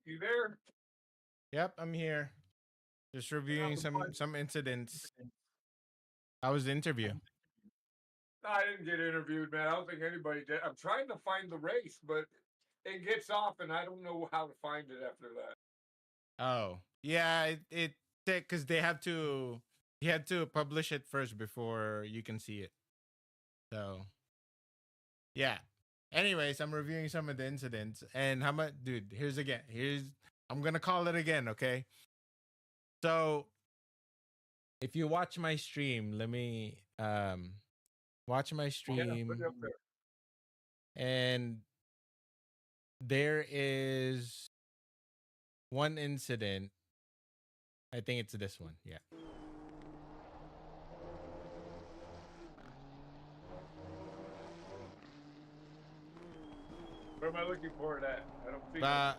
You there? yep, I'm here. Just Yeah, reviewing some incidents. How was the interview? I didn't get interviewed, man. I don't think anybody did. I'm trying to find the race, but it gets off, and I don't know how to find it after that. Oh, yeah, it because they have to you had to publish it first before you can see it. So yeah. Anyways, I'm reviewing some of the incidents and how much, dude. Here's I'm gonna call it again, okay? So if you watch my stream, let me watch my Yeah, put stream, it up there. and there is one incident. I think it's this one. Yeah. Where am I looking for it at? I don't see it.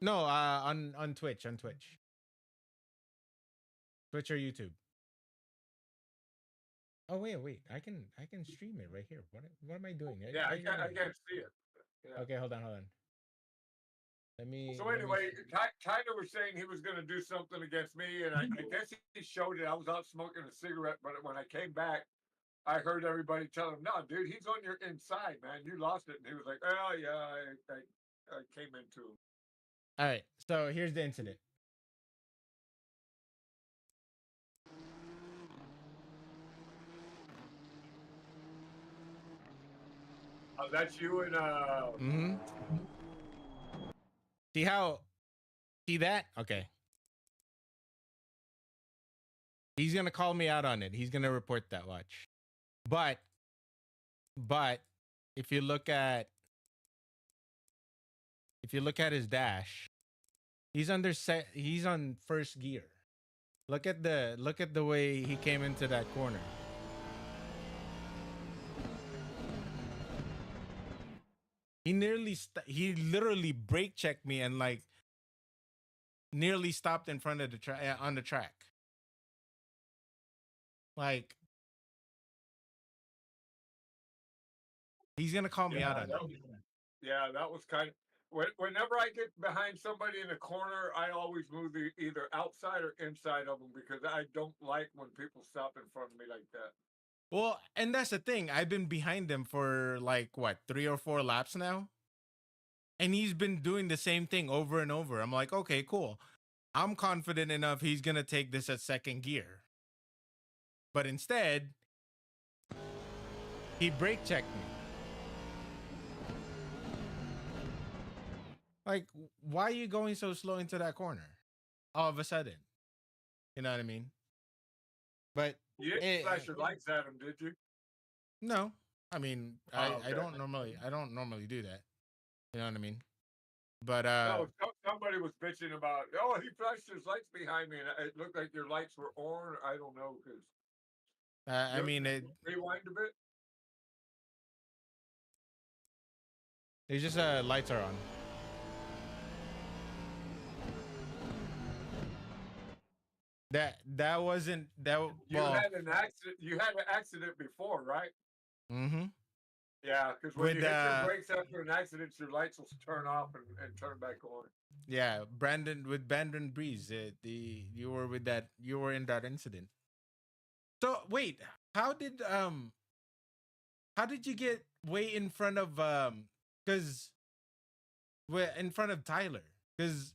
No, on Twitch, Twitch or YouTube. Oh wait, I can stream it right here. What am I doing? Yeah, I can't see it. Yeah. Okay, hold on. Let me. So let me anyway, see. Tyler was saying he was going to do something against me, and I guess he showed it. I was out smoking a cigarette, but when I came back, I heard everybody tell him, "No, dude, he's on your inside, man. You lost it." And he was like, "Oh yeah, I came into him." All right. So here's the incident. Oh, that's you and Mm-hmm. See that? Okay. He's gonna call me out on it. He's gonna report that. Watch. But if you look at his dash, he's on first gear. Look at the way he came into that corner. He literally brake checked me and like nearly stopped in front of the track on the track. Like he's gonna call me out on it. Yeah, that was kind of. Whenever I get behind somebody in a corner, I always move either outside or inside of them because I don't like when people stop in front of me like that. Well, and that's the thing. I've been behind him for like what 3 or 4 laps now, and he's been doing the same thing over and over. I'm like, okay, cool. I'm confident enough he's gonna take this at second gear, but instead, he brake checked me. Like, why are you going so slow into that corner? All of a sudden, you know what I mean? But You didn't flash your lights at him, did you? no, I mean, Oh, okay. I don't normally do that. You know what I mean? But No, somebody was bitching about. Oh, he flashed his lights behind me, and it looked like your lights were on. I don't know because. I mean, Rewind a bit. it's just lights are on. That wasn't that. You Well, had an accident. You had an accident before, right? mm-hmm. Yeah, because when with you hit your brakes after an accident, your lights will turn off and turn back on. yeah, Brandon Breeze. You were with that. You were in that incident. So wait, how did um how did you get way in front of because we're in front of Tyler because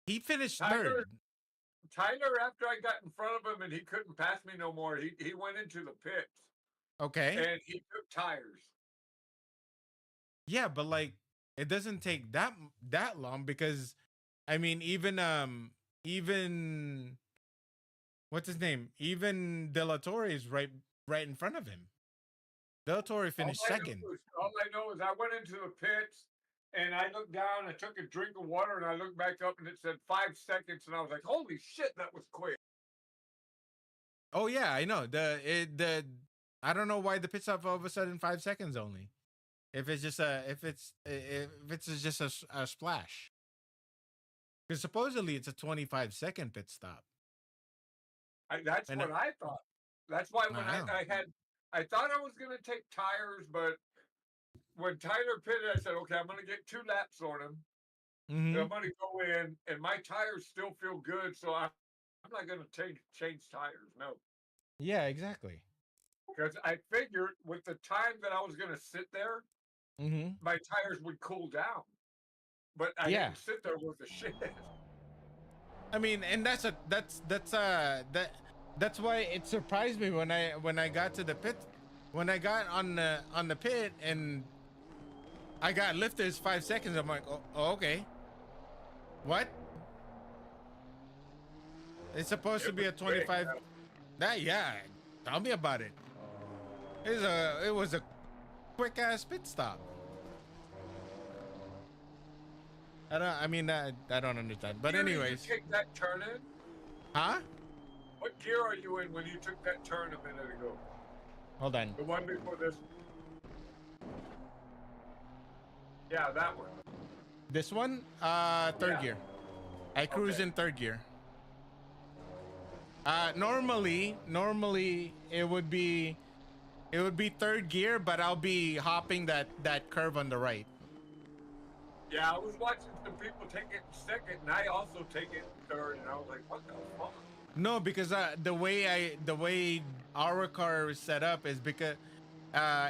he finished third. Tyler, Tyler, after I got in front of him and he couldn't pass me no more, he went into the pits Okay. and he took tires. Yeah, but like it doesn't take that long because I mean even what's his name? Even De La Torre is right in front of him. De La Torre finished second. All I know is I went into the pits and I looked down, I took a drink of water, and I looked back up and it said 5 seconds, and I was like, "Holy shit, that was quick!" Oh yeah, I know. The I don't know why the pit stop all of a sudden 5 seconds only. If it's just a splash. Because supposedly it's a 25-second pit stop. That's And what I thought. That's why when Wow. I thought I was going to take tires, but when Tyler pitted, I said, "Okay, I'm going to get 2 laps on him. And I'm going to go in, and my tires still feel good, so I'm not going to change tires, no." Yeah, exactly. Because I figured with the time that I was going to sit there, my tires would cool down. But I Yeah. didn't sit there with the shit. I mean, and that's why it surprised me when I got to the pit, when I got on the pit and I got lifted. It's 5 seconds. I'm like, oh okay. What? It's supposed to be a 25. That yeah. Tell me about it. It was a quick ass pit stop. I don't understand. But anyways, Did you take that turn in? huh? What gear are you in when you took that turn a minute ago? Hold on. The one before this. Yeah, that one. This one, third gear. I cruise in third gear. Normally it would be third gear, but I'll be hopping that curve on the right. Yeah, I was watching some people take it in second, and I also take it in third, and I was like, "What the fuck?" No, because the way our car is set up is because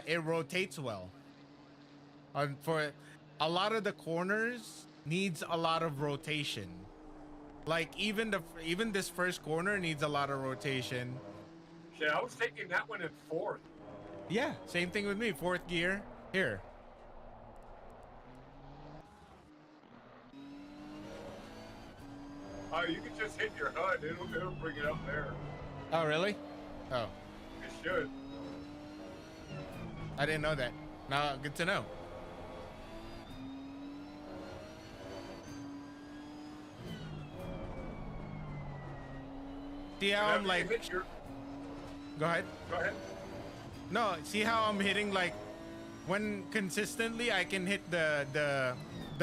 it rotates well. For a lot of the corners needs a lot of rotation. Like even this first corner needs a lot of rotation. Yeah, I was taking that one in fourth. Yeah, same thing with me. Fourth gear here. You can just hit your HUD; it'll bring it up there. Oh really? Oh, It should. I didn't know that. No, good to know. See how I'm like. Go ahead. Go ahead. No, see how I'm hitting like when consistently I can hit the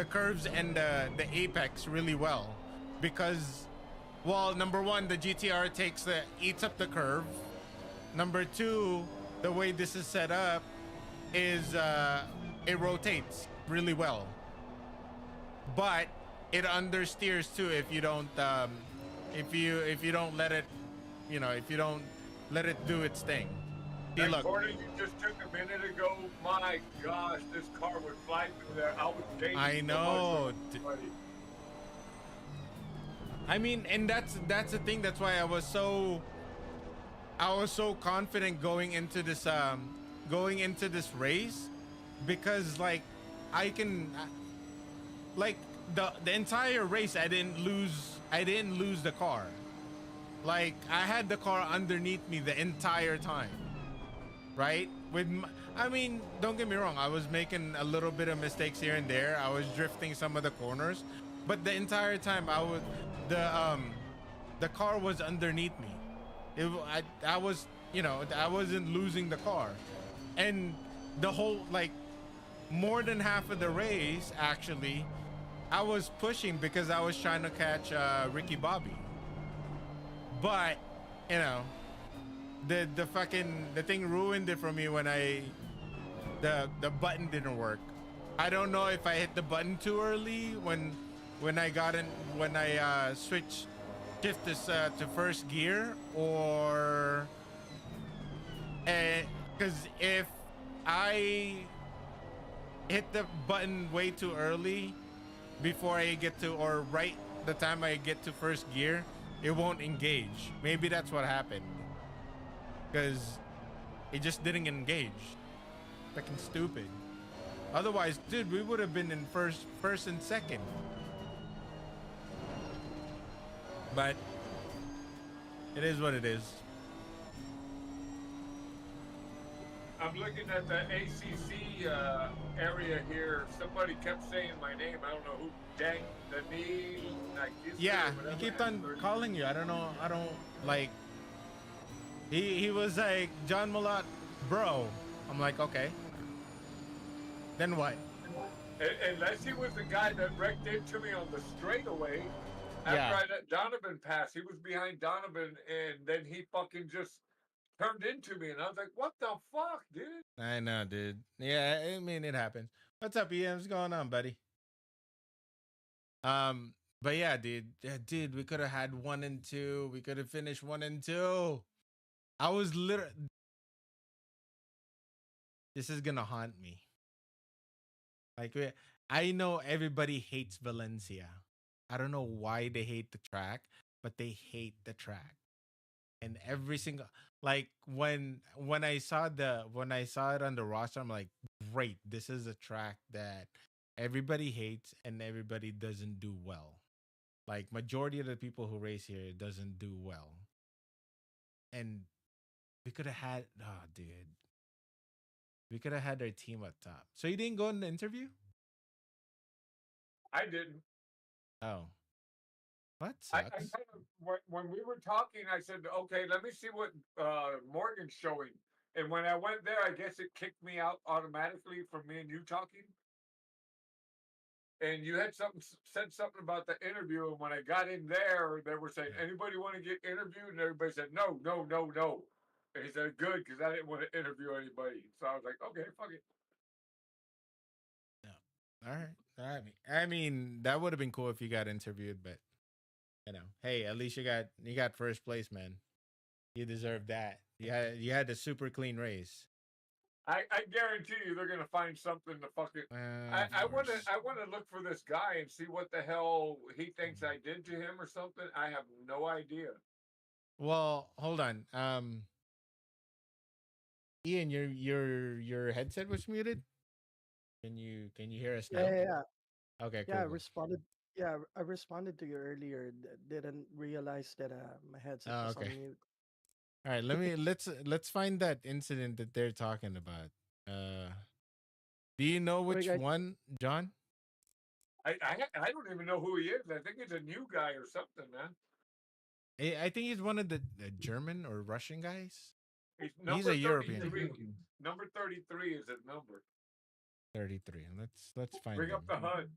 curves and the apex really well because, well, number one, the GTR eats up the curve. Number two, the way this is set up is it rotates really well, but it understeers too if you don't if you don't let it, if you don't let it do its thing. See, That look. corner you just took a minute ago, my gosh, this car would fly through there. I was dating. I know. I mean, and that's the thing. That's why I was so confident going into this race, because like I can like the entire race I didn't lose the car. Like I had the car underneath me the entire time. Right? I mean, don't get me wrong. I was making a little bit of mistakes here and there. I was drifting some of the corners, but the entire time the car was underneath me. I wasn't losing the car, and the whole like more than half of the race actually, I was pushing because I was trying to catch Ricky Bobby, but the thing ruined it for me when I the button didn't work. I don't know if I hit the button too early when I got in when I switched shift this to first gear, or because if I hit the button way too early before I get to, or right the time I get to first gear, it won't engage. Maybe that's what happened, because it just didn't engage. Fucking stupid. Otherwise, dude, we would have been in first and second. But it is what it is. I'm looking at the ACC area here. Somebody kept saying my name. I don't know who. Dang, the knee. Yeah, he kept on calling you. I don't know. I don't like. He was like, John Mulat, bro. I'm like, okay. Then what? Unless he was the guy that wrecked into me on the straightaway. After Yeah. I let Donovan pass, he was behind Donovan, and then he fucking just turned into me, and I was like, "What the fuck, dude?" I know, dude. Yeah, I mean, it happens. What's up, Ian? What's going on, buddy? But yeah, dude, we could have had 1 and 2. We could have finished 1 and 2. I was literally. This is gonna haunt me. Like, I know everybody hates Valencia. I don't know why they hate the track, but they hate the track. And every single, like, when I saw it on the roster, I'm like, great, this is a track that everybody hates and everybody doesn't do well. Like, majority of the people who race here doesn't do well. And we could have had, oh dude, we could have had our team up top. So you didn't go in the interview? I didn't. Oh, that I sucks. kind of when we were talking, I said, "Okay, let me see what Morgan's showing." And when I went there, I guess it kicked me out automatically from me and you talking. And you had said something about the interview, and when I got in there, they were saying, "Anybody want to get interviewed?" And everybody said, "No, no, no, no." And he said, "Good," because I didn't want to interview anybody. So I was like, "Okay, fuck it." No. All right. I mean, that would have been cool if you got interviewed, but hey, at least you got first place, man. You deserve that. You had the super clean race. I guarantee you, they're gonna find something to fucking. I want to look for this guy and see what the hell he thinks I did to him or something. I have no idea. Well, hold on. Ian, your headset was muted. Can you hear us now? Yeah. Okay, Yeah, cool. I responded. Yeah, I responded to you earlier. Didn't realize that my headset Oh, was okay. on mute. All right, let's find that incident that they're talking about. Do you know What do which you guys? one, John? I don't even know who he is. I think he's a new guy or something, man. I think he's one of the German or Russian guys. He's He's number a European. 33. Number 33 is his number. 33. Let's find Bring him. up the HUD.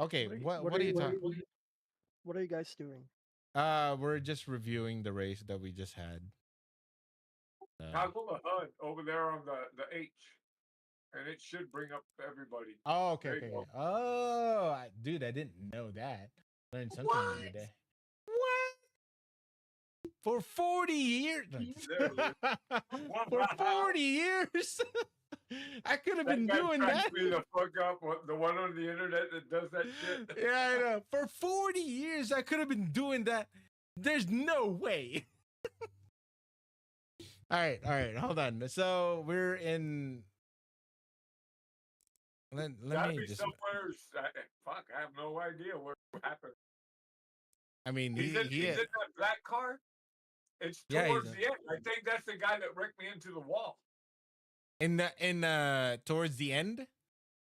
Okay, what are you talking? What are you guys doing? We're just reviewing the race that we just had. Toggle the HUD over there on the H, and it should bring up everybody. Oh, okay, There you okay. go. Oh, dude, I didn't know that. Learned something new today. What? For 40 years? There it is. For 40 years? I could have been That guy doing cracks that. me the fuck up. The one on the internet that does that shit. Yeah, I know. For 40 years, I could have been doing that. There's no way. All right. Hold on. So we're in. Let Gotta me be just. somewhere. Fuck, I have no idea what happened. I mean, He's in that black car. It's Yeah, towards the end. I think that's the guy that wrecked me into the wall. in towards the end,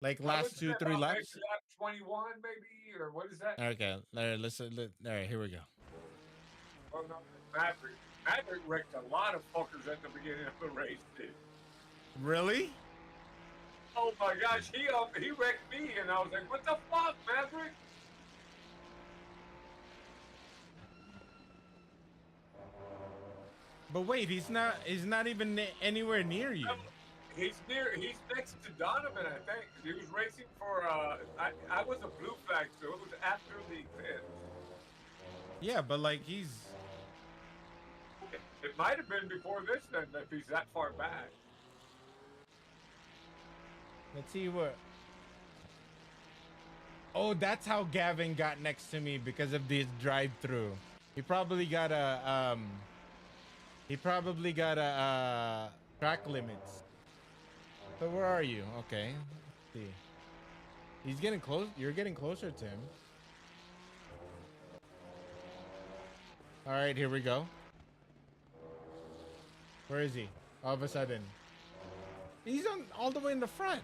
like last 2-3 laps. Lap 21, maybe, or what is that? Okay, all right, here we go. Oh no, Maverick. Maverick wrecked a lot of fuckers at the beginning of the race, dude. Really? Oh my gosh, he wrecked me, and I was like, "What the fuck, Maverick?" But wait, he's not even anywhere near you. He's next to Donovan, I think. He was racing for I was a blue flag, so it was after the pit. Yeah, but like he's. It might have been before this then, if he's that far back. Let's see what. Oh, that's how Gavin got next to me because of this drive-through. He probably got a track limits. So where are you? Okay, let's see. He's getting close. You're getting closer to him. All right, here we go. Where is he? All of a sudden, he's on all the way in the front.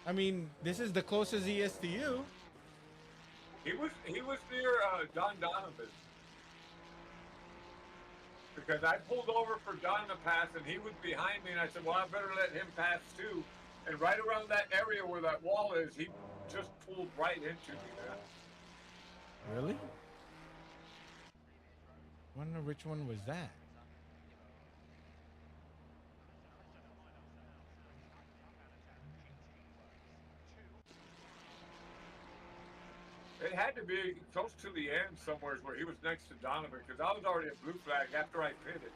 I mean, this is the closest he is to you. He was near Don Donovan. Because I pulled over for Don to pass, and he was behind me, and I said, well, I better let him pass too. And right around that area where that wall is, he just pulled right into me, man. Really? Wonder which one was that? It had to be close to the end somewhere where he was next to Donovan, because I was already a blue flag after I pitted.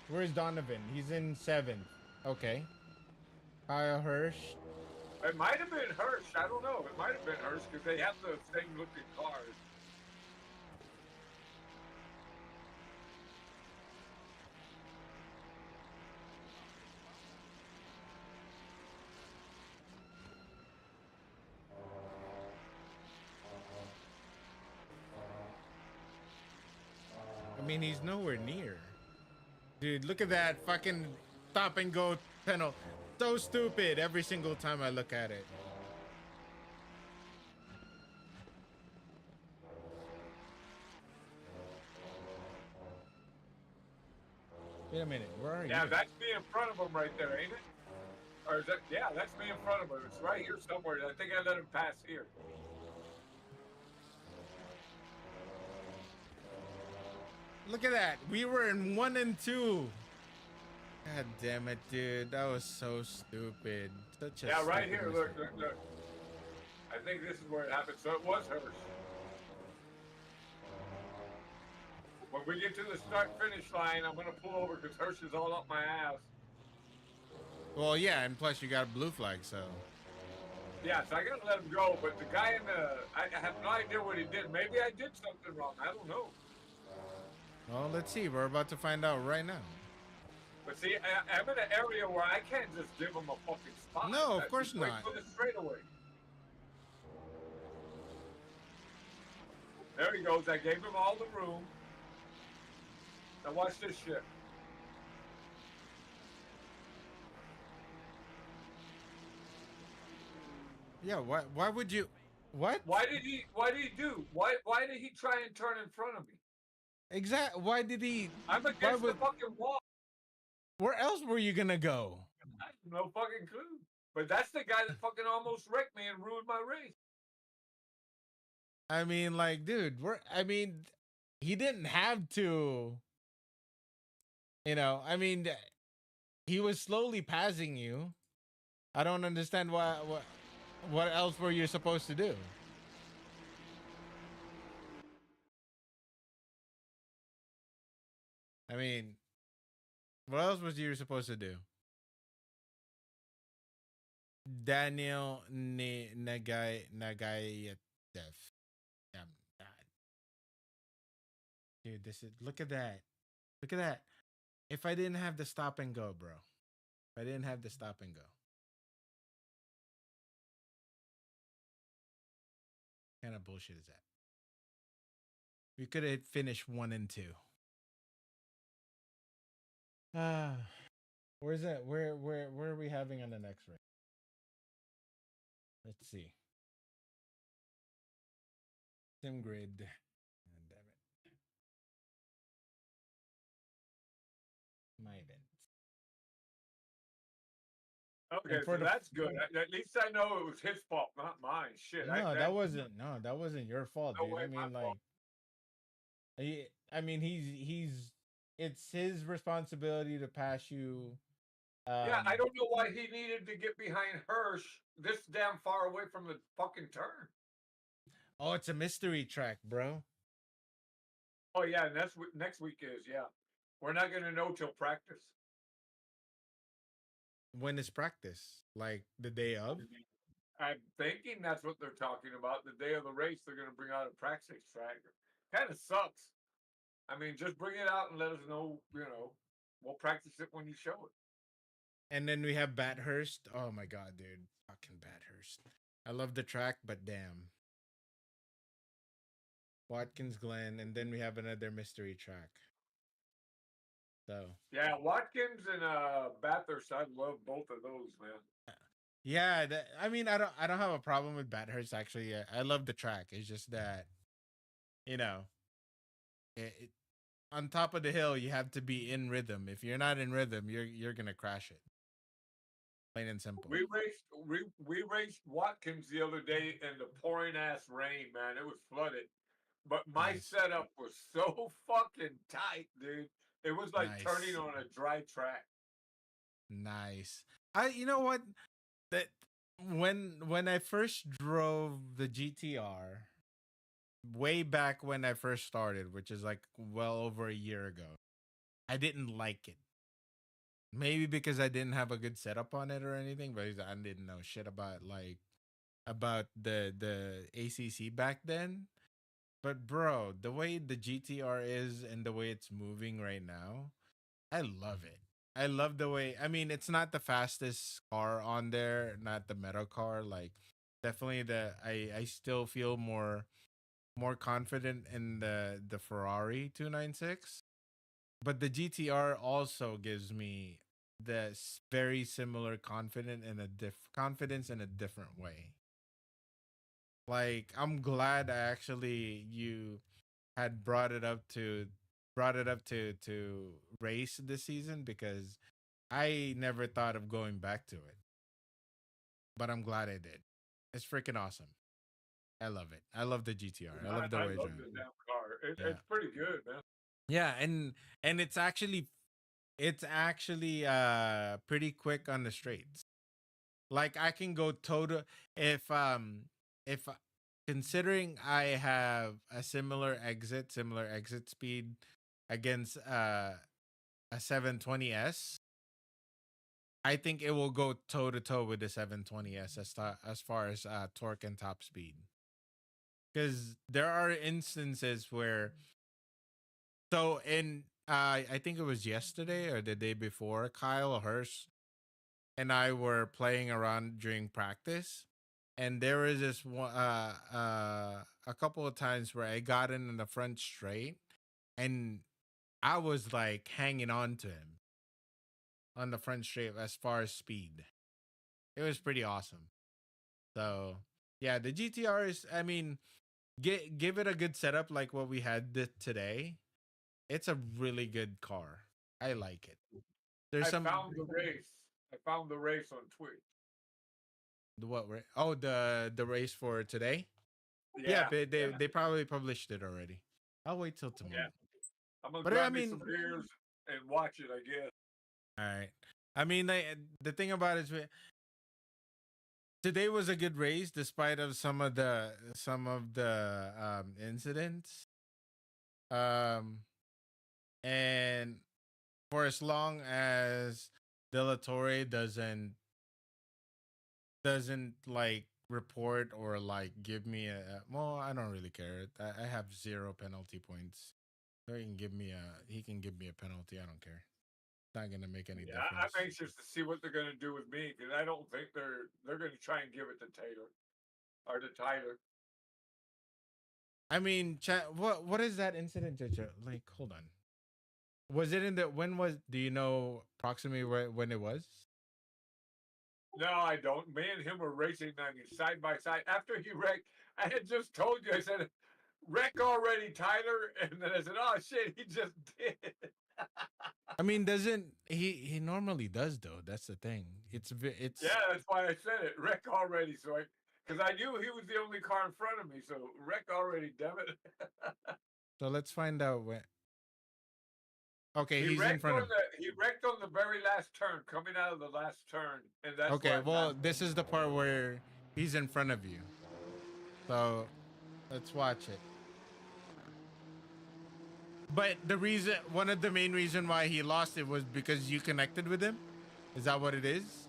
Where's Donovan? He's in 7th. Okay. Kyle Hirsch. It might have been Hirsch. I don't know. It might have been Hirsch because they have the same looking cars. I mean, he's nowhere near. Dude, look at that fucking stop and go panel. So stupid every single time I look at it. Wait a minute, where are you? Yeah, that's me in front of him right there, ain't it? Or is that? Yeah, that's me in front of him. It's right here somewhere. I think I let him pass here. Look at that. We were in 1 and 2. God damn it, dude. That was so stupid. Such a Yeah, right stupid here. mistake. Look. I think this is where it happened. So it was Hirsch. When we get to the start-finish line, I'm going to pull over because Hirsch is all up my ass. Well, yeah, and plus you got a blue flag, so. Yeah, so I got to let him go. But the guy in the... I have no idea what he did. Maybe I did something wrong. I don't know. Well, let's see. We're about to find out right now. But see, I'm in an area where I can't just give him a fucking spot. No, of course Wait not. for the straightaway. There he goes. I gave him all the room. Now watch this shit. Yeah, why would you what? Why did he do? Why did he try and turn in front of me? Exactly. Why did he I'm against the fucking wall. Where else were you gonna go? I have no fucking clue. But that's the guy that fucking almost wrecked me and ruined my race. I mean, like, dude, he didn't have to. I mean, he was slowly passing you. I don't understand what else were you supposed to do? I mean, what else was you supposed to do? Daniel Nagayev. Yeah, dude, look at that. Look at that. If I didn't have the stop and go, bro. If I didn't have the stop and go. What kind of bullshit is that? We could have finished 1 and 2. Where's that? Where are we having on the next race? Let's see. Sim grid. Oh, damn it. My event. Okay, so that's good. At least I know it was his fault, not mine. Shit. No, that wasn't your fault, No dude. way, I mean, my like, fault. I mean, he's it's his responsibility to pass you. Yeah, I Um, don't know why he needed to get behind Hirsch this damn far away from the fucking turn. oh, it's a mystery track, bro. Oh yeah, and that's what next week is. Yeah, we're not gonna know till practice. When is practice? Like the day of? I'm thinking that's what they're talking about. The day of the race, they're gonna bring out a practice track. Kind of sucks. I mean, just bring it out and let us know. We'll practice it when you show it. And then we have Bathurst. Oh my god, dude. Fucking Bathurst. I love the track, but damn. Watkins Glen, and then we have another mystery track. So Yeah, Watkins and Bathurst, I love both of those, man. yeah, I mean, I don't have a problem with Bathurst actually. I love the track. It's just that you know, it, on top of the hill, you have to be in rhythm. If you're not in rhythm, you're gonna crash it. Plain and simple. We raced Watkins the other day in the pouring ass rain, man. It was flooded. But my Nice, setup was so fucking tight, dude. It was like turning nice, on a dry track. nice. You know what that when I first drove the GTR way back when I first started, which is like well over a year ago, I didn't like it. Maybe because I didn't have a good setup on it or anything, but I didn't know shit about about the ACC back then. But bro, the way the GTR is and the way it's moving right now, I love it. I love the way. I mean, it's not the fastest car on there, not the metal car. Like, definitely I still feel more confident in the Ferrari 296. But the GTR also gives me this very similar confidence in a different way. Like, I'm glad I actually you had brought it up to race this season because I never thought of going back to it. But I'm glad I did. It's freaking awesome. I love it. I love the GTR. I love the I way it love drives. the damn car. Yeah. It's pretty good, man. Yeah, and it's actually pretty quick on the straights. Like I can go total if considering I have a similar exit speed against a 720S, I think it will go toe to toe with the 720S as far as torque and top speed. Because there are instances where so in I think it was yesterday or the day before, Kyle Hirsch and I were playing around during practice, and there was this one, a couple of times where I got in the front straight, and I was like hanging on to him on the front straight as far as speed. It was pretty awesome. So yeah, the GTR is. I mean, give it a good setup like what we had today. It's a really good car. I like it. There's I some found the race. I found the race on Twitch. the what? Oh, the race for today. Yeah, Yeah, but yeah, they probably published it already. I'll wait till tomorrow. yeah. I'm gonna But I grab me some mean, beers and watch it, I guess. all right. I mean, the thing about it is, today was a good race despite of some of the incidents. Um, and for as long as De La Torre doesn't like report or like give me well, I don't really care. I have zero penalty points. So he can give me a penalty. I don't care. It's not gonna make any Yeah, difference. I'm anxious to see what they're gonna do with me because I don't think they're gonna try and give it to Taylor or to Tyler. I mean, chat. What is that incident, Jojo? Like, hold on. Was it in the when was? Do you know approximately when it was? No, I don't. Me and him were racing I mean, side by side. After he wrecked, I had just told you. I said, "Wreck already, Tyler," and then I said, "Oh shit, he just did." I mean, doesn't he normally does though? That's the thing. It's Yeah, that's why I said it. Wreck already, so because I knew he was the only car in front of me. So wreck already, damn it. So let's find out when. Okay, He he's in wrecked front on of. the very last turn, coming out of the last turn, and that's why Okay, I well, passed him. this is the part where he's in front of you. So let's watch it. But one of the main reason why he lost it was because you connected with him. Is that what it is?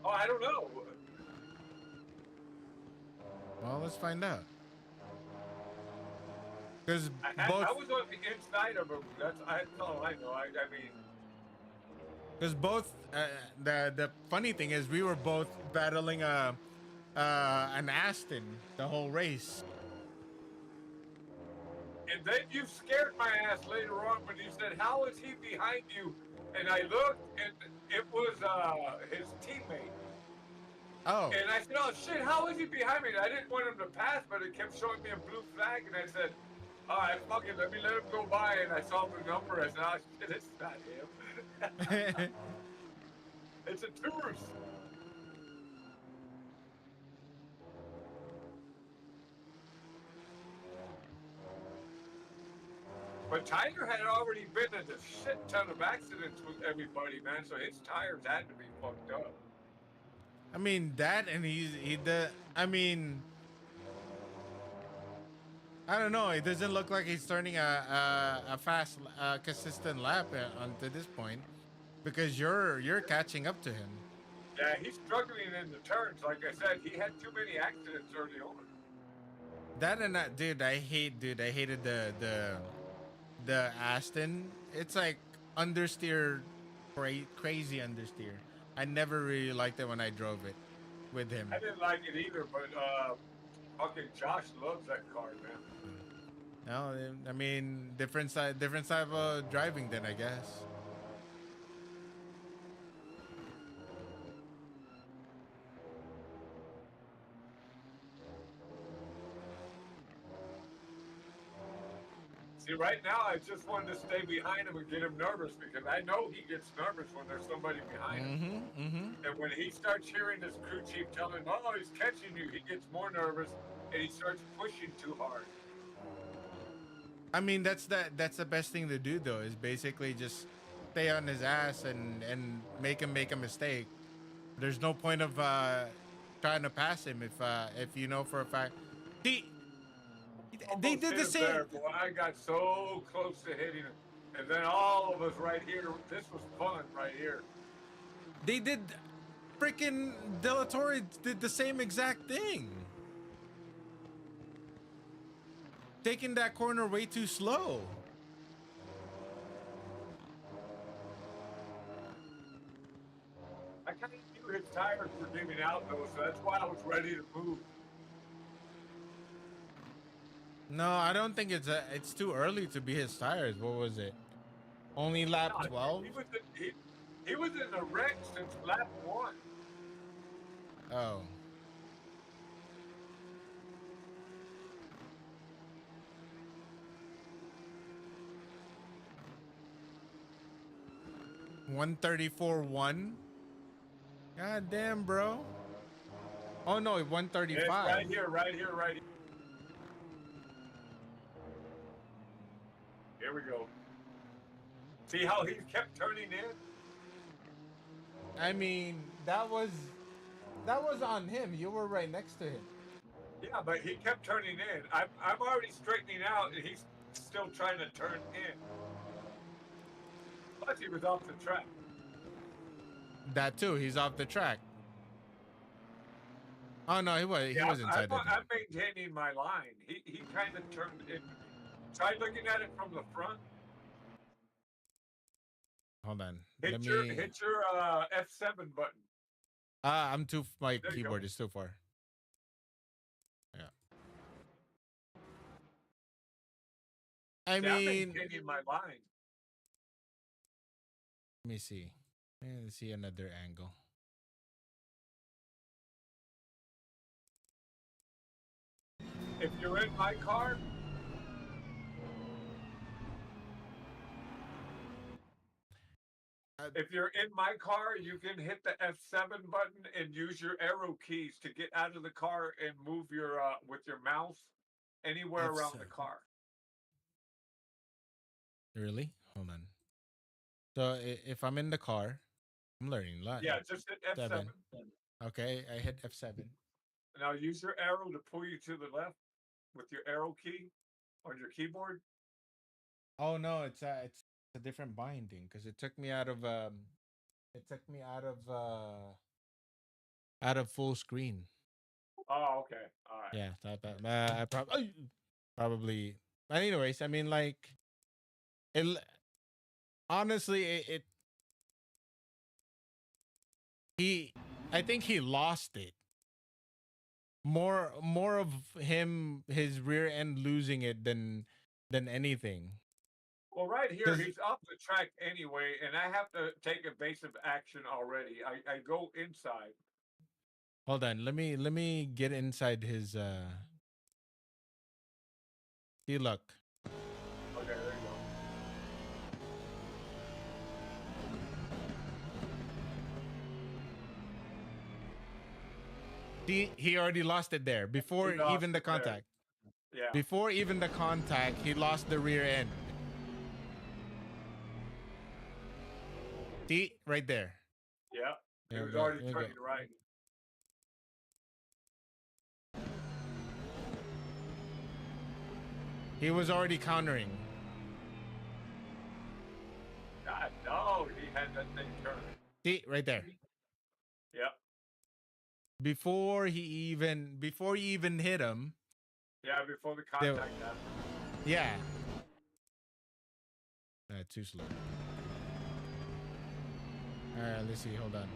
Oh, I don't know. Well, let's find out. Because I both, was on the inside of him. That's all I know. I mean, because both. The funny thing is, we were both battling an Aston the whole race. and then you scared my ass later on when you said, "How is he behind you?" And I looked, and it was his teammate. Oh, And I said, "Oh shit, how is he behind me?" And I didn't want him to pass, but it kept showing me a blue flag, and I said, "All right, fuck it, let him go by." And I saw the number. I said, "Oh shit, it's not him. It's a tourist." But Tiger had already been in a shit ton of accidents with everybody, man. So his tires had to be fucked up. I mean that, and he the. I mean, I don't know. It doesn't look like he's turning a fast, consistent lap onto this point because you're catching up to him. Yeah, he's struggling in the turns. Like I said, he had too many accidents early on. That and that, dude. Dude, I hated the Aston. It's like understeer, crazy understeer. I never really liked it when I drove it with him. I didn't like it either, but fucking Josh loves that car, man. No, I mean different type of driving. Then I guess. See, right now, I just wanted to stay behind him and get him nervous because I know he gets nervous when there's somebody behind him. Mm-hmm. Mm-hmm. And when he starts hearing his crew chief tell him, "Oh, he's catching you," he gets more nervous and he starts pushing too hard. I mean, that's the best thing to do though, is basically just stay on his ass and make him make a mistake. There's no point of trying to pass him if you know for a fact. He they Almost did hit the him same. there, boy. I got so close to hitting him. And then all of us right here, this was fun right here. They did freaking Delatorre did the same exact thing. Taking that corner way too slow. I kind of knew his tires were giving out, though, so that's why I was ready to move. No, I don't think it's too early to be his tires. What was it? Only lap No, 12? he was in the wreck since lap one. Oh. $134.1. God damn, bro. Oh no, It's 135. right here, right here, right here. Here we go. See how he kept turning in? I mean, that was on him. You were right next to him. Yeah, but he kept turning in. I'm already straightening out, and he's still trying to turn in. Plus, he was off the track. That too. He's off the track. Oh no, he was Yeah, inside the track. I'm maintaining my line. He kind of turned in. Try looking at it from the front. Hold on. Hit your F7 button. I'm too. My There you keyboard go. is too far. Yeah. I I'm mean, maintaining my line. let me see. Let's see another angle. If you're in my car, if you're in my car, you can hit the F7 button and use your arrow keys to get out of the car and move your with your mouse anywhere around the F7. car. Really? Hold on. So if I'm in the car, I'm learning a lot. Yeah, just hit F7. Okay, I hit F7. Now use your arrow to pull you to the left with your arrow key on your keyboard. Oh no, it's a different binding because it took me out of full screen. Oh, okay. All right. Yeah, I probably. But anyways, I mean, like, honestly, he, I think he lost it. More of him, his rear end losing it than anything. Well, right here, 'Cause- he's off the track anyway, and I have to take evasive action already. I go inside. Hold on, let me get inside his. See, look. Okay, there you go. See, he already lost it there before He lost even the it there. contact. Yeah. Before even the contact, he lost the rear end. See, right there. Yeah. He Yeah, was but- already yeah, turning but- right. He was already countering. God, no, he had that thing turning. See, right there. Yeah. Before he even hit him. Yeah, before the contact happened. Yeah. Too slow. All right, let's see. Hold on.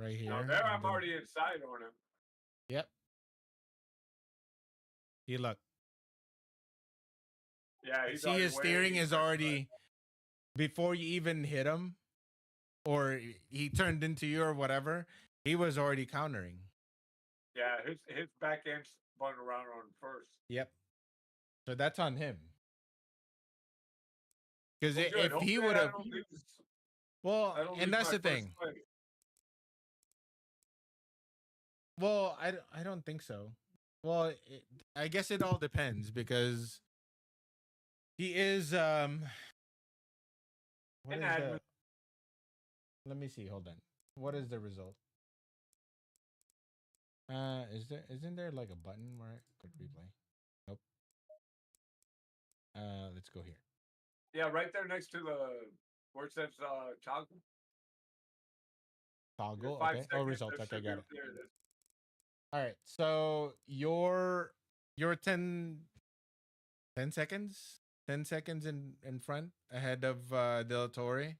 Right here. Now there, and I'm then- already inside on him. Yep. See, look. Yeah, he's See, already his steering way is to the already before you even hit him, or he turned into you or whatever. He was already countering. Yeah, his back end spun around on him first. Yep. So that's on him. Because Well, good. if he Hopefully would I have, don't lose- well, I don't and lose that's my the thing. first place. Well, I don't think so. Well, I guess it all depends because he is what An is admin. the? Let me see. Hold on. What is the result? Isn't there like a button where I could replay? Nope. Let's go here. Yeah, right there next to the where it says toggle. Toggle. 5 Okay. seconds. Oh, result. there Okay, should got be- it. There it is. All right. So you're 10 seconds, 10 seconds in front ahead of Del Torre.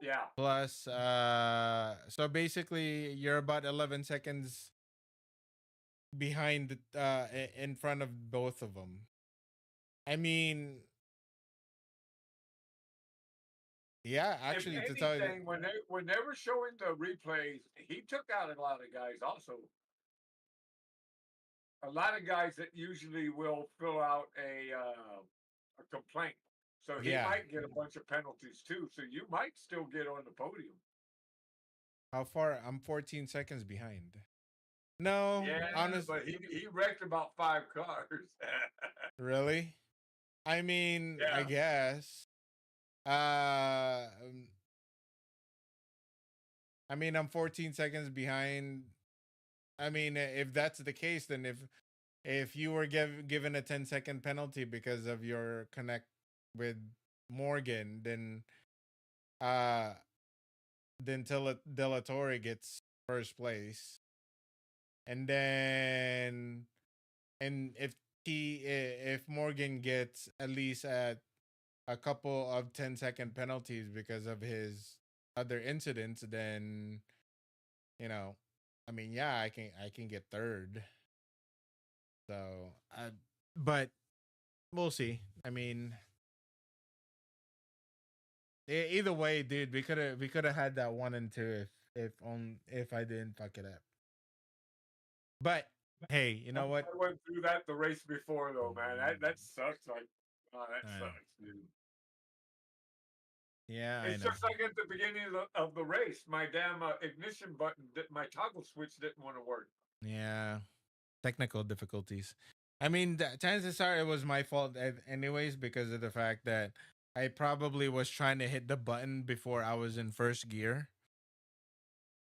Yeah. Plus, so basically, you're about 11 seconds behind, in front of both of them. I mean, yeah, actually, If to tell you, anything, when they were showing the replays, he took out a lot of guys. Also, a lot of guys that usually will fill out a complaint. So he Yeah. might get a bunch of penalties too. So you might still get on the podium. how far? I'm 14 seconds behind. No, Yeah, honestly, but he wrecked about 5 cars. really? I mean, I Yeah. guess. I mean, I'm 14 seconds behind. I mean, if that's the case, then if you were given a 10-second penalty because of your connect with Morgan, then De La Torre gets first place, and then if Morgan gets at least at a couple of 10-second penalties because of his other incidents, then I mean, yeah, I can get third. So, but we'll see. I mean, either way, dude, we could have had that 1 and 2 if I didn't fuck it up. But hey, you know what? I went through that the race before though, man. That sucks. Like, oh, that I know. sucks, dude. Yeah, I It's know. just like at the beginning of the race, my damn ignition button, my toggle switch didn't want to work. Yeah, technical difficulties. I mean, chances are it was my fault anyways because of the fact that I probably was trying to hit the button before I was in first gear.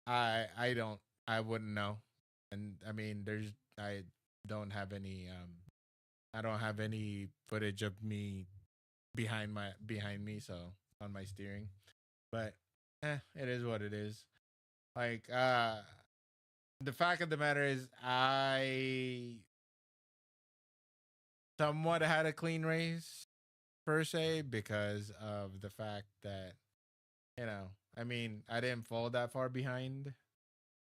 I don't I wouldn't know. And I mean, I don't have any I don't have any footage of me behind me, so on my steering. But it is what it is. Like the fact of the matter is I somewhat had a clean race per se because of the fact that you know, I mean, I didn't fall that far behind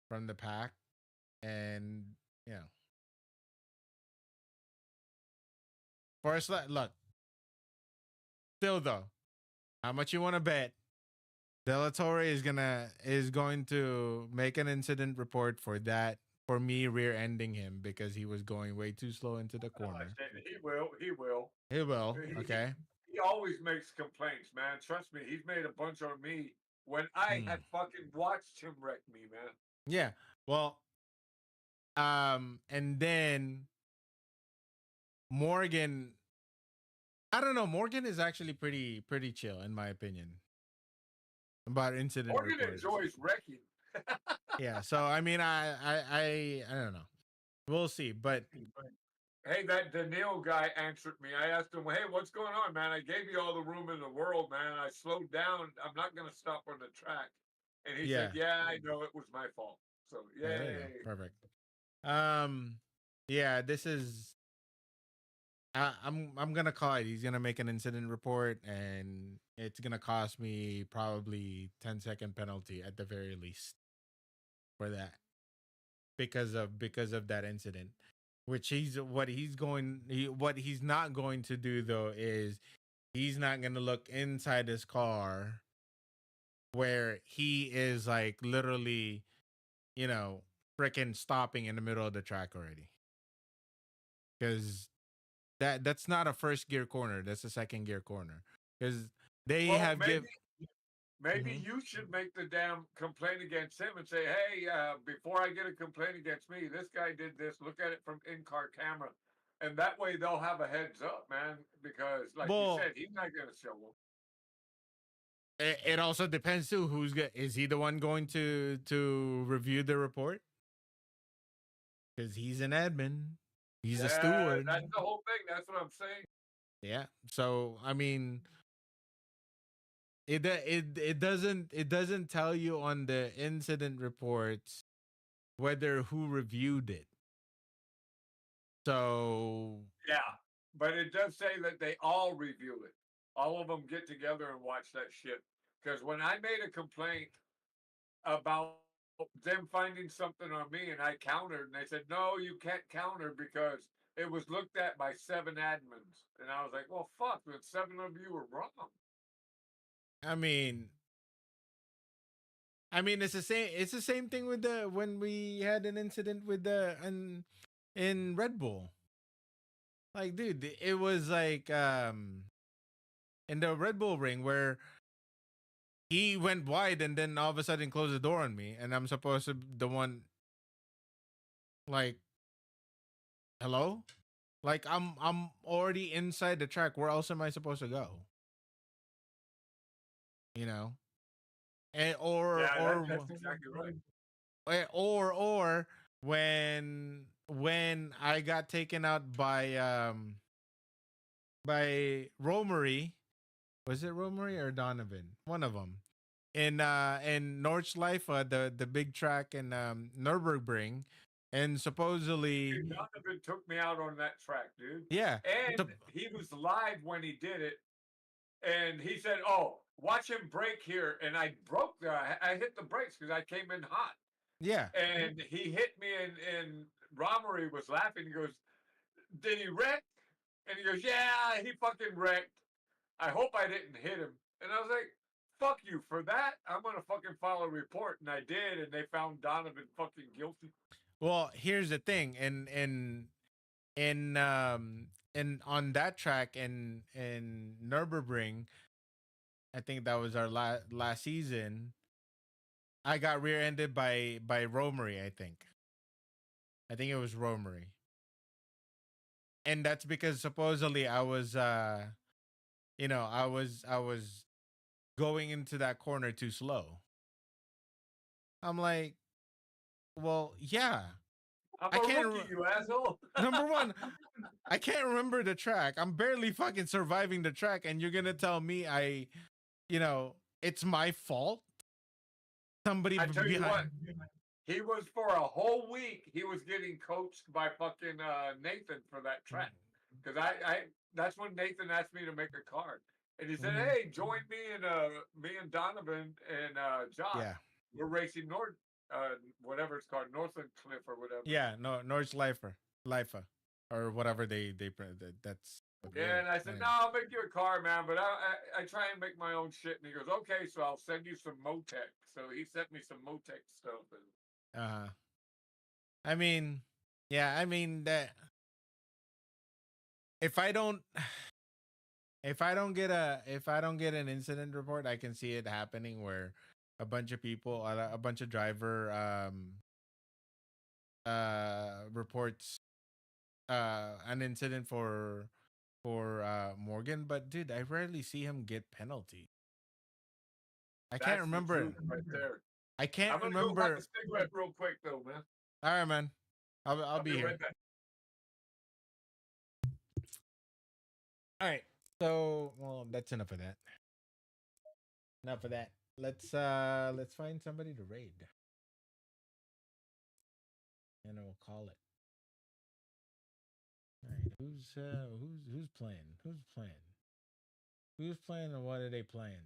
from the pack, and you know, look, still though, how much you want to bet? Delatorre is going to make an incident report for that for me rear-ending him because he was going way too slow into the I corner. said, he will. He will. He will, He, okay. he always makes complaints, man. Trust me, he's made a bunch on me when I Mm. had fucking watched him wreck me, man. Yeah. Well, and then Morgan, I don't know. Morgan is actually pretty chill in my opinion about incident Morgan reports. enjoys wrecking. Yeah. So I mean, I don't know. We'll see. But Hey, that Daniil guy answered me. I asked him, "Hey, what's going on, man? I gave you all the room in the world, man. I slowed down. I'm not going to stop on the track." And he said, yeah, "Yeah, I know it was my fault." So, yeah. There you go. yay. Perfect. Um, yeah. This is. I'm gonna call it. He's gonna make an incident report, and it's gonna cost me probably 10-second penalty at the very least for that because of that incident. Which what he's not going to do though is he's not gonna look inside his car where he is like literally, you know, freaking stopping in the middle of the track already. Because that's not a first gear corner, that's a second gear corner. Because they Well, have give maybe Mhm. you should make the damn complaint against him and say, "Hey, before I get a complaint against me, this guy did this. Look at it from in-car camera." And that way they'll have a heads up, man, because like you Well, said, he's not going to show them. it also depends too is he the one going to review the report? Because he's an admin, he's a Yeah, steward. that's the whole thing. That's what I'm saying. Yeah. So I mean, it doesn't tell you on the incident reports whether who reviewed it. So Yeah, but it does say that they all review it. All of them get together and watch that shit. Because when I made a complaint about them finding something on me and I countered, and they said, "No, you can't counter because it was looked at by 7 admins." And I was like, "Well, fuck, then 7 of you were wrong." I mean, it's the same thing with the when we had an incident with the in Red Bull. Like, dude, it was like in the Red Bull ring where he went wide and then all of a sudden closed the door on me, and I'm supposed to be the one like, hello, like I'm already inside the track. Where else am I supposed to go? You know, and Yeah, that's exactly right. or when I got taken out by Romery, was it Romery or Donovan? One of them. In Nordschleife, the big track in Nürburgring, and supposedly, Dude, Donovan took me out on that track, dude. yeah, And sup- he was live when he did it. And he said, "Oh, watch him brake here." And I broke I hit the brakes because I came in hot. yeah. And he hit me, and Romery was laughing. He goes, "Did he wreck?" And he goes, "Yeah, he fucking wrecked. I hope I didn't hit him." And I was like, "Fuck you for that. I'm gonna fucking file a report." And I did, and they found Donovan fucking guilty. Well, here's the thing, and on that track in Nürburgring, I think that was our last season. I got rear-ended by Romery. I think it was Romery. and that's because supposedly I was I was going into that corner too slow. I'm like, well, yeah. I'm I a can't rookie, you asshole. number one, I can't remember the track. I'm barely fucking surviving the track, and you're gonna tell me it's my fault? Somebody I tell you what, behind. he was for a whole week. He was getting coached by fucking Nathan for that track because I that's when Nathan asked me to make a card, and he said, Mhm. "Hey, join me and Donovan and Josh. Yeah, We're racing North, whatever it's called, Northland Cliff or whatever." yeah, no, Norge Lifer, or whatever that's what it Yeah, is. and I said, "No, Anyway, I'll make you a car, man, but I try and make my own shit." And he goes, "Okay, so I'll send you some Motec." So he sent me some Motec stuff, and uh, I mean, yeah, I mean that if I don't, if I don't get an incident report, I can see it happening where a bunch of people, a bunch of driver reports an incident for Morgan, but dude, I rarely see him get penalty. I can't that's the remember it. truth right there. I I'm can't gonna go have a remember. cigarette real quick though, man. All right, man. I'll I'll be be here. right back. All right. So, well, that's enough of that. Enough of that. Let's find somebody to raid, and we'll call it. All right. Who's playing? Who's playing? Who's playing and what are they playing?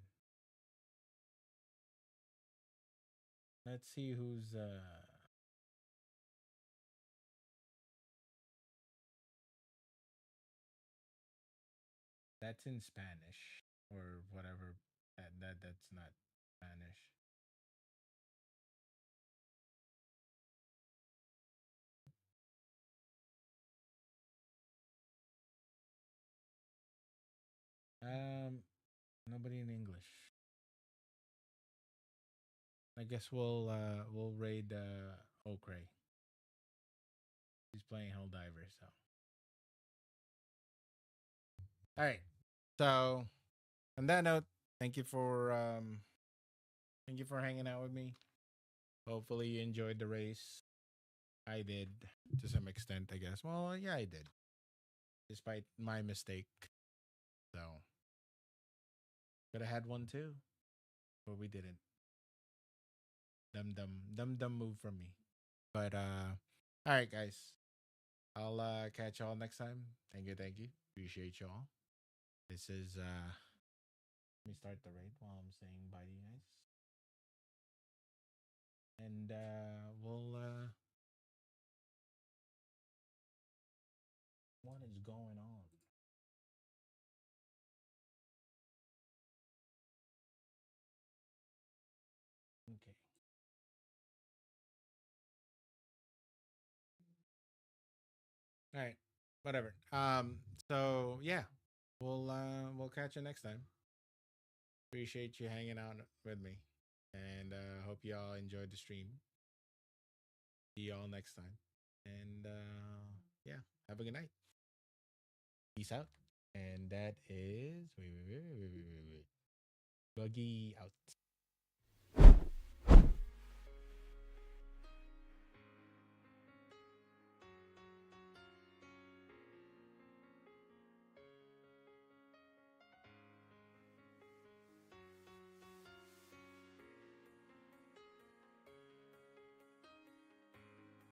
Let's see who's that's in Spanish or whatever. That's not Spanish. Um, nobody in English. I guess we'll raid Okray. He's playing Helldiver, so. All right. So, on that note, thank you for hanging out with me. Hopefully you enjoyed the race. I did to some extent, I guess. Well, yeah, I did. Despite my mistake. So, could have had one too, but we didn't. Dumb move from me. But all right, guys. I'll catch y'all next time. Thank you. Appreciate y'all. This is let me start the raid while I'm saying bye to you guys. And we'll what is going on? Okay. All right. Whatever. So yeah. We'll catch you next time. Appreciate you hanging out with me. And hope y'all enjoyed the stream. See y'all next time. And yeah, have a good night. Peace out. And that is wait. Buggy out.